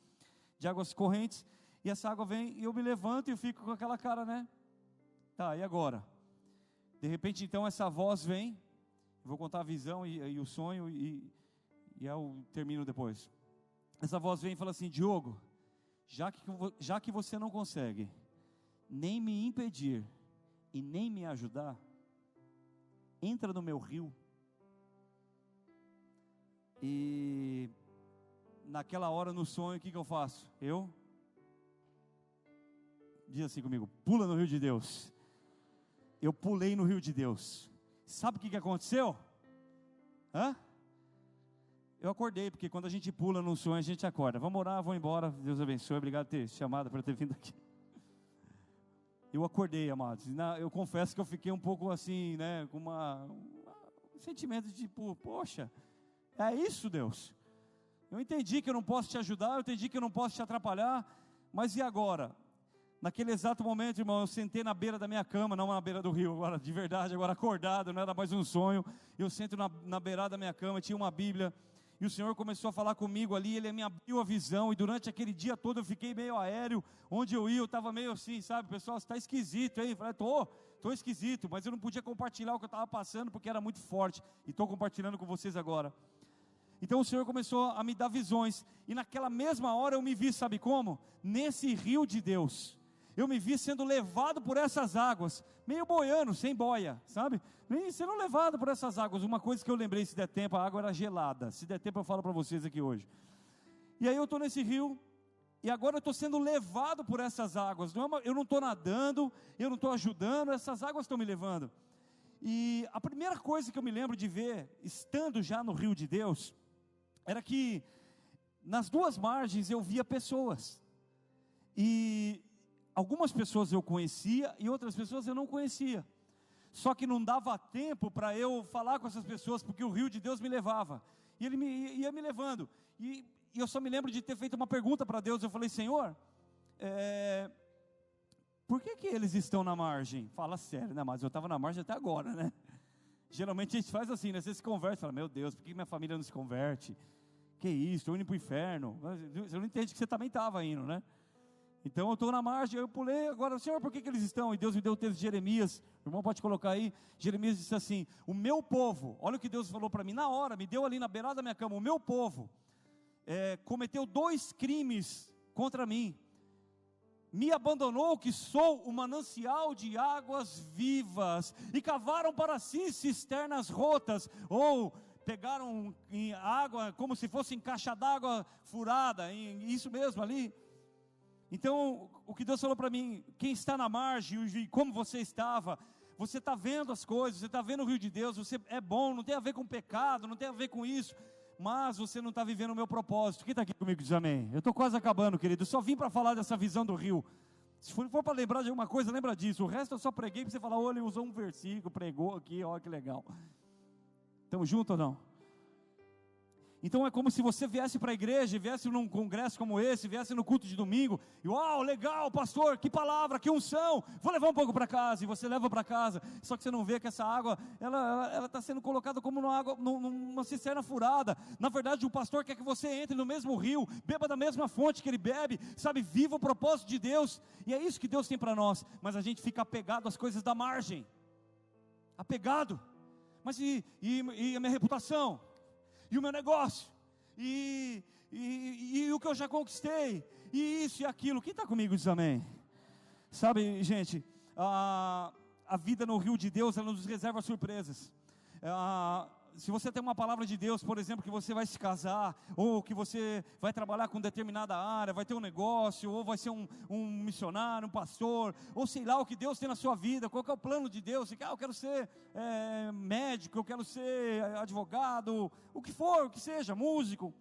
de águas correntes, e essa água vem, e eu me levanto e eu fico com aquela cara, né? Tá, e agora? De repente, então, essa voz vem, eu vou contar a visão e o sonho, e eu termino depois. Essa voz vem e fala assim, Diogo, já que você não consegue nem me impedir e nem me ajudar, entra no meu rio. E naquela hora no sonho, o que eu faço? Diz assim comigo, pula no rio de Deus. Eu pulei no rio de Deus. Sabe o que aconteceu? Eu acordei, porque quando a gente pula num sonho, a gente acorda. Vamos orar, vou embora, Deus abençoe, obrigado por ter chamado, por ter vindo aqui. Eu acordei, amados, eu confesso que eu fiquei um pouco assim, né, com um sentimento de tipo, poxa, é isso, Deus? Eu entendi que eu não posso te ajudar, eu entendi que eu não posso te atrapalhar, mas e agora? Naquele exato momento, irmão, eu sentei na beira da minha cama, não na beira do rio, agora de verdade, agora acordado, não era mais um sonho. Eu sento na beirada da minha cama, tinha uma Bíblia, e o Senhor começou a falar comigo ali, Ele me abriu a visão, e durante aquele dia todo eu fiquei meio aéreo, onde eu ia, eu estava meio assim, sabe, pessoal, você está esquisito, hein? Eu falei, estou esquisito, mas eu não podia compartilhar o que eu estava passando, porque era muito forte, e estou compartilhando com vocês agora. Então o Senhor começou a me dar visões, e naquela mesma hora eu me vi, sabe como? Nesse rio de Deus. Eu me vi sendo levado por essas águas, meio boiando, sem boia, sabe? Sendo levado por essas águas. Uma coisa que eu lembrei, se der tempo, a água era gelada. Se der tempo eu falo para vocês aqui hoje. E aí eu estou nesse rio, e agora eu estou sendo levado por essas águas. Eu não estou nadando, eu não estou ajudando, essas águas estão me levando. E a primeira coisa que eu me lembro de ver, estando já no rio de Deus, era que nas duas margens eu via pessoas, e algumas pessoas eu conhecia, e outras pessoas eu não conhecia, só que não dava tempo para eu falar com essas pessoas, porque o rio de Deus me levava, e Ele ia me levando, e eu só me lembro de ter feito uma pergunta para Deus. Eu falei: Senhor, por que eles estão na margem? Fala sério, né? Mas eu estava na margem até agora, né? Geralmente a gente faz assim, né? Você se converte, fala: meu Deus, por que minha família não se converte? Que isso, estou indo para o inferno. Você não entende que você também estava indo, né? Então eu estou na margem, eu pulei. Agora, Senhor, por que eles estão? E Deus me deu o texto de Jeremias. O irmão pode colocar aí. Jeremias disse assim: o meu povo, olha o que Deus falou para mim na hora, me deu ali na beirada da minha cama. O meu povo cometeu 2 crimes contra mim. Me abandonou, que sou o manancial de águas vivas, e cavaram para si cisternas rotas, ou pegaram em água como se fosse em caixa d'água furada, isso mesmo ali. Então o que Deus falou para mim: quem está na margem, e como você estava, você está vendo as coisas, você está vendo o rio de Deus, você é bom, não tem a ver com pecado, não tem a ver com isso, mas você não está vivendo o meu propósito. Quem está aqui comigo diz amém? Eu estou quase acabando, querido, eu só vim para falar dessa visão do rio. Se for para lembrar de alguma coisa, lembra disso. O resto eu só preguei para você falar: olha, ele usou um versículo, pregou aqui, olha que legal. Estamos juntos ou não? Então é como se você viesse para a igreja, viesse num congresso como esse, viesse no culto de domingo, e uau, legal, pastor, que palavra, que unção, vou levar um pouco para casa, e você leva para casa, só que você não vê que essa água, ela está sendo colocada como numa cisterna furada. Na verdade, o pastor quer que você entre no mesmo rio, beba da mesma fonte que ele bebe, sabe, viva o propósito de Deus, e é isso que Deus tem para nós, mas a gente fica apegado às coisas da margem, apegado. Mas e a minha reputação? E o meu negócio, e o que eu já conquistei, e isso e aquilo. Quem está comigo diz amém? Sabe, gente, a vida no rio de Deus, ela nos reserva surpresas. Se você tem uma palavra de Deus, por exemplo, que você vai se casar, ou que você vai trabalhar com determinada área, vai ter um negócio, ou vai ser um missionário, um pastor, ou sei lá o que Deus tem na sua vida, qual que é o plano de Deus? Você quer, eu quero ser médico, eu quero ser advogado, o que for, o que seja, músico,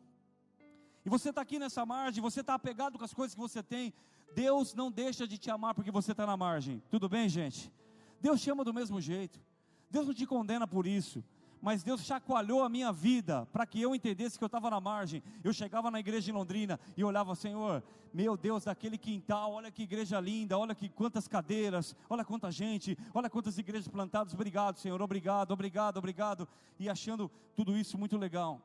e você está aqui nessa margem, você está apegado com as coisas que você tem. Deus não deixa de te amar porque você está na margem, tudo bem, gente? Deus te ama do mesmo jeito, Deus não te condena por isso, mas Deus chacoalhou a minha vida, para que eu entendesse que eu estava na margem. Eu chegava na igreja em Londrina, e olhava: Senhor, meu Deus, daquele quintal, olha que igreja linda, olha que quantas cadeiras, olha quanta gente, olha quantas igrejas plantadas, obrigado Senhor, obrigado, obrigado, obrigado, e achando tudo isso muito legal.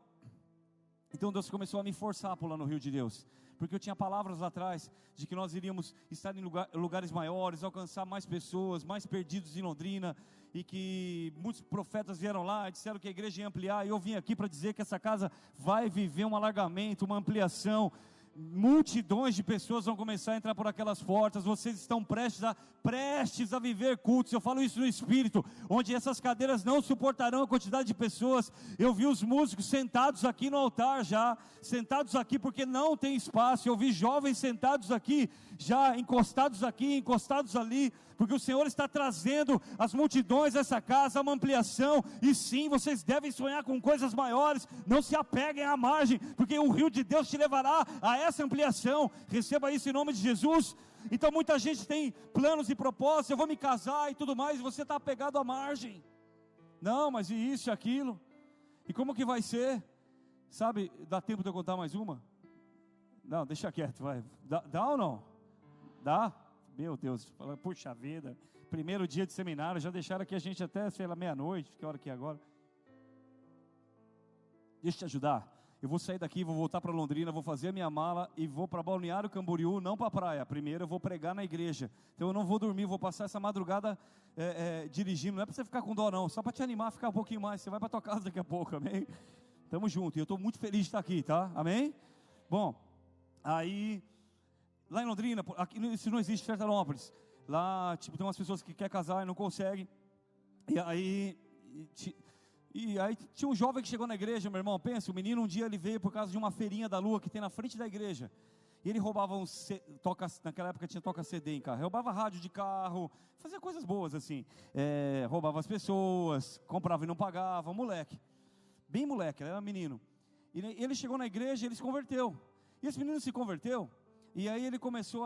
Então Deus começou a me forçar a pular no rio de Deus, porque eu tinha palavras lá atrás, de que nós iríamos estar em lugares maiores, alcançar mais pessoas, mais perdidos em Londrina, e que muitos profetas vieram lá e disseram que a igreja ia ampliar, e eu vim aqui para dizer que essa casa vai viver um alargamento, uma ampliação. Multidões de pessoas vão começar a entrar por aquelas portas. Vocês estão prestes a viver cultos, eu falo isso no Espírito, onde essas cadeiras não suportarão a quantidade de pessoas. Eu vi os músicos sentados aqui no altar já, sentados aqui porque não tem espaço. Eu vi jovens sentados aqui, já encostados aqui, encostados ali, porque o Senhor está trazendo as multidões a essa casa, uma ampliação. E sim, vocês devem sonhar com coisas maiores, não se apeguem à margem, porque o rio de Deus te levará a essa ampliação. Receba isso em nome de Jesus. Então muita gente tem planos e propósitos: eu vou me casar e tudo mais, e você está apegado à margem. Não, mas e isso e aquilo? E como que vai ser? Sabe, dá tempo de eu contar mais uma? Não, deixa quieto, vai. Dá ou não? Dá? Meu Deus, puxa vida, primeiro dia de seminário, já deixaram aqui a gente até, sei lá, meia-noite, que hora que é agora? Deixa eu te ajudar. Eu vou sair daqui, vou voltar para Londrina, vou fazer a minha mala e vou para Balneário Camboriú, não para a praia. Primeiro eu vou pregar na igreja, então eu não vou dormir, vou passar essa madrugada dirigindo. Não é para você ficar com dó não, só para te animar a ficar um pouquinho mais. Você vai para tua casa daqui a pouco, amém? Tamo junto, e eu estou muito feliz de estar aqui, tá? Amém? Bom, aí, lá em Londrina, aqui, isso não existe, Sertanópolis. Lá, tipo, tem umas pessoas que querem casar e não conseguem. E aí tinha um jovem que chegou na igreja, meu irmão, pensa, o menino um dia ele veio por causa de uma feirinha da lua que tem na frente da igreja. E ele roubava naquela época tinha toca CD em carro, roubava rádio de carro, fazia coisas boas assim, roubava as pessoas, comprava e não pagava, moleque, bem moleque, ele era menino. E ele chegou na igreja, ele se converteu. E esse menino se converteu, e aí ele começou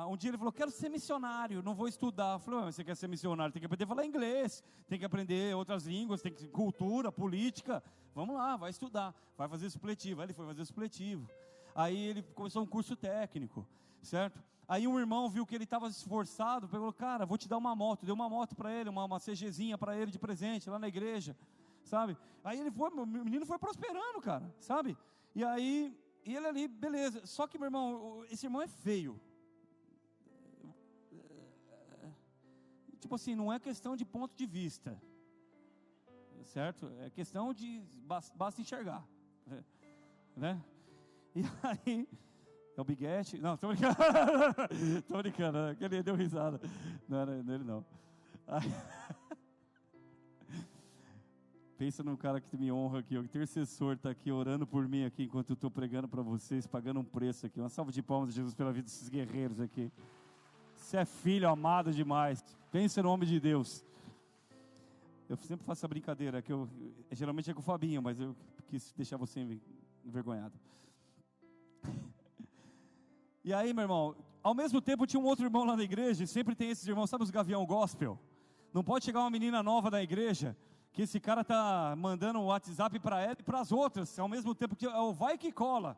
um dia ele falou, quero ser missionário, não vou estudar. Eu falei, mas você quer ser missionário, tem que aprender a falar inglês, tem que aprender outras línguas, tem que cultura, política, vamos lá, vai estudar, vai fazer supletivo. Aí ele foi fazer supletivo, aí ele começou um curso técnico, certo? Aí um irmão viu que ele estava esforçado, falou, cara, vou te dar uma moto, deu uma moto para ele, uma CGzinha para ele de presente, lá na igreja, sabe? Aí o menino foi prosperando, cara, sabe? E aí, e ele ali, beleza, só que meu irmão, esse irmão é feio, tipo assim, não é questão de ponto de vista, certo? É questão de, basta enxergar, né? E aí, é o Biguete, não, tô brincando, tô brincando, ele deu risada, não era ele não. Aí, pensa num cara que me honra aqui, o intercessor está aqui orando por mim aqui, enquanto eu estou pregando para vocês, pagando um preço aqui, uma salva de palmas de Jesus pela vida desses guerreiros aqui. Você é filho amado demais, pensa no homem de Deus. Eu sempre faço essa brincadeira, que geralmente é com o Fabinho, mas eu quis deixar você envergonhado. E aí, meu irmão, ao mesmo tempo tinha um outro irmão lá na igreja, e sempre tem esses irmãos, sabe os gavião gospel? Não pode chegar uma menina nova da igreja, que esse cara está mandando um WhatsApp para ela e para as outras, ao mesmo tempo que é o vai que cola.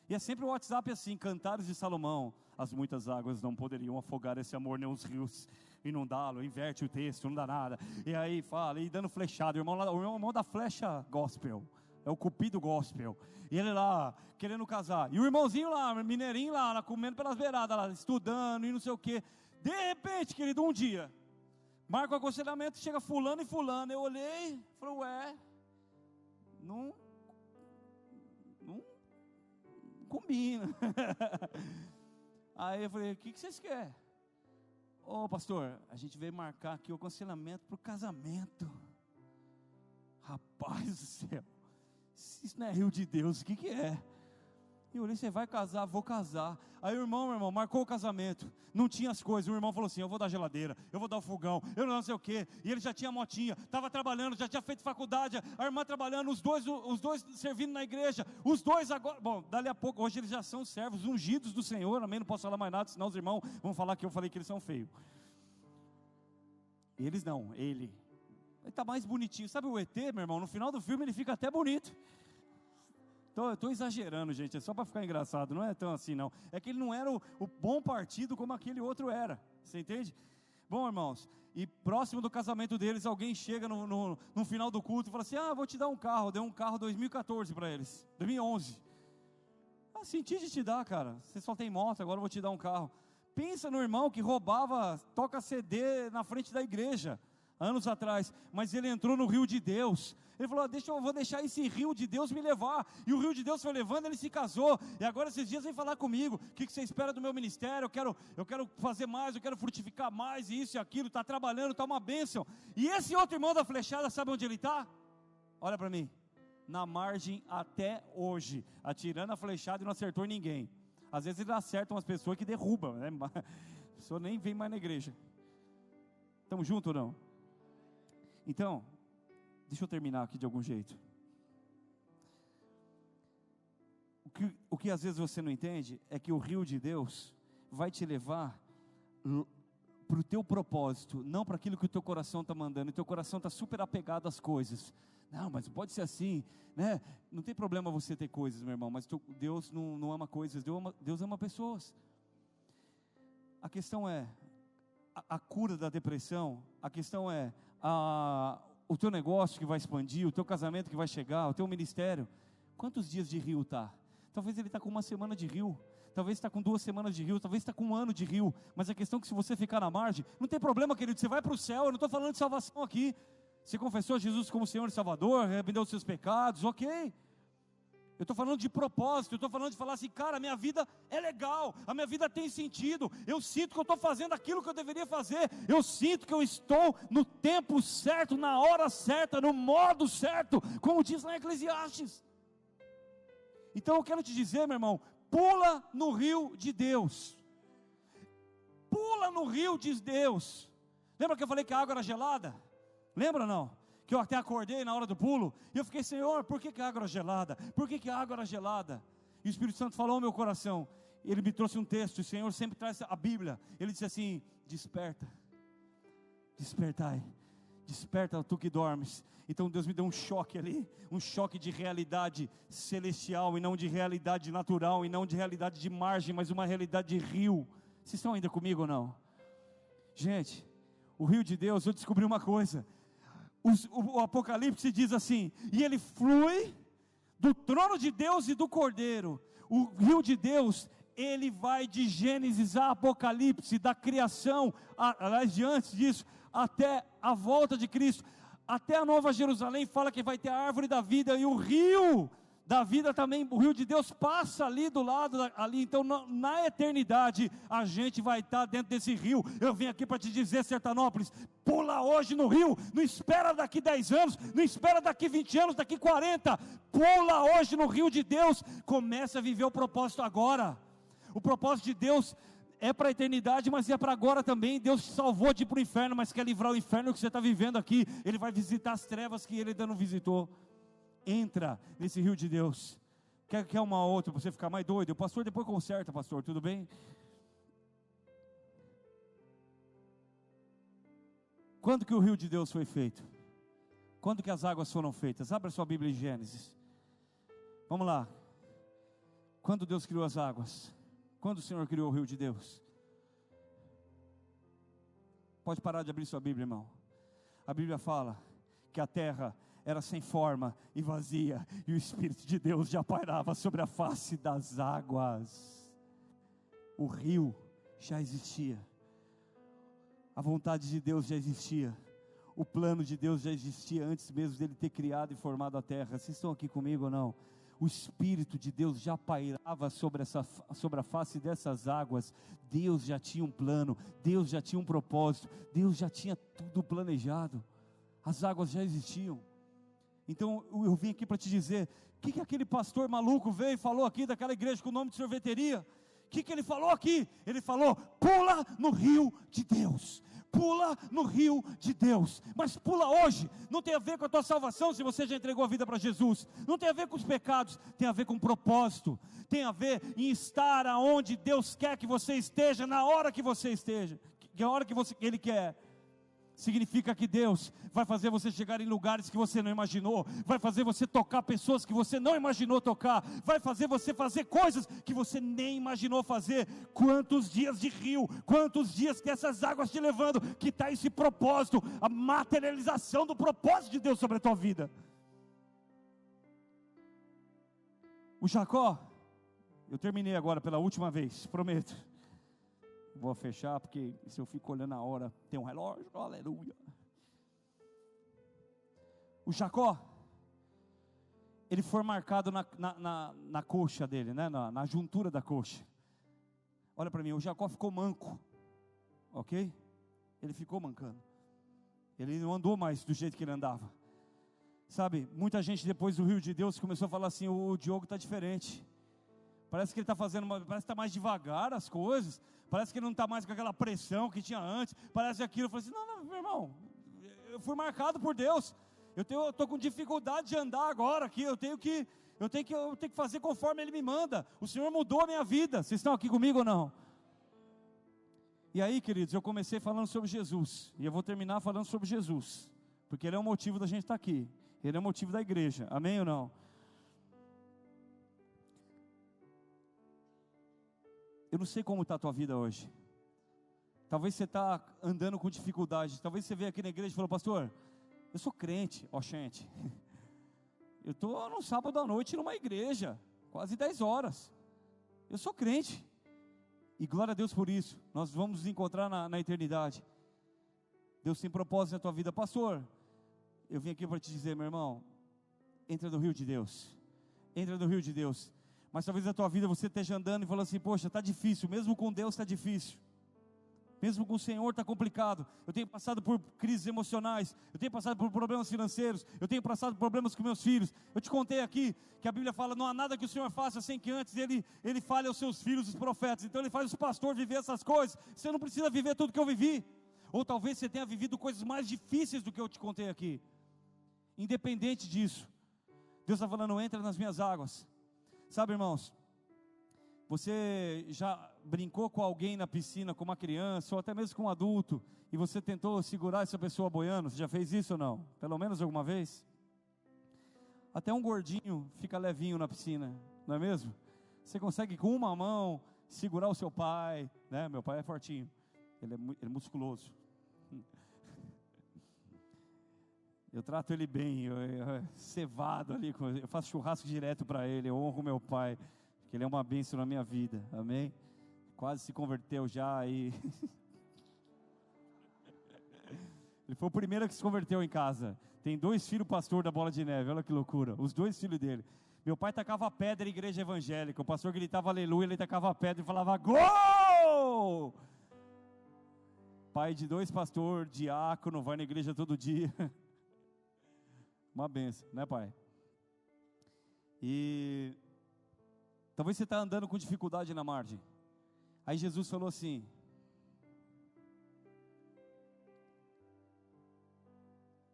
E é sempre o WhatsApp assim, Cantares de Salomão, as muitas águas não poderiam afogar esse amor nem os rios, inundá-lo, inverte o texto, não dá nada. E aí fala, e dando flechada, o irmão da flecha gospel, é o cupido gospel, e ele lá, querendo casar, e o irmãozinho lá, mineirinho lá comendo pelas beiradas, lá, estudando e não sei o que. De repente, querido, um dia, marca o aconselhamento, chega fulano e fulano. Eu olhei, falei, ué, não combina. Aí eu falei, o que vocês querem? Ô pastor, a gente veio marcar aqui o aconselhamento para o casamento. Rapaz do céu, se isso não é rio de Deus, o que é? E eu olhei, você vai casar? Vou casar. Aí o irmão, meu irmão, marcou o casamento, não tinha as coisas, o irmão falou assim, eu vou dar geladeira, eu vou dar o fogão, eu não sei o que, e ele já tinha motinha, estava trabalhando, já tinha feito faculdade, a irmã trabalhando, os dois servindo na igreja, os dois agora, bom, dali a pouco, hoje eles já são servos ungidos do Senhor, amém, não posso falar mais nada, senão os irmãos vão falar que eu falei que eles são feios. Eles não, ele está mais bonitinho, sabe o ET, meu irmão, no final do filme ele fica até bonito. Eu estou exagerando, gente, é só para ficar engraçado, não é tão assim não, é que ele não era o bom partido como aquele outro era, você entende? Bom, irmãos, e próximo do casamento deles, alguém chega no final do culto e fala assim, vou te dar um carro, deu um carro 2014 para eles, 2011, senti de te dar, cara, você só tem moto, agora eu vou te dar um carro. Pensa no irmão que roubava, toca CD na frente da igreja, anos atrás, mas ele entrou no rio de Deus. Ele falou, eu vou deixar esse rio de Deus me levar, e o rio de Deus foi levando, ele se casou, e agora esses dias vem falar comigo, o que você espera do meu ministério, eu quero fazer mais, eu quero frutificar mais, e isso e aquilo, está trabalhando, está uma bênção. E esse outro irmão da flechada, sabe onde ele está? Olha para mim, na margem até hoje, atirando a flechada e não acertou ninguém. Às vezes ele acerta umas pessoas que derrubam, né? A pessoa nem vem mais na igreja. Estamos juntos ou não? Então, deixa eu terminar aqui de algum jeito. O que às vezes você não entende é que o rio de Deus vai te levar para o teu propósito, não para aquilo que o teu coração está mandando. O teu coração está super apegado às coisas. Não, mas pode ser assim, né? Não tem problema você ter coisas, meu irmão, mas Deus não ama coisas, Deus ama pessoas. A questão é a cura da depressão, a questão é o teu negócio que vai expandir, o teu casamento que vai chegar, o teu ministério. Quantos dias de rio está? Talvez ele está com uma semana de rio, talvez está com 2 semanas de rio, talvez está com 1 ano de rio, mas a questão é que se você ficar na margem, não tem problema, querido, você vai para o céu. Eu não estou falando de salvação aqui, você confessou Jesus como Senhor e Salvador, arrependeu os seus pecados, ok, eu estou falando de propósito, eu estou falando de falar assim, cara, a minha vida é legal, a minha vida tem sentido, eu sinto que eu estou fazendo aquilo que eu deveria fazer, eu sinto que eu estou no tempo certo, na hora certa, no modo certo, como diz lá em Eclesiastes. Então eu quero te dizer, meu irmão, pula no rio de Deus, pula no rio de Deus. Lembra que eu falei que a água era gelada? Lembra ou não? que eu até acordei na hora do pulo, e eu fiquei, Senhor, por que a água era gelada? Por que a água era gelada? E o Espírito Santo falou ao meu coração, ele me trouxe um texto, o Senhor sempre traz a Bíblia, ele disse assim, desperta, despertai, desperta tu que dormes. Então Deus me deu um choque ali, um choque de realidade celestial, e não de realidade natural, e não de realidade de margem, mas uma realidade de rio. Vocês estão ainda comigo ou não? Gente, o rio de Deus, eu descobri uma coisa, o Apocalipse diz assim, e ele flui do trono de Deus e do Cordeiro. O rio de Deus, ele vai de Gênesis a Apocalipse, da criação, aliás, de antes disso, até a volta de Cristo, até a Nova Jerusalém. Fala que vai ter a árvore da vida, e o rio da vida também, o rio de Deus passa ali do lado, ali. Então na eternidade, a gente vai estar dentro desse rio. Eu vim aqui para te dizer, Sertanópolis, pula hoje no rio, não espera daqui 10 anos, não espera daqui 20 anos, daqui 40, pula hoje no rio de Deus, comece a viver o propósito agora. O propósito de Deus é para a eternidade, mas é para agora também. Deus te salvou de ir para o inferno, mas quer livrar o inferno que você está vivendo aqui. Ele vai visitar as trevas que ele ainda não visitou. Entra nesse rio de Deus. Quer uma outra para você ficar mais doido? O pastor depois conserta, pastor, tudo bem? Quando que o rio de Deus foi feito? Quando que as águas foram feitas? Abra sua Bíblia em Gênesis. Vamos lá. Quando Deus criou as águas? Quando o Senhor criou o rio de Deus? Pode parar de abrir sua Bíblia, irmão. A Bíblia fala que a terra era sem forma e vazia, e o Espírito de Deus já pairava sobre a face das águas. O rio já existia, a vontade de Deus já existia, o plano de Deus já existia antes mesmo dele ter criado e formado a terra. Vocês estão aqui comigo ou não? O Espírito de Deus já pairava sobre a face dessas águas. Deus já tinha um plano, Deus já tinha um propósito, Deus já tinha tudo planejado. As águas já existiam. Então eu vim aqui para te dizer, o que aquele pastor maluco veio e falou aqui daquela igreja com o nome de sorveteria? O que ele falou aqui? Ele falou, pula no rio de Deus. Pula no rio de Deus, mas pula hoje. Não tem a ver com a tua salvação, se você já entregou a vida para Jesus. Não tem a ver com os pecados, tem a ver com propósito. Tem a ver em estar aonde Deus quer que você esteja, na hora que você esteja, na hora que Ele quer. Significa que Deus vai fazer você chegar em lugares que você não imaginou, vai fazer você tocar pessoas que você não imaginou tocar, vai fazer você fazer coisas que você nem imaginou fazer. Quantos dias de rio, quantos dias que essas águas te levando, que está esse propósito, a materialização do propósito de Deus sobre a tua vida. O Jacó, eu terminei agora pela última vez, prometo. Vou fechar, porque se eu fico olhando a hora, tem um relógio, aleluia. O Jacó, ele foi marcado na coxa dele, né? na juntura da coxa. Olha para mim, o Jacó ficou manco, ok? Ele ficou mancando. Ele não andou mais do jeito que ele andava. Sabe, muita gente depois do rio de Deus começou a falar assim, o Diogo está diferente. Parece que ele está fazendo, parece que está mais devagar as coisas. Parece que ele não está mais com aquela pressão que tinha antes. Parece aquilo. Eu falei assim, não, meu irmão, eu fui marcado por Deus. Eu estou com dificuldade de andar agora aqui. Eu tenho que fazer conforme Ele me manda. O Senhor mudou a minha vida. Vocês estão aqui comigo ou não? E aí, queridos, eu comecei falando sobre Jesus. E eu vou terminar falando sobre Jesus. Porque Ele é o motivo da gente estar aqui. Ele é o motivo da igreja. Amém ou não? Eu não sei como está a tua vida hoje. Talvez você está andando com dificuldade. Talvez você veio aqui na igreja e falou, pastor, eu sou crente. Ó, gente, eu estou no sábado à noite numa igreja, quase 10 horas. Eu sou crente. E glória a Deus por isso. Nós vamos nos encontrar na eternidade. Deus tem propósito na tua vida. Pastor, eu vim aqui para te dizer, meu irmão, entra no rio de Deus. Entra no rio de Deus. Mas talvez na tua vida você esteja andando e falando assim, poxa, está difícil, mesmo com Deus está difícil, mesmo com o Senhor está complicado. Eu tenho passado por crises emocionais, eu tenho passado por problemas financeiros, eu tenho passado por problemas com meus filhos. Eu te contei aqui que a Bíblia fala, não há nada que o Senhor faça sem que antes Ele fale aos seus filhos, os profetas. Então Ele faz os pastores viver essas coisas. Você não precisa viver tudo que eu vivi. Ou talvez você tenha vivido coisas mais difíceis do que eu te contei aqui. Independente disso, Deus está falando, entra nas minhas águas. Sabe, irmãos, você já brincou com alguém na piscina, com uma criança, ou até mesmo com um adulto, e você tentou segurar essa pessoa boiando? Você já fez isso ou não? Pelo menos alguma vez? Até um gordinho fica levinho na piscina, não é mesmo? Você consegue com uma mão segurar o seu pai, né? Meu pai é fortinho, ele é musculoso. Eu trato ele bem, eu cevado ali, eu faço churrasco direto para ele, eu honro meu pai, porque ele é uma bênção na minha vida, amém? Quase se converteu já e... Ele foi o primeiro que se converteu em casa. Tem 2 filhos pastor da Bola de Neve, olha que loucura, os 2 filhos dele. Meu pai tacava pedra em igreja evangélica, o pastor gritava aleluia, ele tacava pedra e falava gol! Pai de 2 pastores, diácono, vai na igreja todo dia. Uma benção, né, pai? E talvez você está andando com dificuldade na margem. Aí Jesus falou assim: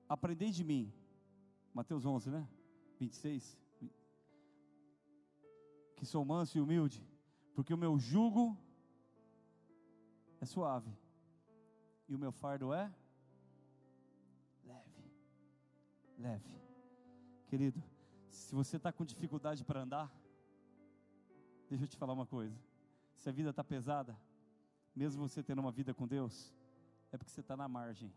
aprendei de mim, Mateus 11, né? 26, que sou manso e humilde, porque o meu jugo é suave, e o meu fardo é leve. Querido, se você está com dificuldade para andar, deixa eu te falar uma coisa, se a vida está pesada, mesmo você tendo uma vida com Deus, é porque você está na margem.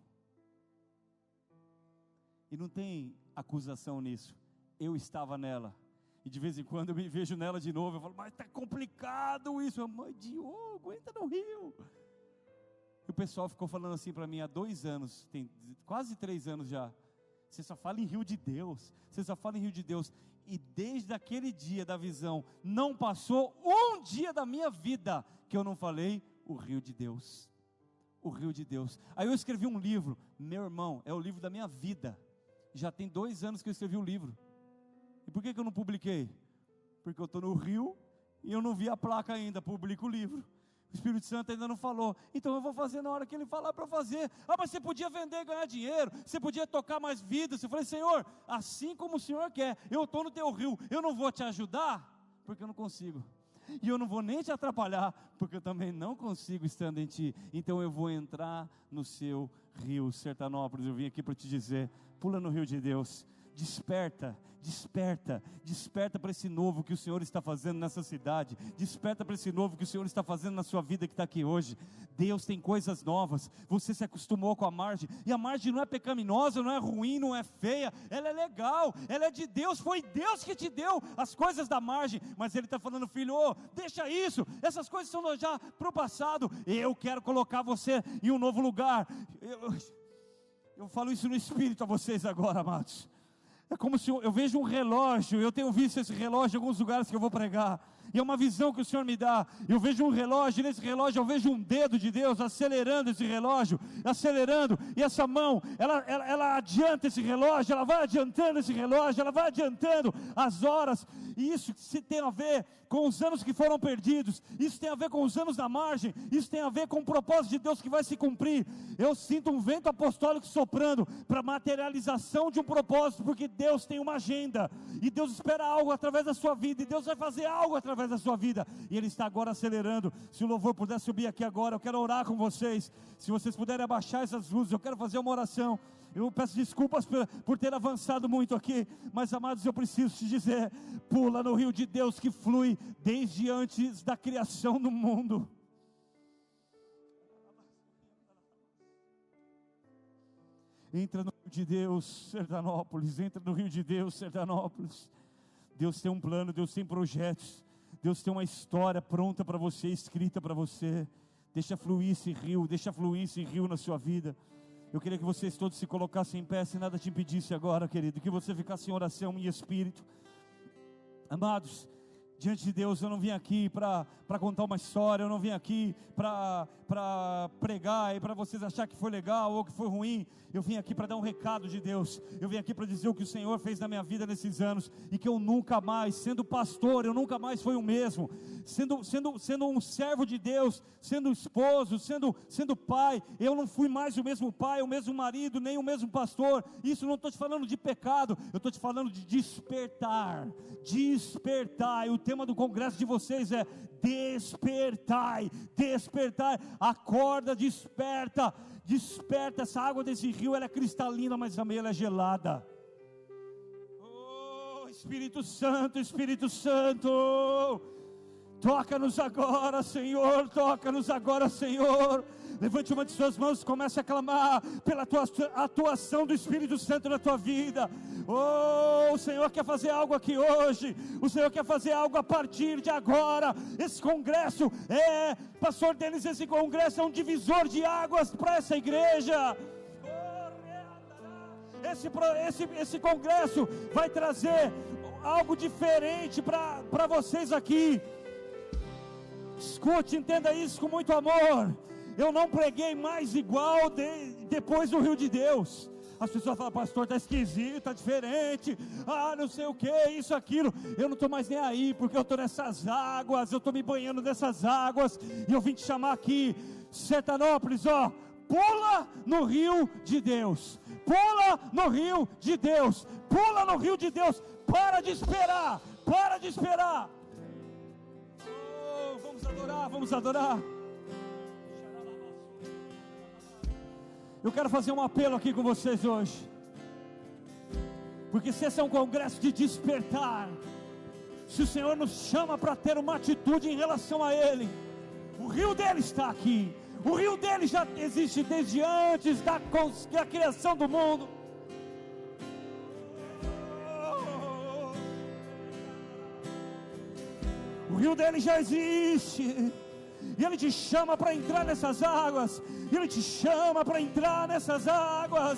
E não tem acusação nisso. Eu estava nela, e de vez em quando eu me vejo nela de novo. Eu falo, mas está complicado isso. Mãe, Diogo, entra no rio. E o pessoal ficou falando assim para mim há 2 anos, tem quase 3 anos já. Você só fala em rio de Deus, você só fala em rio de Deus. E desde aquele dia da visão, não passou um dia da minha vida que eu não falei o rio de Deus. O rio de Deus. Aí eu escrevi um livro, meu irmão, é o livro da minha vida. Já tem 2 anos que eu escrevi o livro. E por que eu não publiquei? Porque eu estou no rio e eu não vi a placa ainda, publico o livro. O Espírito Santo ainda não falou, então eu vou fazer na hora que Ele falar para fazer. Ah, mas você podia vender e ganhar dinheiro, você podia tocar mais vidas. Eu falei, Senhor, assim como o Senhor quer, eu estou no teu rio, eu não vou te ajudar, porque eu não consigo. E eu não vou nem te atrapalhar, porque eu também não consigo estando em ti. Então eu vou entrar no seu rio, Sertanópolis. Eu vim aqui para te dizer, pula no rio de Deus. Desperta, desperta, desperta para esse novo que o Senhor está fazendo nessa cidade. Desperta para esse novo que o Senhor está fazendo na sua vida que está aqui hoje. Deus tem coisas novas. Você se acostumou com a margem, e a margem não é pecaminosa, não é ruim, não é feia. Ela é legal, ela é de Deus. Foi Deus que te deu as coisas da margem. Mas Ele está falando, filho, deixa isso. Essas coisas são já para o passado. Eu quero colocar você em um novo lugar. Eu falo isso no Espírito a vocês agora, amados. É como se eu vejo um relógio, eu tenho visto esse relógio em alguns lugares que eu vou pregar, e é uma visão que o Senhor me dá. Eu vejo um relógio, e nesse relógio eu vejo um dedo de Deus acelerando esse relógio, acelerando, e essa mão, ela adianta esse relógio, ela vai adiantando esse relógio, ela vai adiantando as horas, e isso tem a ver com os anos que foram perdidos, isso tem a ver com os anos da margem, isso tem a ver com o propósito de Deus que vai se cumprir. Eu sinto um vento apostólico soprando para a materialização de um propósito, porque Deus tem uma agenda, e Deus espera algo através da sua vida, e Deus vai fazer algo através da sua vida, e Ele está agora acelerando. Se o louvor puder subir aqui agora, eu quero orar com vocês. Se vocês puderem abaixar essas luzes, eu quero fazer uma oração. Eu peço desculpas por ter avançado muito aqui, mas amados, eu preciso te dizer, pula no rio de Deus que flui desde antes da criação do mundo. Entra no rio de Deus, Sertanópolis, entra no rio de Deus, Sertanópolis. Deus tem um plano, Deus tem projetos, Deus tem uma história pronta para você, escrita para você. Deixa fluir esse rio, deixa fluir esse rio na sua vida. Eu queria que vocês todos se colocassem em pé, se nada te impedisse agora, querido, que você ficasse em oração em espírito. Amados, diante de Deus. Eu não vim aqui para contar uma história, eu não vim aqui para pregar e para vocês achar que foi legal ou que foi ruim. Eu vim aqui para dar um recado de Deus. Eu vim aqui para dizer o que o Senhor fez na minha vida nesses anos, e que eu nunca mais, sendo pastor, eu nunca mais fui o mesmo. Sendo um servo de Deus, sendo esposo, sendo pai, eu não fui mais o mesmo pai, o mesmo marido, nem o mesmo pastor. Isso não estou te falando de pecado, eu estou te falando de despertar. Despertar. E o tema do congresso de vocês é despertai, despertai. Acorda, desperta. Desperta. Essa água desse rio, ela é cristalina, mas também ela é gelada. Oh, Espírito Santo, Espírito Santo, toca-nos agora, Senhor, toca-nos agora, Senhor. Levante uma de suas mãos e comece a clamar pela tua atuação do Espírito Santo na tua vida. Oh, o Senhor quer fazer algo aqui hoje. O Senhor quer fazer algo a partir de agora. Esse congresso pastor Denis, esse congresso é um divisor de águas para essa igreja. Esse congresso vai trazer algo diferente para vocês aqui. Escute, entenda isso com muito amor. Eu não preguei mais igual depois do Rio de Deus. As pessoas falam: pastor, está esquisito, está diferente, não sei o que, isso, aquilo. Eu não estou mais nem aí, porque eu estou nessas águas, eu estou me banhando nessas águas. E eu vim te chamar aqui, Sertanópolis, pula no rio de Deus. Pula no rio de Deus. Pula no rio de Deus. Para de esperar, para de esperar. Oh, vamos adorar, vamos adorar. Eu quero fazer um apelo aqui com vocês hoje, porque se esse é um congresso de despertar, se o Senhor nos chama para ter uma atitude em relação a Ele, o rio dele está aqui, o rio dele já existe desde antes da criação do mundo. O rio dele já existe, e Ele te chama para entrar nessas águas. E Ele te chama para entrar nessas águas.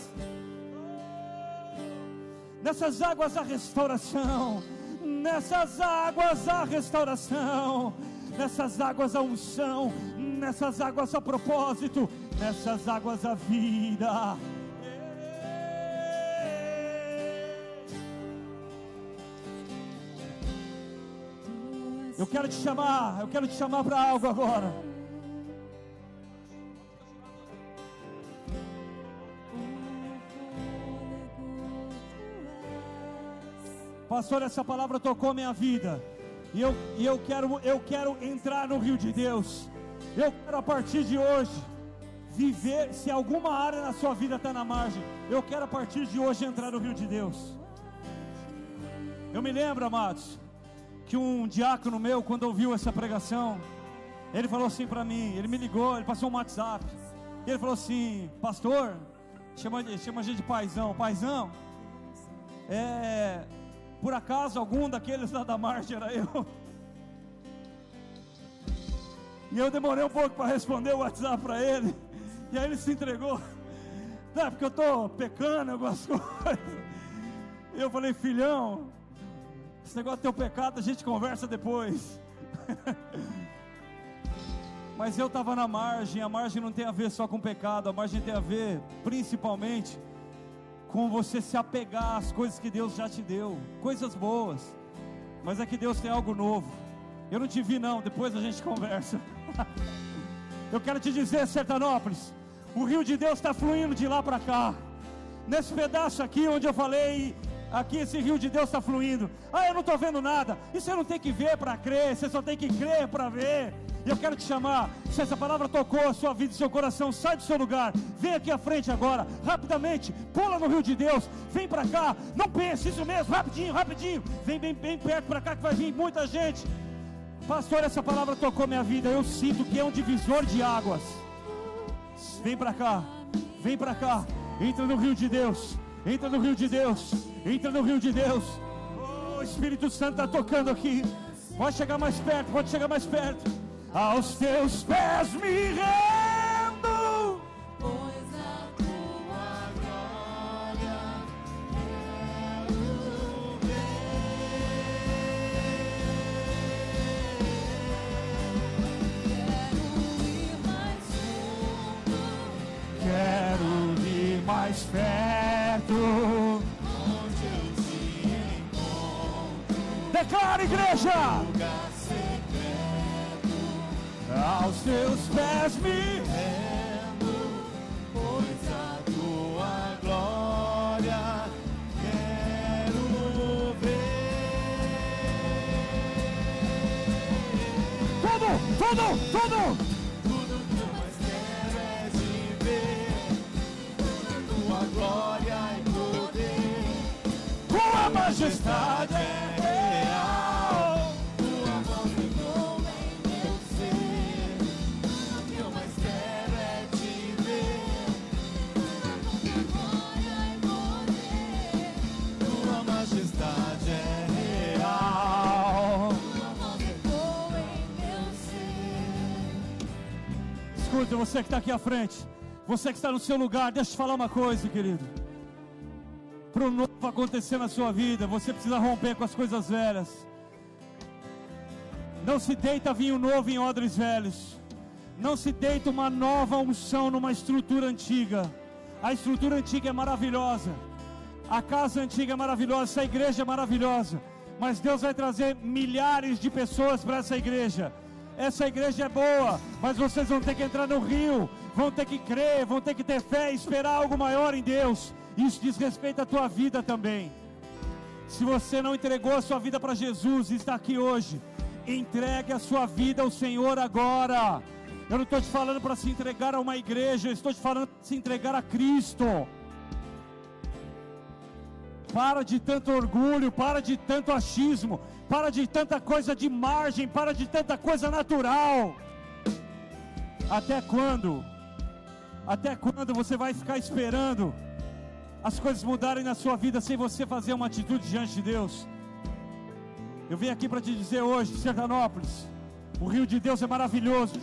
Nessas águas a restauração. Nessas águas a restauração. Nessas águas a unção. Nessas águas a propósito. Nessas águas a vida. Eu quero te chamar para algo agora. Pastor, essa palavra tocou minha vida. E eu quero entrar no rio de Deus. Eu quero a partir de hoje viver. Se alguma área na sua vida está na margem, eu quero a partir de hoje entrar no rio de Deus. Eu me lembro, amados, que um diácono meu, quando ouviu essa pregação, ele falou assim para mim, ele me ligou, ele passou um WhatsApp, ele falou assim: pastor, chama a gente de paizão, por acaso algum daqueles lá da margem era eu? E eu demorei um pouco para responder o WhatsApp para ele, e aí ele se entregou. Não, porque eu estou pecando algumas coisas. Eu falei: filhão, esse negócio do teu pecado a gente conversa depois. Mas eu estava na margem. A margem não tem a ver só com pecado. A margem tem a ver principalmente com você se apegar às coisas que Deus já te deu. Coisas boas. Mas é que Deus tem algo novo. Eu não te vi não, depois a gente conversa. Eu quero te dizer, Sertanópolis, o rio de Deus está fluindo de lá para cá. Nesse pedaço aqui onde eu falei, aqui esse rio de Deus está fluindo. Eu não estou vendo nada. E você não tem que ver para crer, você só tem que crer para ver. E eu quero te chamar, se essa palavra tocou a sua vida e seu coração, sai do seu lugar, vem aqui à frente agora, rapidamente, pula no rio de Deus, vem para cá, não pense, isso mesmo, rapidinho, vem bem perto para cá que vai vir muita gente. Pastor, essa palavra tocou minha vida, eu sinto que é um divisor de águas. Vem para cá, entra no rio de Deus, entra no rio de Deus. Oh, o Espírito Santo está tocando aqui. Pode chegar mais perto. Aos teus pés me rendo, pois a tua glória quero ver. Declara, igreja. lugar secreto, Aos teus pés me pois a tua glória quero ver. Tudo. Tudo que eu mais quero é te ver, tua glória e poder, Tua majestade é real, tua voz ecoa em meu ser. Tudo que eu mais quero é te ver, tua glória e poder, tua majestade é real, tua voz ecoa em meu ser. Escuta, você que está aqui à frente, você que está no seu lugar, deixa eu te falar uma coisa, querido. Para o novo acontecer na sua vida, você precisa romper com as coisas velhas. Não se deita vinho novo em odres velhos. Não se deita uma nova unção numa estrutura antiga. A estrutura antiga é maravilhosa. A casa antiga é maravilhosa, essa igreja é maravilhosa. Mas Deus vai trazer milhares de pessoas para essa igreja. Essa igreja é boa, mas vocês vão ter que entrar no rio, vão ter que crer, vão ter que ter fé, esperar algo maior em Deus. Isso diz respeito à tua vida também. Se você não entregou a sua vida para Jesus e está aqui hoje, entregue a sua vida ao Senhor agora. Eu não estou te falando para se entregar a uma igreja, eu estou te falando para se entregar a Cristo. Para de tanto orgulho, para de tanto achismo, para de tanta coisa de margem, para de tanta coisa natural. Até quando? Até quando você vai ficar esperando as coisas mudarem na sua vida sem você fazer uma atitude diante de Deus? Eu vim aqui para te dizer hoje, Sertanópolis, o rio de Deus é maravilhoso.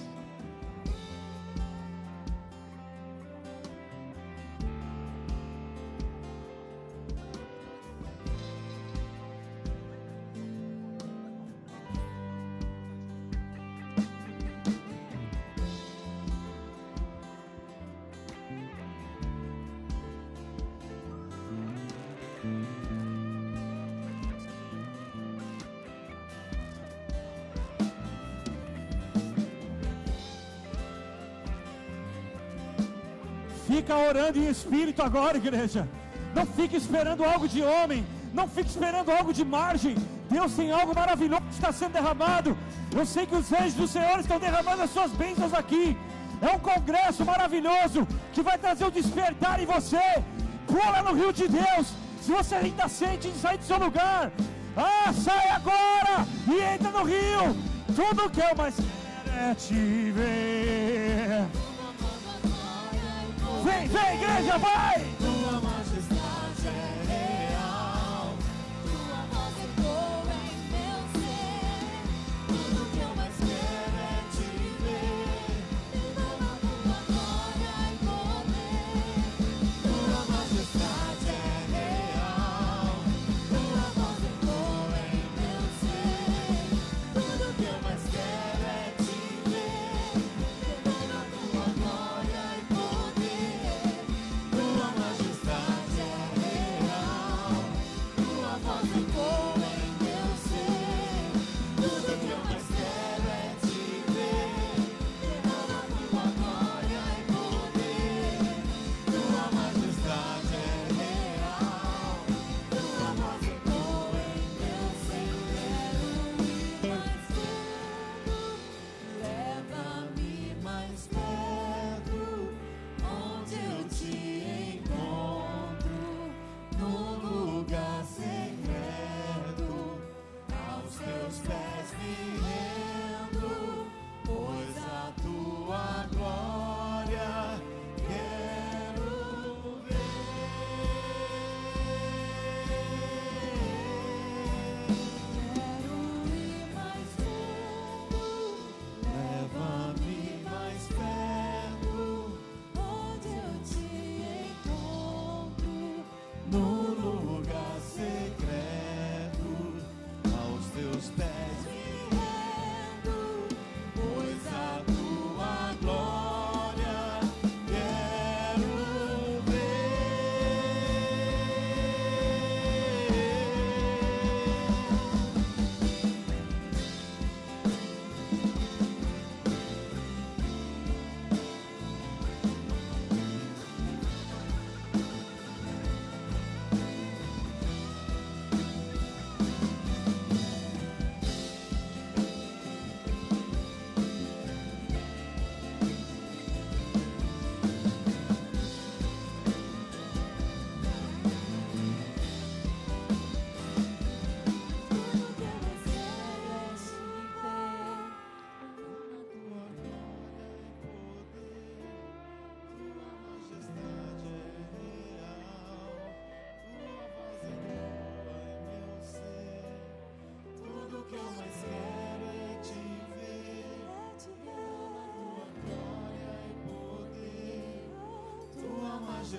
Fica orando em espírito agora, igreja. Não fique esperando algo de homem. Não fique esperando algo de margem. Deus tem algo maravilhoso que está sendo derramado. Eu sei que os anjos do Senhor estão derramando as suas bênçãos aqui. É um congresso maravilhoso que vai trazer o despertar em você. Pula no rio de Deus. Se você ainda sente de sair do seu lugar, sai agora e entra no rio. Tudo que eu mais quero é te ver. Vem, igreja, vai! Tua majestade é real, tua voz ecoa em meu ser. Tudo que eu mais quero é te ver, tua glória e poder. Tua majestade é real, tua voz ecoa em meu ser. Tudo que eu mais quero é te ver, tua glória e poder. Tua majestade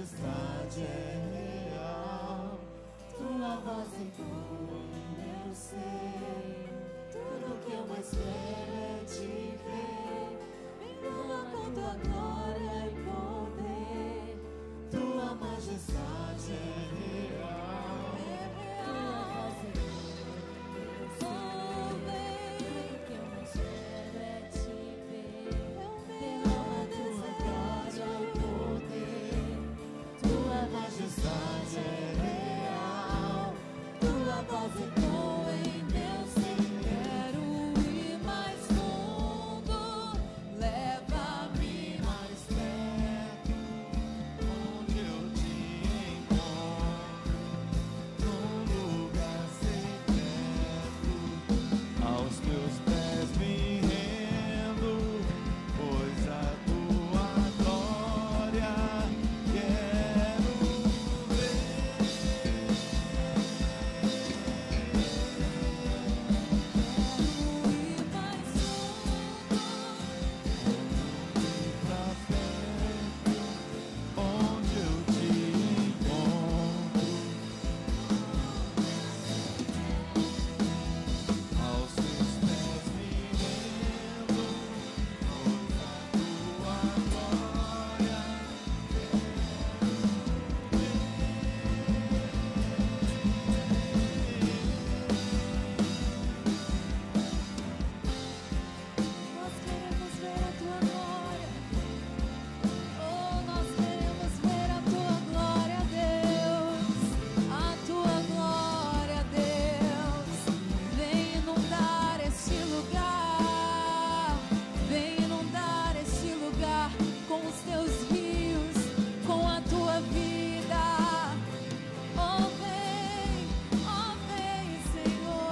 majestade é real. Tua voz ecoa em meu ser. Tudo que eu mais quero é te ver. Venha com tua glória e poder. Tua majestade é real. Tua voz ecoa em meu ser. Tudo que eu mais quero é te ver. Derrama tua glória e poder. Tua majestade é real. Tua voz ecoa em meu ser. Quero ir mais fundo. Leva-me mais perto. Onde eu te encontro, num lugar secreto, aos teus pés me rendo, pois a tua glória quero ver. Ir mais fundo. Pra perto, onde eu te encontro, aos teus pés me rendo, pois a tua glória Nós queremos ver a tua glória. Oh, nós queremos ver a tua glória, Deus. A tua glória, Deus. Vem inundar este lugar. Vem inundar este lugar com os teus rios, com a tua vida. Oh, vem, Senhor.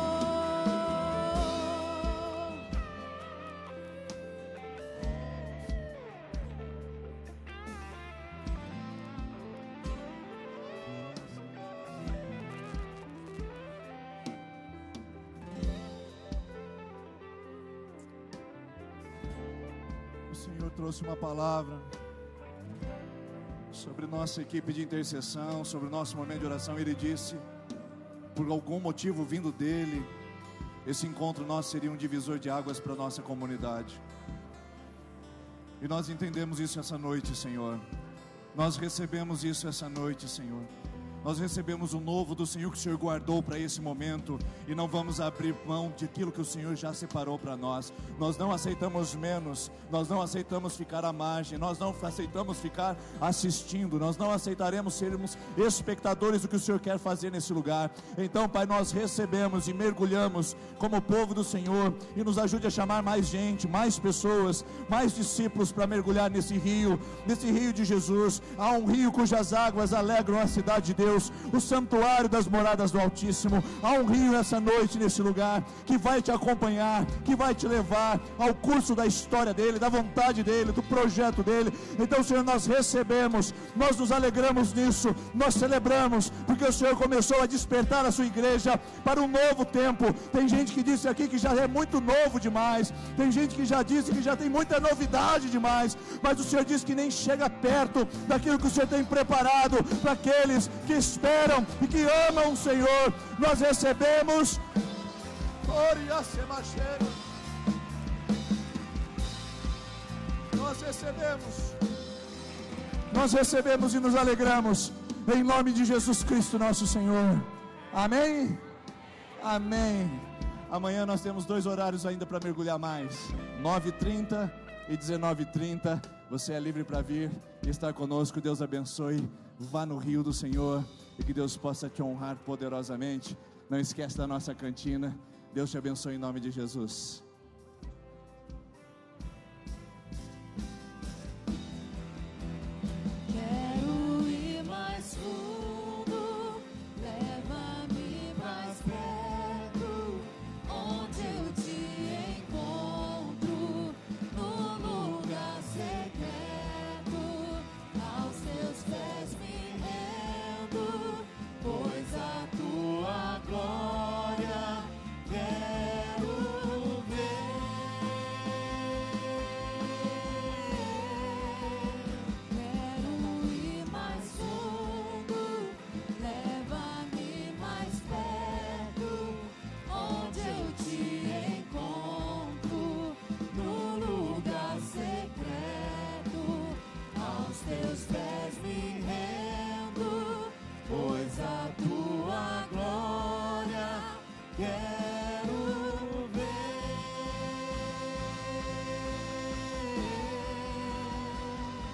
O Senhor trouxe uma palavra sobre nossa equipe de intercessão, sobre o nosso momento de oração. Ele disse, por algum motivo vindo dele, esse encontro nosso seria um divisor de águas para a nossa comunidade. E nós entendemos isso essa noite, Senhor. Nós recebemos isso essa noite, Senhor. Nós recebemos o novo do Senhor que o Senhor guardou para esse momento, e não vamos abrir mão de aquilo que o Senhor já separou para nós. Nós não aceitamos menos, nós não aceitamos ficar à margem, nós não aceitamos ficar assistindo, nós não aceitaremos sermos espectadores do que o Senhor quer fazer nesse lugar. Então, Pai, nós recebemos e mergulhamos como povo do Senhor, e nos ajude a chamar mais gente, mais pessoas, mais discípulos para mergulhar nesse rio de Jesus. Há um rio cujas águas alegram a cidade de Deus, o santuário das moradas do Altíssimo. Há um rio essa noite nesse lugar que vai te acompanhar, que vai te levar ao curso da história dele, da vontade dele, do projeto dele. Então, Senhor, nós recebemos, nós nos alegramos nisso, nós celebramos, porque o Senhor começou a despertar a sua igreja para um novo tempo. Tem gente que disse aqui que já é muito novo demais, tem gente que já disse que já tem muita novidade demais, mas o Senhor diz que nem chega perto daquilo que o Senhor tem preparado para aqueles que esperam e que amam o Senhor. Nós recebemos. Nós recebemos e nos alegramos em nome de Jesus Cristo, nosso Senhor. Amém? Amém. Amanhã nós temos 2 horários ainda para mergulhar mais, 9h30 e 19h30. Você é livre para vir e estar conosco. Deus abençoe. Vá no rio do Senhor e que Deus possa te honrar poderosamente. Não esquece da nossa cantina. Deus te abençoe em nome de Jesus.